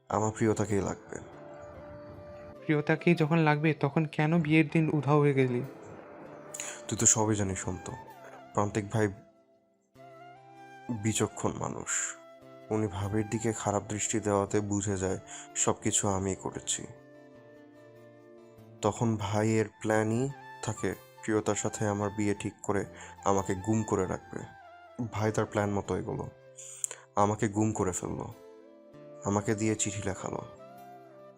আমার প্রিয়তাকেই লাগবে। প্রিয়তাকেই যখন লাগবে, তখন কেন বিয়ের দিন উধাও হয়ে গেলি? তুই তো সবই জানিস অন্ত। প্রান্তিক ভাই বিচক্ষণ মানুষ, উনি ভাবির দিকে খারাপ দৃষ্টি দেওয়াতে বুঝে যায় সব কিছু আমিই করেছি। তখন ভাইয়ের প্ল্যানই থাকে প্রিয়তার সাথে আমার বিয়ে ঠিক করে আমাকে গুম করে রাখবে। ভাই তার প্ল্যান মতো এগোলো, আমাকে গুম করে ফেললো, আমাকে দিয়ে চিঠি লেখালো,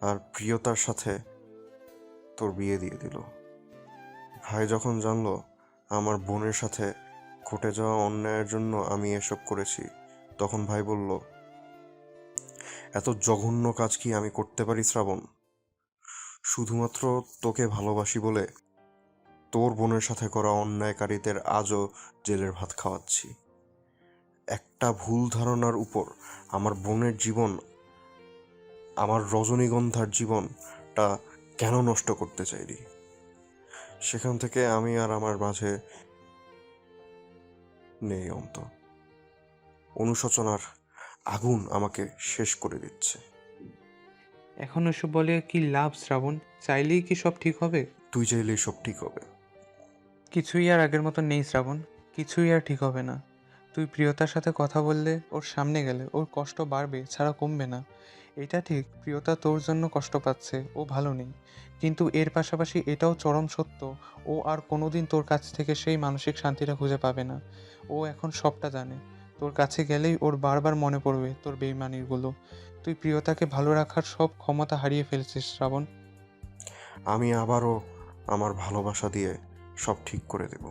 আর প্রিয়তার সাথে তোর বিয়ে দিয়ে দিল। ভাই যখন জানলো আমার বোনের সাথে ঘটে যাওয়া অন্যায়ের জন্য আমি এসব করেছি, তখন ভাই বলল, এত জঘন্য কাজ কি আমি করতে পারি শ্রাবণ? শুধুমাত্র তোকে ভালোবাসি বলে তোর বোনের সাথে করা অন্যায়কারীদের আজও জেলের ভাত খাওয়াচ্ছি। একটা ভুল ধারণার উপর আমার বোনের জীবন, আমার রজনীগন্ধার জীবনটা কেন নষ্ট করতে চাইলি? সেখান থেকে আমি আর আমার মাঝে নেই অন্ত। অনুশোচনার আগুন আমাকে শেষ করে দিচ্ছে। এখন ওসব বলে কি লাভ শ্রাবণ? চাইলেই কি সব ঠিক হবে? তুই চাইলেই সব ঠিক হবে। কিছুই আর আগের মতো নেই শ্রাবণ, কিছুই আর ঠিক হবে না। তুই প্রিয়তার সাথে কথা বললে, ওর সামনে গেলে ওর কষ্ট বাড়বে ছাড়া কমবে না। এটা ঠিক, প্রিয়তা তোর জন্য কষ্ট পাচ্ছে, ও ভালো নেই, কিন্তু এর পাশাপাশি এটাও চরম সত্য, ও আর কোনোদিন তোর কাছ থেকে সেই মানসিক শান্তিটা খুঁজে পাবে না। ও এখন সবটা জানে। তোর কাছে গেলেই ওর বারবার মনে পড়বে তোর বেইমানিগুলো। তুই প্রিয়তাকে ভালো রাখার সব ক্ষমতা হারিয়ে ফেলছিস শ্রাবণ। আমি আবারও আমার ভালোবাসা দিয়ে সব ঠিক করে দেব।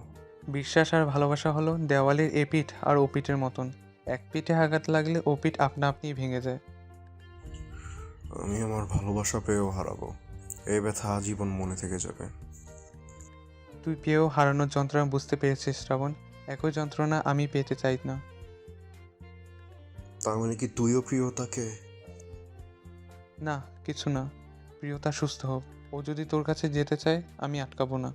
বিশ্বাস আর ভালোবাসা হলো দেওয়ালের এ পিঠ আর ও পিঠের মতন। এক পিঠে আঘাত লাগলে ও পিঠ আপনা আপনিই ভেঙে যায়। আমি আমার ভালোবাসা পেয়েও হারাবো, এই ব্যথা আজীবন মনে থেকে যাবে। তুই পেয়েও হারানোর যন্ত্রণা বুঝতে পেরেছিস শ্রাবণ, একই যন্ত্রণা আমি পেতে চাই না। তার মানে কি তুইও প্রিয়তাকে? না, কিছু না, প্রিয়তা সুস্থ হোক। ও যদি তোর কাছে যেতে চায় আমি আটকাবো না।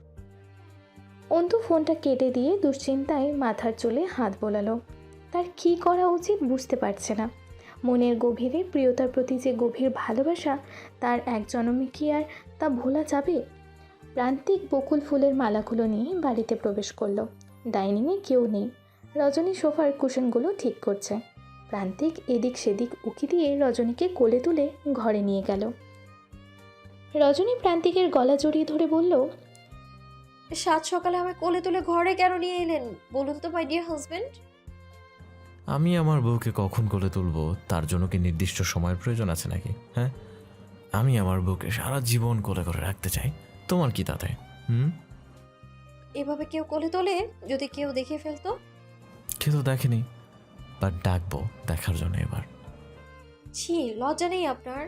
অন্তু ফোনটা কেটে দিয়ে দুশ্চিন্তায় মাথার চুলে হাত বোলালো। তার কী করা উচিত বুঝতে পারছে না। মনের গভীরে প্রিয়তার প্রতি যে গভীর ভালোবাসা, তার এক জন্মে কি আর তা ভোলা যাবে? প্রান্তিক বকুল ফুলের মালাগুলো নিয়ে বাড়িতে প্রবেশ করলো। ডাইনিংয়ে কেউ নেই। রজনী সোফার কুশনগুলো ঠিক করছে। প্রান্তিক এদিক সেদিক উকি দিয়ে রজনীকে কোলে তুলে ঘরে নিয়ে গেল। রজনী প্রান্তিকের গলা জড়িয়ে ধরে বলল, সাত সকালে আমায় কোলে তুলে ঘরে কেন নিয়ে এলেন বলুন তো মাই ডিয়ার হাজবেন্ড? আমি আমার বউকে কখন কোলে তুলবো তার জন্য কি নির্দিষ্ট সময়ের প্রয়োজন আছে নাকি? হ্যাঁ, আমি আমার বউকে সারা জীবন কোলে করে রাখতে চাই, তোমার কি তাতে? এভাবে কেউ কোলে তোলে? যদি কেউ দেখে ফেলতো? কেউ তো দেখেনি, বাট ডাকবো দেখার জন্য এবার। ছি, লজ্জা নেই আপনার?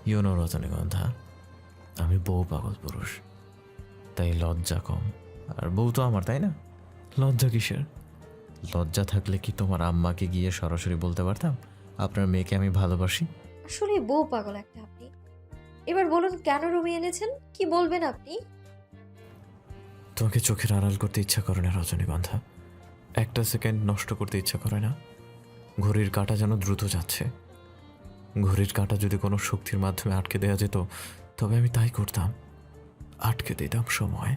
ইউনো রজনীগন্ধা, আমি বউ পাগল পুরুষ, তাই লজ্জা কম। আর বউ তো আমার, তাই না? লজ্জা কিসের? লজ্জা থাকলে কি তোমার আম্মাকে গিয়ে সরাসরি বলতে পারতাম আপনার মেয়েকে আমি ভালোবাসি? আসলে বউ পাগল একটা আপনি। এবার বলুন কেন রুমে এনেছেন, কি বলবেন আপনি? তোমাকে চোখের আড়াল করতে ইচ্ছা করে না রজনীগন্ধা, একটা সেকেন্ড নষ্ট করতে ইচ্ছা করে না। ঘড়ির কাঁটা যেন দ্রুত যাচ্ছে। ঘড়ির কাঁটা যদি কোনো শক্তির মাধ্যমে আটকে দেওয়া যেত তবে আমি তাই করতাম, আটকে দিতাম সময়,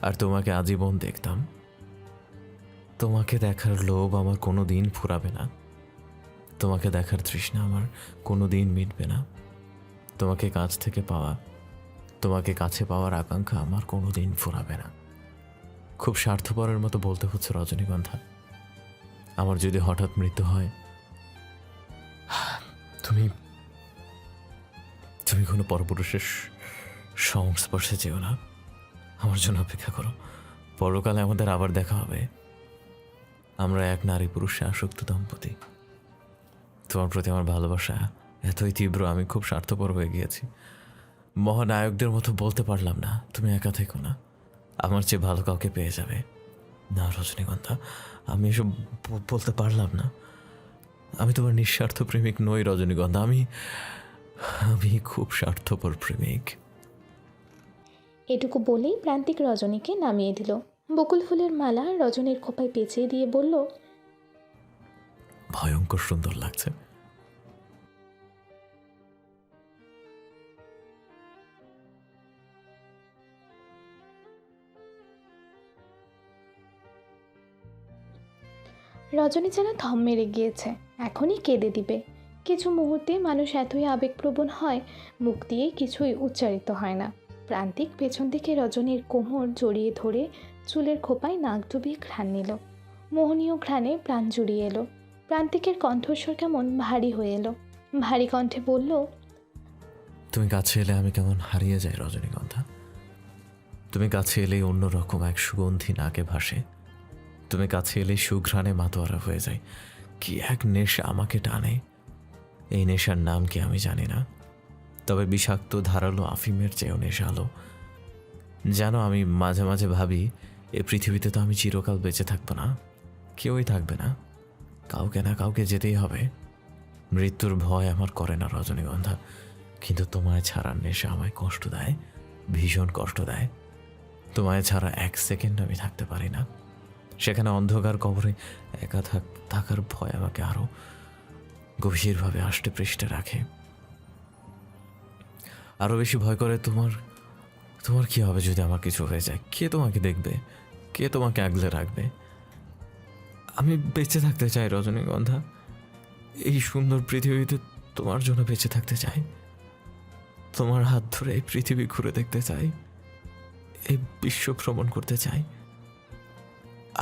আর তোমাকে আজীবন দেখতাম। তোমাকে দেখার লোভ আমার কোনো দিন ফুরাবে না, তোমাকে দেখার তৃষ্ণা আমার কোনো দিন মিটবে না, তোমাকে কাছ থেকে পাওয়া, তোমাকে কাছে পাওয়ার আকাঙ্ক্ষা আমার কোনো দিন ফুরাবে না। খুব স্বার্থপরের মতো বলতে হচ্ছে রজনীগন্ধা, আমার যদি হঠাৎ মৃত্যু হয় তুমি তুমি কোনো পরপুরুষের সংস্পর্শে যেও না, আমার জন্য অপেক্ষা করো। পরকালে আমাদের আবার দেখা হবে, আমরা এক নারী পুরুষে আসক্ত দম্পতি। তোমার প্রতি আমার ভালোবাসা এতই তীব্র, আমি খুব স্বার্থপর হয়ে গিয়েছি। মহানায়কদের মতো বলতে পারলাম না তুমি একা থেকো না, আমার চেয়ে ভালো কাউকে পেয়ে যাবে। না রজনীগন্ধা, আমি এসব বলতে পারলাম না। আমি তোমার নিঃস্বার্থ প্রেমিক নই রজনীগন্ধা, আমি খুব স্বার্থপর প্রেমিক। এটুকু বলেই প্রান্তিক রজনীকে নামিয়ে দিল। বকুল ফুলের মালা রজনীর খোপায় পেঁচিয়ে দিয়ে বলল, ভয়ঙ্কর সুন্দর লাগছে। রজনী যেন থম মেরে গিয়েছে, এখনই কেঁদে দিবে। কিছু মুহূর্তে মানুষ এতই আবেগপ্রবণ হয়, মুখ দিয়ে কিছুই উচ্চারিত হয় না। প্রান্তিক পেছন থেকে রজনীর কোমর জড়িয়ে ধরে চুলের খোপায় নাক ডুবিয়ে ঘ্রাণ নিল। মোহনীয় ঘ্রাণে প্রাণ জুড়িয়ে এলো। প্রান্তিকের কণ্ঠস্বর কেমন ভারী হয়ে এলো। ভারী কণ্ঠে বলল, তুমি কাছে এলে আমি কেমন হারিয়ে যাই রজনীগন্ধা। তুমি কাছে এলেই অন্যরকম এক সুগন্ধি নাকে ভাসে। তুমি কাছে এলেই সুঘ্রাণে মাতোয়ারা হয়ে যায়। কি এক নেশা আমাকে টানে। এই নেশার নাম কি আমি জানি না, তবে বিষাক্ত ধারালো আফিমের চেয়েও নেশালো। জানো, আমি মাঝে মাঝে ভাবি এ পৃথিবীতে তো আমি চিরকাল বেঁচে থাকবো না, কেউই থাকবে না, কাউকে না কাউকে যেতেই হবে। মৃত্যুর ভয় আমার করে না রজনীগন্ধা, কিন্তু তোমায় ছাড়ার নেশা আমায় কষ্ট দেয়, ভীষণ কষ্ট দেয়। তোমায় ছাড়া এক সেকেন্ড আমি থাকতে পারি না। সেখানে অন্ধকার কবরে একা থাকার ভয় আমাকে আরো গভীরভাবে আষ্টে পৃষ্ঠে রাখে। আরো বেশি ভয় করে তোমার কি হবে যদি আমার কিছু হয়ে যায়? কে তোমাকে দেখবে? কে তোমাকে আগলে রাখবে? আমি বেঁচে থাকতে চাই রজনীগন্ধা। এই সুন্দর পৃথিবীতে তোমার জন্য বেঁচে থাকতে চাই। তোমার হাত ধরে এই পৃথিবী ঘুরে দেখতে চাই, এই বিশ্ব ভ্রমণ করতে চাই,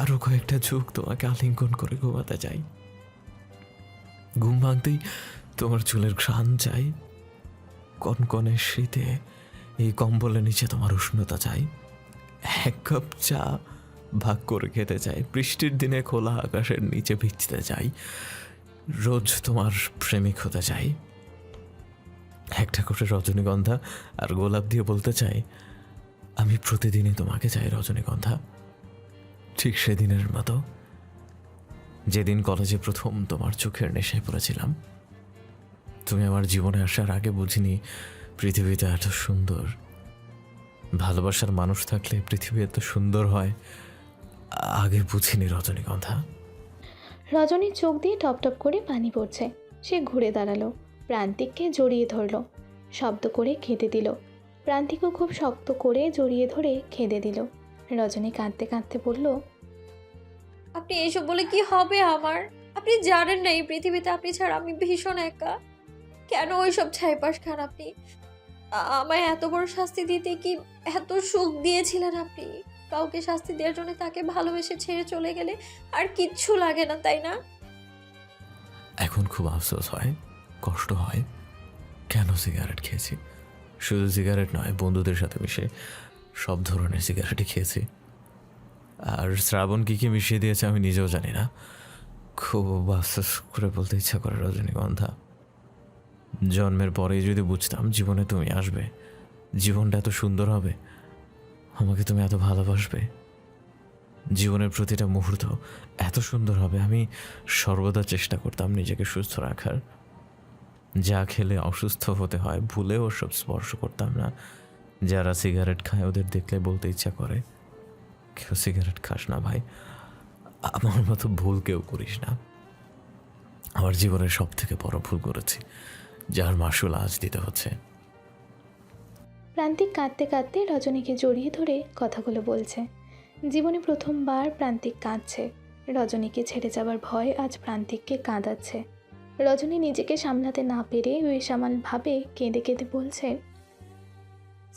আরো কয়েকটা যুগ তোমাকে আলিঙ্গন করে ঘুমাতে চাই। ঘুম ভাঙতেই তোমার চুলের ঘ্রাণ চাই। কনকনে শীতে এই কম্বলের নিচে তোমার উষ্ণতা চাই। এক কাপ চা ভাগ করে খেতে চাই। বৃষ্টির দিনে খোলা আকাশের নিচে ভিজতে চাই। রোজ তোমার প্রেমিক হতে চাই। একটা করে রজনীগন্ধা আর গোলাপ দিয়ে বলতে চাই, আমি প্রতিদিনই তোমাকে চাই রজনীগন্ধা। ঠিক সেদিনের মতো, যেদিন কলেজে প্রথম তোমার চোখের নেশায় পড়েছিলাম। তুমি আমার জীবনে আসার আগে বুঝিনি পৃথিবীতে এত সুন্দর। ভালোবাসার মানুষ থাকলে পৃথিবী এত সুন্দর হয়, আগে বুঝিনি রজনীগন্ধা। রজনীর চোখ দিয়ে টপ টপ করে পানি পড়ছে। সে ঘুরে দাঁড়ালো, প্রান্তিককে জড়িয়ে ধরল, শব্দ করে খেতে দিল। প্রান্তিকও খুব শক্ত করে জড়িয়ে ধরে খেতে দিল। রজনী কাঁদতে কাঁদতে বলল, আপনি এসব বলে কি হবে আমার? আপনি জানেন না এই পৃথিবীতে আপনি ছাড়া আমি ভীষণ একা। কেন ওইসব ছাইপাশ খান আপনি? আমায় এত বড় শাস্তি দিতে কি এত সুখ দিয়েছিলেন আপনি? কাউকে শাস্তি দেওয়ার জন্য তাকে ভালোবেসে ছেড়ে চলে গেলে আর কিচ্ছু লাগে না, তাই না? এখন খুব আফসোস হয়, কষ্ট হয়। কেন সিগারেট খেয়েছি? শুধু সিগারেট নয়, বন্ধুদের সাথে মিশে সব ধরনের সিগারেটই খেয়েছি। আর শ্রাবণ কী কী মিশিয়ে দিয়েছে আমি নিজেও জানি না। খুব আফসোস করে বলতে ইচ্ছা করে রজনীগন্ধা, জন্মের পরেই যদি বুঝতাম জীবনে তুমি আসবে, জীবনটা এত সুন্দর হবে, আমাকে তুমি এত ভালোবাসবে, জীবনের প্রতিটা মুহূর্ত এত সুন্দর হবে, আমি সর্বদা চেষ্টা করতাম নিজেকে সুস্থ রাখার। যা খেলে অসুস্থ হতে হয় ভুলেও সব স্পর্শ করতাম না। যারা সিগারেট খায় ওদের দেখলে বলতে ইচ্ছা করে, কেউ সিগারেট খাস না ভাই, আমার মতো ভুল কেউ করিস না। আমার জীবনের সব থেকে বড় ভুল করেছি, যার মাসুল আজ দিতে হচ্ছে। প্রান্তিক কাঁদতে কাঁদতে রজনীকে জড়িয়ে ধরে কথাগুলো বলছে। জীবনে প্রথমবার প্রান্তিক কাঁদছে। রজনীকে ছেড়ে যাবার ভয় আজ প্রান্তিককে কাঁদাচ্ছে। রজনী নিজেকে সামলাতে না পেরে বেসামালভাবে কেঁদে কেঁদে বলছে,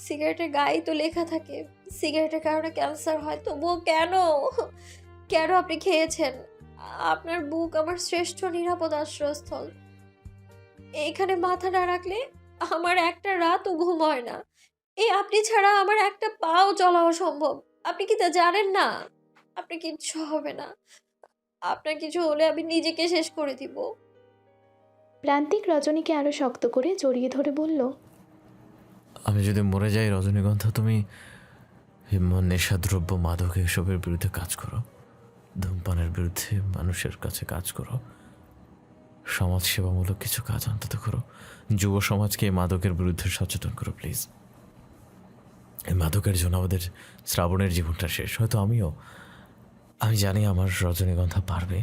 সিগারেটের গায়ে তো লেখা থাকে সিগারেটের কারণে ক্যান্সার হয়, তবুও কেন কেন আপনি খেয়েছেন? আপনার বুক আমার শ্রেষ্ঠ নিরাপদ আশ্রয়স্থল। এইখানে মাথা না রাখলে আমার একটা রাতও ঘুম হয় না। এই আপনি ছাড়া আমার একটা পাও চলা অসম্ভব। আপনি কি তা জানেন না? আপনি কিচ্ছু হবে না। আপনার কিছু হলে আমি নিজেকে শেষ করে দিব। প্রান্তিক রজনীকে আরো শক্ত করে জড়িয়ে ধরে বলল, আমি যদি মরে যাই রজনীগন্ধা, তুমি নেশাদ্রব্য, মাদক এসবের বিরুদ্ধে কাজ করো, ধূমপানের বিরুদ্ধে মানুষের কাছে কাজ করো, সমাজ সেবামূলক কিছু কাজ অন্তত করো। যুব সমাজকে এই মাদকের বিরুদ্ধে সচেতন করো প্লিজ। এই মাদকের জন্য আমাদের শ্রাবণের জীবনটা শেষ। হয়তো আমি জানি আমার রজনীগন্ধা পারবে,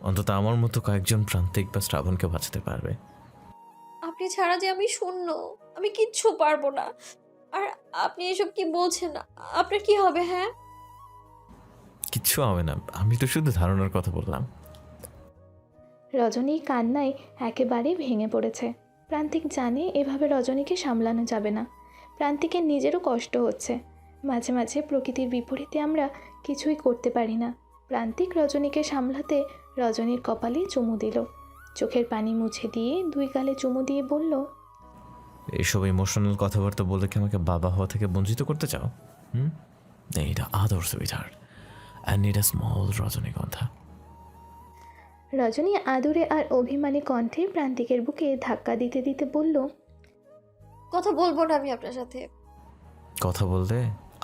অন্তত আমার মতো কয়েকজন প্রান্তিক বা শ্রাবণকে বাঁচাতে পারবে। আপনি ছাড়া যে আমি শূন্য, আমি কিচ্ছু পারবো না। আর আপনি এসব কি বলছেন? আপনার কি হবে? হ্যাঁ, কিচ্ছু হবে না, আমি তো শুধু ধারণার কথা বললাম। রজনী কান্নায় একেবারে ভেঙে পড়েছে। প্রান্তিক জানে এভাবে রজনীকে সামলানো যাবে না। প্রান্তিকের নিজেরও কষ্ট হচ্ছে। মাঝে মাঝে প্রকৃতির বিপরীতে আমরা কিছুই করতে পারি না। প্রান্তিক রজনীকে সামলাতে রজনীর কপালে চুমু দিল। চোখের পানি মুছে দিয়ে 2 গালে চুমু দিয়ে বলল, এইসব ইমোশনাল কথাবার্তা বলে কি আমাকে বাবা হওয়া থেকে বঞ্চিত করতে চাও? এইটা আদর sweetheart, I need a small রজনীগন্ধা। রজনী আদুরে আর অভিমানী কণ্ঠে প্রান্তিকের বুকে ধাক্কা দিতে দিতে বলল, কথা বলবো না আমি আপনার সাথে। কথা বলতে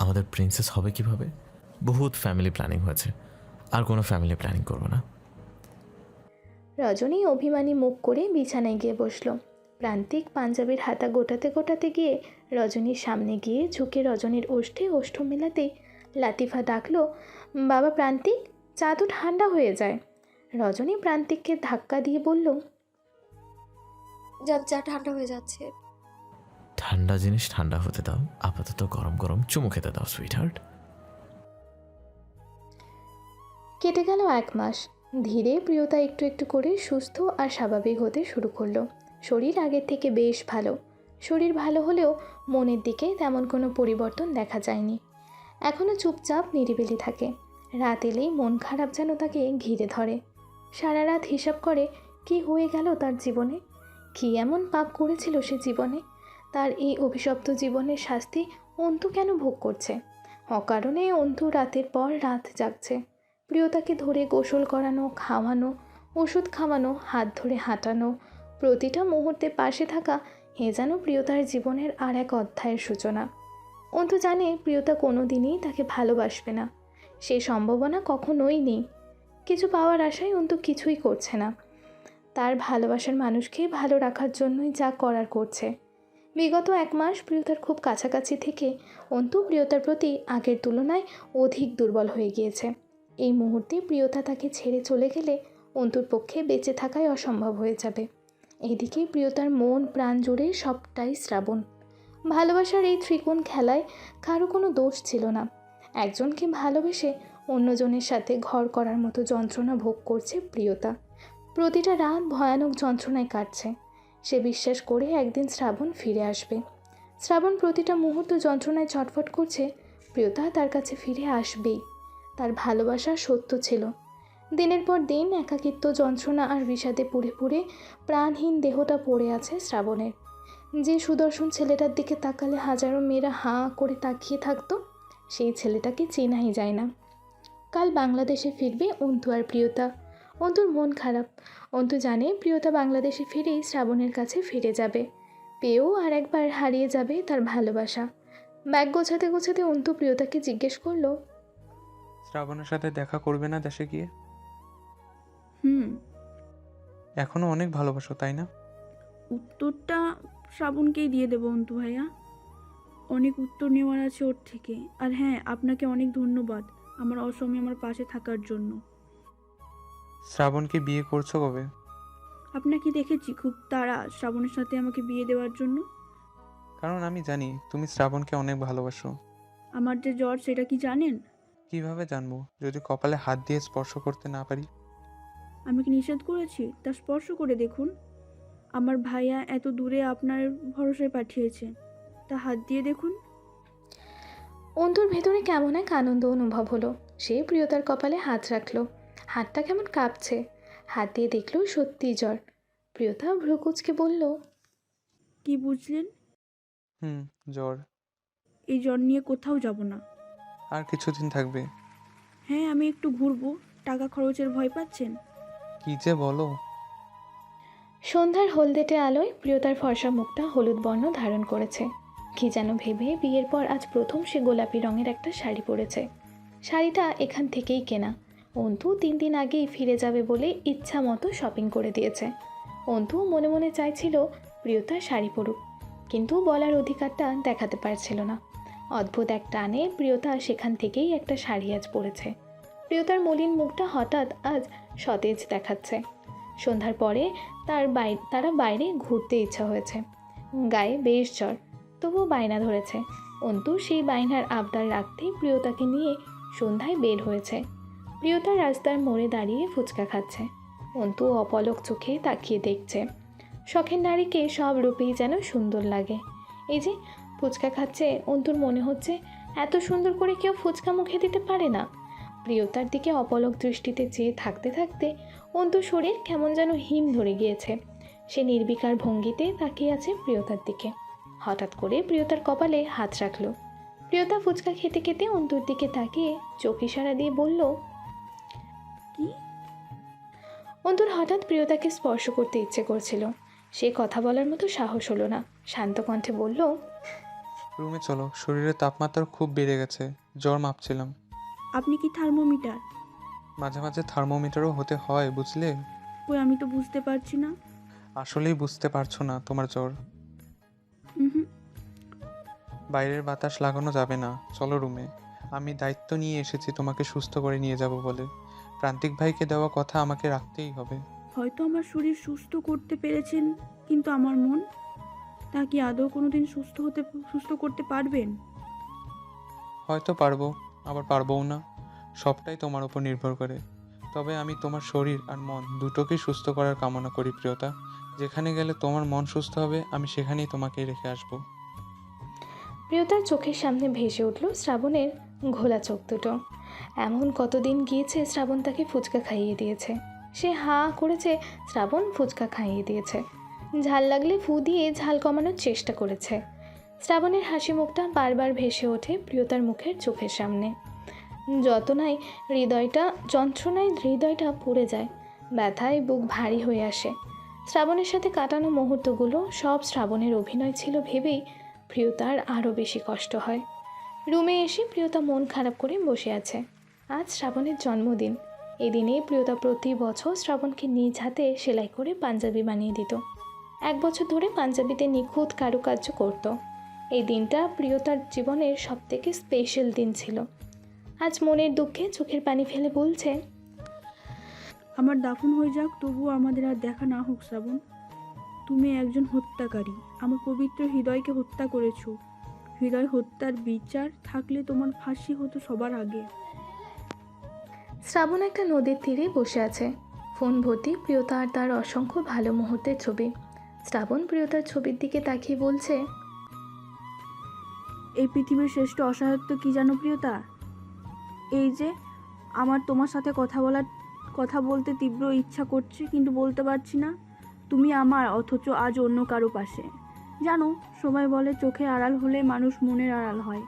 আমাদের প্রিন্সেস হবে কিভাবে? বহুত ফ্যামিলি প্ল্যানিং হয়েছে, আর কোনো ফ্যামিলি প্ল্যানিং করবো না। রজনী অভিমানী মুখ করে বিছানায় গিয়ে বসল। প্রান্তিক পাঞ্জাবির হাতা গোটাতে গোটাতে গিয়ে রজনীর সামনে গিয়ে ঝুঁকে রজনীর ওষ্ঠে ওষ্ঠ মেলাতেই লাতিফা ডাকলো, বাবা প্রান্তিক, চা তো ঠান্ডা হয়ে যায়। রজনী প্রান্তিককে ধাক্কা দিয়ে বলল, যান, চা ঠান্ডা হয়ে যাচ্ছে। ঠান্ডা জিনিস ঠান্ডা হতে দাও, আপাতত গরম গরম চুমু খেতে দাও সুইটহার্ট। কেটে গেল 1 মাস। ধীরে প্রিয়তা একটু একটু করে সুস্থ আর স্বাভাবিক হতে শুরু করলো। শরীর আগের থেকে বেশ ভালো। শরীর ভালো হলেও মনের দিকে তেমন কোনো পরিবর্তন দেখা যায়নি। এখনও চুপচাপ নিরিবিলি থাকে। রাত এলেই মন খারাপ যেন তাকে ঘিরে ধরে। সারা রাত হিসাব করে কি হয়ে গেল তার জীবনে, কী এমন পাপ করেছিল সে জীবনে। তার এই অভিশপ্ত জীবনের শাস্তি অন্তু কেন ভোগ করছে? অকারণে অন্তু রাতের পর রাত জাগছে। প্রিয়তাকে ধরে গোসল করানো, খাওয়ানো, ওষুধ খাওয়ানো, হাত ধরে হাঁটানো, প্রতিটা মুহূর্তে পাশে থাকা, এ যেন প্রিয়তার জীবনের আর এক অধ্যায়ের সূচনা। অন্তু জানে প্রিয়তা কোনো দিনই তাকে ভালোবাসবে না, সে সম্ভাবনা কখনোই নেই। কিছু পাওয়ার আশায় অন্তু কিছুই করছে না, তার ভালোবাসার মানুষকে ভালো রাখার জন্যই যা করার করছে। বিগত 1 মাস প্রিয়তার খুব কাছাকাছি থেকে অন্তু প্রিয়তার প্রতি আগের তুলনায় অধিক দুর্বল হয়ে গিয়েছে। এই মুহূর্তে প্রিয়তা তাকে ছেড়ে চলে গেলে অন্তুর পক্ষে বেঁচে থাকাই অসম্ভব হয়ে যাবে। এইদিকে প্রিয়তার মন প্রাণ জুড়ে সবটাই শ্রাবণ। ভালোবাসার এই ত্রিকোণ খেলায় কারো কোনো দোষ ছিল না। একজনকে ভালোবেসে অন্যজনের সাথে ঘর করার মতো যন্ত্রণা ভোগ করছে প্রিয়তা। প্রতিটা রাত ভয়ানক যন্ত্রণায় কাটছে। সে বিশ্বাস করে একদিন শ্রাবণ ফিরে আসবে। শ্রাবণ প্রতিটা মুহূর্ত যন্ত্রণায় ছটফট করছে, প্রিয়তা তার কাছে ফিরে আসবেই। তার ভালোবাসা সত্য ছিল। দিনের পর দিন একাকিত্ব, যন্ত্রণা আর বিষাদে পুড়ে পুড়ে প্রাণহীন দেহটা পড়ে আছে শ্রাবণের। যে সুদর্শন ছেলেটার দিকে তাকালে হাজারো মেয়েরা হাঁ করে তাকিয়ে থাকতো, সেই ছেলেটাকে চেনাই যায় না। কাল বাংলাদেশে ফিরবে অন্তু আর প্রিয়তা। অন্তুর মন খারাপ। অন্তু জানে প্রিয়তা বাংলাদেশে ফিরেই শ্রাবণের কাছে ফিরে যাবে, পেয়েও আর একবার হারিয়ে যাবে তার ভালোবাসা। ব্যাগ গোছাতে গোছাতে অন্তু প্রিয়তাকে জিজ্ঞেস করলো, শ্রাবণের সাথে দেখা করবে না দেশে গিয়ে? এখনো অনেক ভালোবাসো, তাই না? উত্তরটা শ্রাবণকেই দিয়ে দেবো অন্তু ভাইয়া। অনেক উত্তর নেওয়ার আছে ওর থেকে। আর হ্যাঁ, আপনাকে অনেক ধন্যবাদ আমার অসময়ে আমার পাশে থাকার জন্য। শ্রাবণকে বিয়ে করছো কবে? আপনাকে দেখেছি খুব তাড়া শ্রাবণের সাথে আমাকে বিয়ে দেওয়ার জন্য। কারণ আমি জানি তুমি শ্রাবণকে অনেক ভালোবাসো। আমার যে জ্বর সেটা কি জানেন? কিভাবে জানবো যদি কপালে হাত দিয়ে স্পর্শ করতে না পারি? আমি কি নিষেধ করেছি? তা স্পর্শ করে দেখুন। আমার ভাইয়া এত দূরে আপনার ভরসায় পাঠিয়েছে, তা হাত দিয়ে দেখুন। অন্তুর ভেতরে কেমন এক আনন্দ অনুভব হলো। সে প্রিয়তার কপালে হাত রাখলো। হাতটা কেমন কাঁপছে। হাত দিয়ে দেখলো সত্যিই জ্বর। প্রিয়তা ভ্রুকুচকে বলল, কি বুঝলেন? জ্বর। এই জ্বর নিয়ে কোথাও যাব না। আর কিছুদিন থাকবে? হ্যাঁ, আমি একটু ঘুরবো। টাকা খরচের ভয় পাচ্ছেন? কি যে বলো। সন্ধ্যার হলদেটে আলোয় প্রিয়তার ফর্সা মুখটা হলুদ বর্ণ ধারণ করেছে। কি যেন ভেবে বিয়ের পর আজ প্রথম সে গোলাপি রঙের একটা শাড়ি পরেছে। শাড়িটা এখান থেকেই কেনা। অন্তু 3 দিন আগেই ফিরে যাবে বলে ইচ্ছা মতো শপিং করে দিয়েছে। অন্তু মনে মনে চাইছিল প্রিয়তা শাড়ি পরুক, কিন্তু বলার অধিকারটা দেখাতে পারছিল না। অদ্ভুত এক টানে প্রিয়তা সেখান থেকেই একটা শাড়ি আজ পরেছে। প্রিয়তার মলিন মুখটা হঠাৎ আজ সতেজ দেখাচ্ছে। সন্ধ্যার পরে তারা বাইরে ঘুরতে ইচ্ছা হয়েছে। গায়ে বেশ জ্বর, তবুও বায়না ধরেছে। অন্তু সেই বায়নার আবদার রাখতেই প্রিয়তাকে নিয়ে সন্ধ্যায় বের হয়েছে। প্রিয়তা রাস্তার মোড়ে দাঁড়িয়ে ফুচকা খাচ্ছে। অন্তু অপলক চোখে তাকিয়ে দেখছে। শখের নারীকে সব রূপেই যেন সুন্দর লাগে। এই যে ফুচকা খাচ্ছে অন্তুর মনে হচ্ছে এত সুন্দর করে কেউ ফুচকা মুখে দিতে পারে না। প্রিয়তার দিকে অপলক দৃষ্টিতে চেয়ে থাকতে থাকতে অন্তুর শরীর কেমন যেন হিম ধরে গিয়েছে। সে নির্বিকার ভঙ্গিতে তাকিয়ে আছে প্রিয়তার দিকে। হঠাৎ করে প্রিয়তার কপালে হাত রাখল। প্রিয়তা ফুচকা খেতে খেতে অন্তুর দিকে তাকিয়ে চোখ ইশারা দিয়ে বলল, কি? অন্তুর হঠাৎ প্রিয়তাকে স্পর্শ করতে ইচ্ছে করছিল। সে কথা বলার মতো সাহস হলো না। শান্ত কণ্ঠে বলল, রুমে চলো, শরীরের তাপমাত্রা খুব বেড়ে গেছে, জ্বর মাপছিলাম। আপনি কি থার্মোমিটার? মাঝে মাঝে থার্মোমিটারও হতে হয়, বুঝলে? ওই আমি তো বুঝতে পারছি না। আসলেই বুঝতে পারছো না তোমার জ্বর। হুম। বাইরের বাতাস লাগানো যাবে না, চলো রুমে। আমি দায়িত্ব নিয়ে এসেছি তোমাকে সুস্থ করে নিয়ে যাব বলে। প্রান্তিক ভাইকে দেওয়া কথা আমাকে রাখতেই হবে। হয়তো আমার শরীর সুস্থ করতে পেরেছেন, কিন্তু আমার মন, তা কি আদৌ কোনোদিন সুস্থ করতে পারবেন? হয়তো পারবো, আবার পারবও না, সবটাই তোমার উপর নির্ভর করে। তবে আমি তোমার শরীর আর মন দুটোকেই সুস্থ করার কামনা করি প্রিয়তা। যেখানে গেলে তোমার মন সুস্থ হবে, আমি সেখানেই তোমাকেই রেখে আসবো। প্রিয়তার চোখের সামনে ভেসে উঠল শ্রাবণের ঘোলা চোখ দুটো। এমন কতদিন গিয়েছে শ্রাবণ তাকে ফুচকা খাইয়ে দিয়েছে। সে হাঁ করেছে, শ্রাবণ ফুচকা খাইয়ে দিয়েছে। ঝাল লাগলে ফু দিয়ে ঝাল কমানোর চেষ্টা করেছে। শ্রাবণের হাসি মুখটা বারবার ভেসে ওঠে প্রিয়তার মুখের চোখের সামনে। যন্ত্রণায় হৃদয়টা পুড়ে যায়, ব্যথায় বুক ভারী হয়ে আসে। শ্রাবণের সাথে কাটানো মুহূর্তগুলো সব শ্রাবণের অভিনয় ছিল ভেবেই প্রিয়তার আরও বেশি কষ্ট হয়। রুমে এসে প্রিয়তা মন খারাপ করে বসে আছে। আজ শ্রাবণের জন্মদিন। এই দিনে প্রিয়তা প্রতি বছর শ্রাবণকে নিজ হাতে সেলাই করে পাঞ্জাবি বানিয়ে দিত। 1 বছর ধরে পাঞ্জাবিতে নিখুঁত কারুকার্য করত। এই দিনটা প্রিয়তার জীবনের সবথেকে স্পেশাল দিন ছিল। আজ মনের দুঃখে চোখের পানি ফেলে বলছে, আমার দাফন হয়ে যাক, তবুও আমাদের আর দেখা না হোক শ্রাবণ। তুমি একজন হত্যাকারী, আমার পবিত্র হৃদয়কে হত্যা করেছো। হৃদয় হত্যার বিচার থাকলে তোমার ফাঁসি হতো সবার আগে। শ্রাবণ একটা নদীর তীরে বসে আছে। ফোন ভর্তি প্রিয়তা আর তার অসংখ্য ভালো মুহূর্তের ছবি। শ্রাবণ প্রিয়তার ছবির দিকে তাকিয়ে বলছে, এই পৃথিবীর শ্রেষ্ঠ অসহায়ত্ব কি জানো প্রিয়তা? এই যে আমার তোমার সাথে কথা বলতে তীব্র ইচ্ছা করছে, কিন্তু বলতে পারছি না। তুমি আমার, অথচ আজ অন্য কারো পাশে। জানো, সবাই বলে চোখের আড়াল হলে মানুষ মনের আড়াল হয়,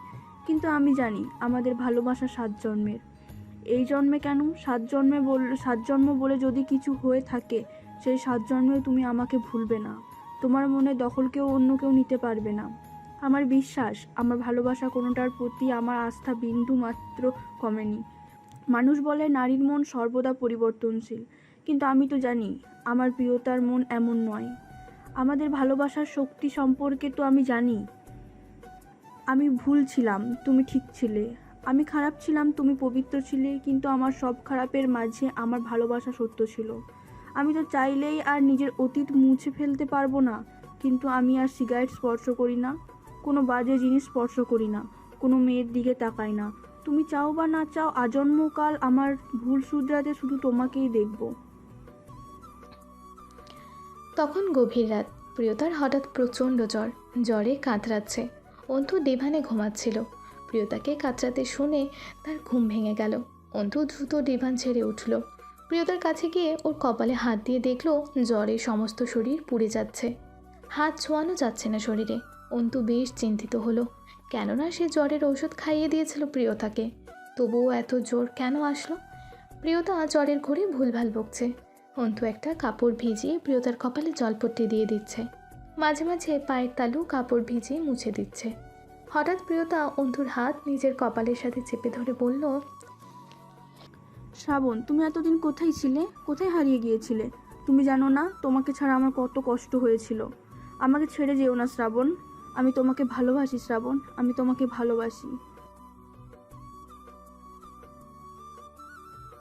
কিন্তু আমি জানি আমাদের ভালোবাসা 7 জন্মের। এই জন্মে কেন, 7 জন্ম বলে যদি কিছু হয়ে থাকে, সেই 7 জন্মেও তুমি আমাকে ভুলবে না। তোমার মনে দখল অন্য কেউ নিতে পারবে না। আমার বিশ্বাস, আমার ভালোবাসা কোনোটার প্রতি আমার আস্থা বিন্দু মাত্র কমেনি। মানুষ বলে নারীর মন সর্বদা পরিবর্তনশীল, কিন্তু আমি তো জানি আমার প্রিয়তার মন এমন নয়। আমাদের ভালোবাসার শক্তি সম্পর্কে তো আমি জানি। আমি ভুল ছিলাম, তুমি ঠিক ছিলে। আমি খারাপ ছিলাম, তুমি পবিত্র ছিলে, কিন্তু আমার সব খারাপের মাঝে আমার ভালোবাসা সত্য ছিল। আমি তো চাইলেই আর নিজের অতীত মুছে ফেলতে পারবো না, কিন্তু আমি আর সিগারেট স্পর্শ করি না, কোনো বাজে জিনিস স্পর্শ করি না, কোনো মেয়ের দিকে তাকাই না। তুমি চাও বা না চাও, আজন্মকাল আমার ভুল শুধরাতে শুধু তোমাকেই দেখব। তখন গভীর রাত। প্রিয়তার হঠাৎ প্রচণ্ড জ্বরে কাতরাচ্ছে। অন্তু ডিভানে ঘুমাচ্ছিল। প্রিয়তাকে কাতরাতে শুনে তার ঘুম ভেঙে গেল। অন্তু দ্রুত ডিভান ছেড়ে উঠল। প্রিয়তার কাছে গিয়ে ওর কপালে হাত দিয়ে দেখল জ্বরে সমস্ত শরীর পুড়ে যাচ্ছে। হাত ছোঁয়ানো যাচ্ছে না শরীরে। অন্তু বেশ চিন্তিত হলো, কেননা সে জ্বরের ঔষধ খাইয়ে দিয়েছিল প্রিয়তাকে। তবুও এত জ্বর কেন আসলো? প্রিয়তা জ্বরের ঘরে ভুলভাল বকছে। অন্তু একটা কাপড় ভিজিয়ে প্রিয়তার কপালে জলপট্টি দিয়ে দিচ্ছে। মাঝে মাঝে পায়ের তালু কাপড় ভিজিয়ে মুছে দিচ্ছে। হঠাৎ প্রিয়তা অন্তুর হাত নিজের কপালের সাথে চেপে ধরে বলল, শ্রাবণ, তুমি এতদিন কোথায় ছিলে? কোথায় হারিয়ে গিয়েছিলে? তুমি জানো না তোমাকে ছাড়া আমার কত কষ্ট হয়েছিল। আমাকে ছেড়ে যেও না শ্রাবণ। আমি তোমাকে ভালোবাসি শ্রাবণ, আমি তোমাকে ভালোবাসি।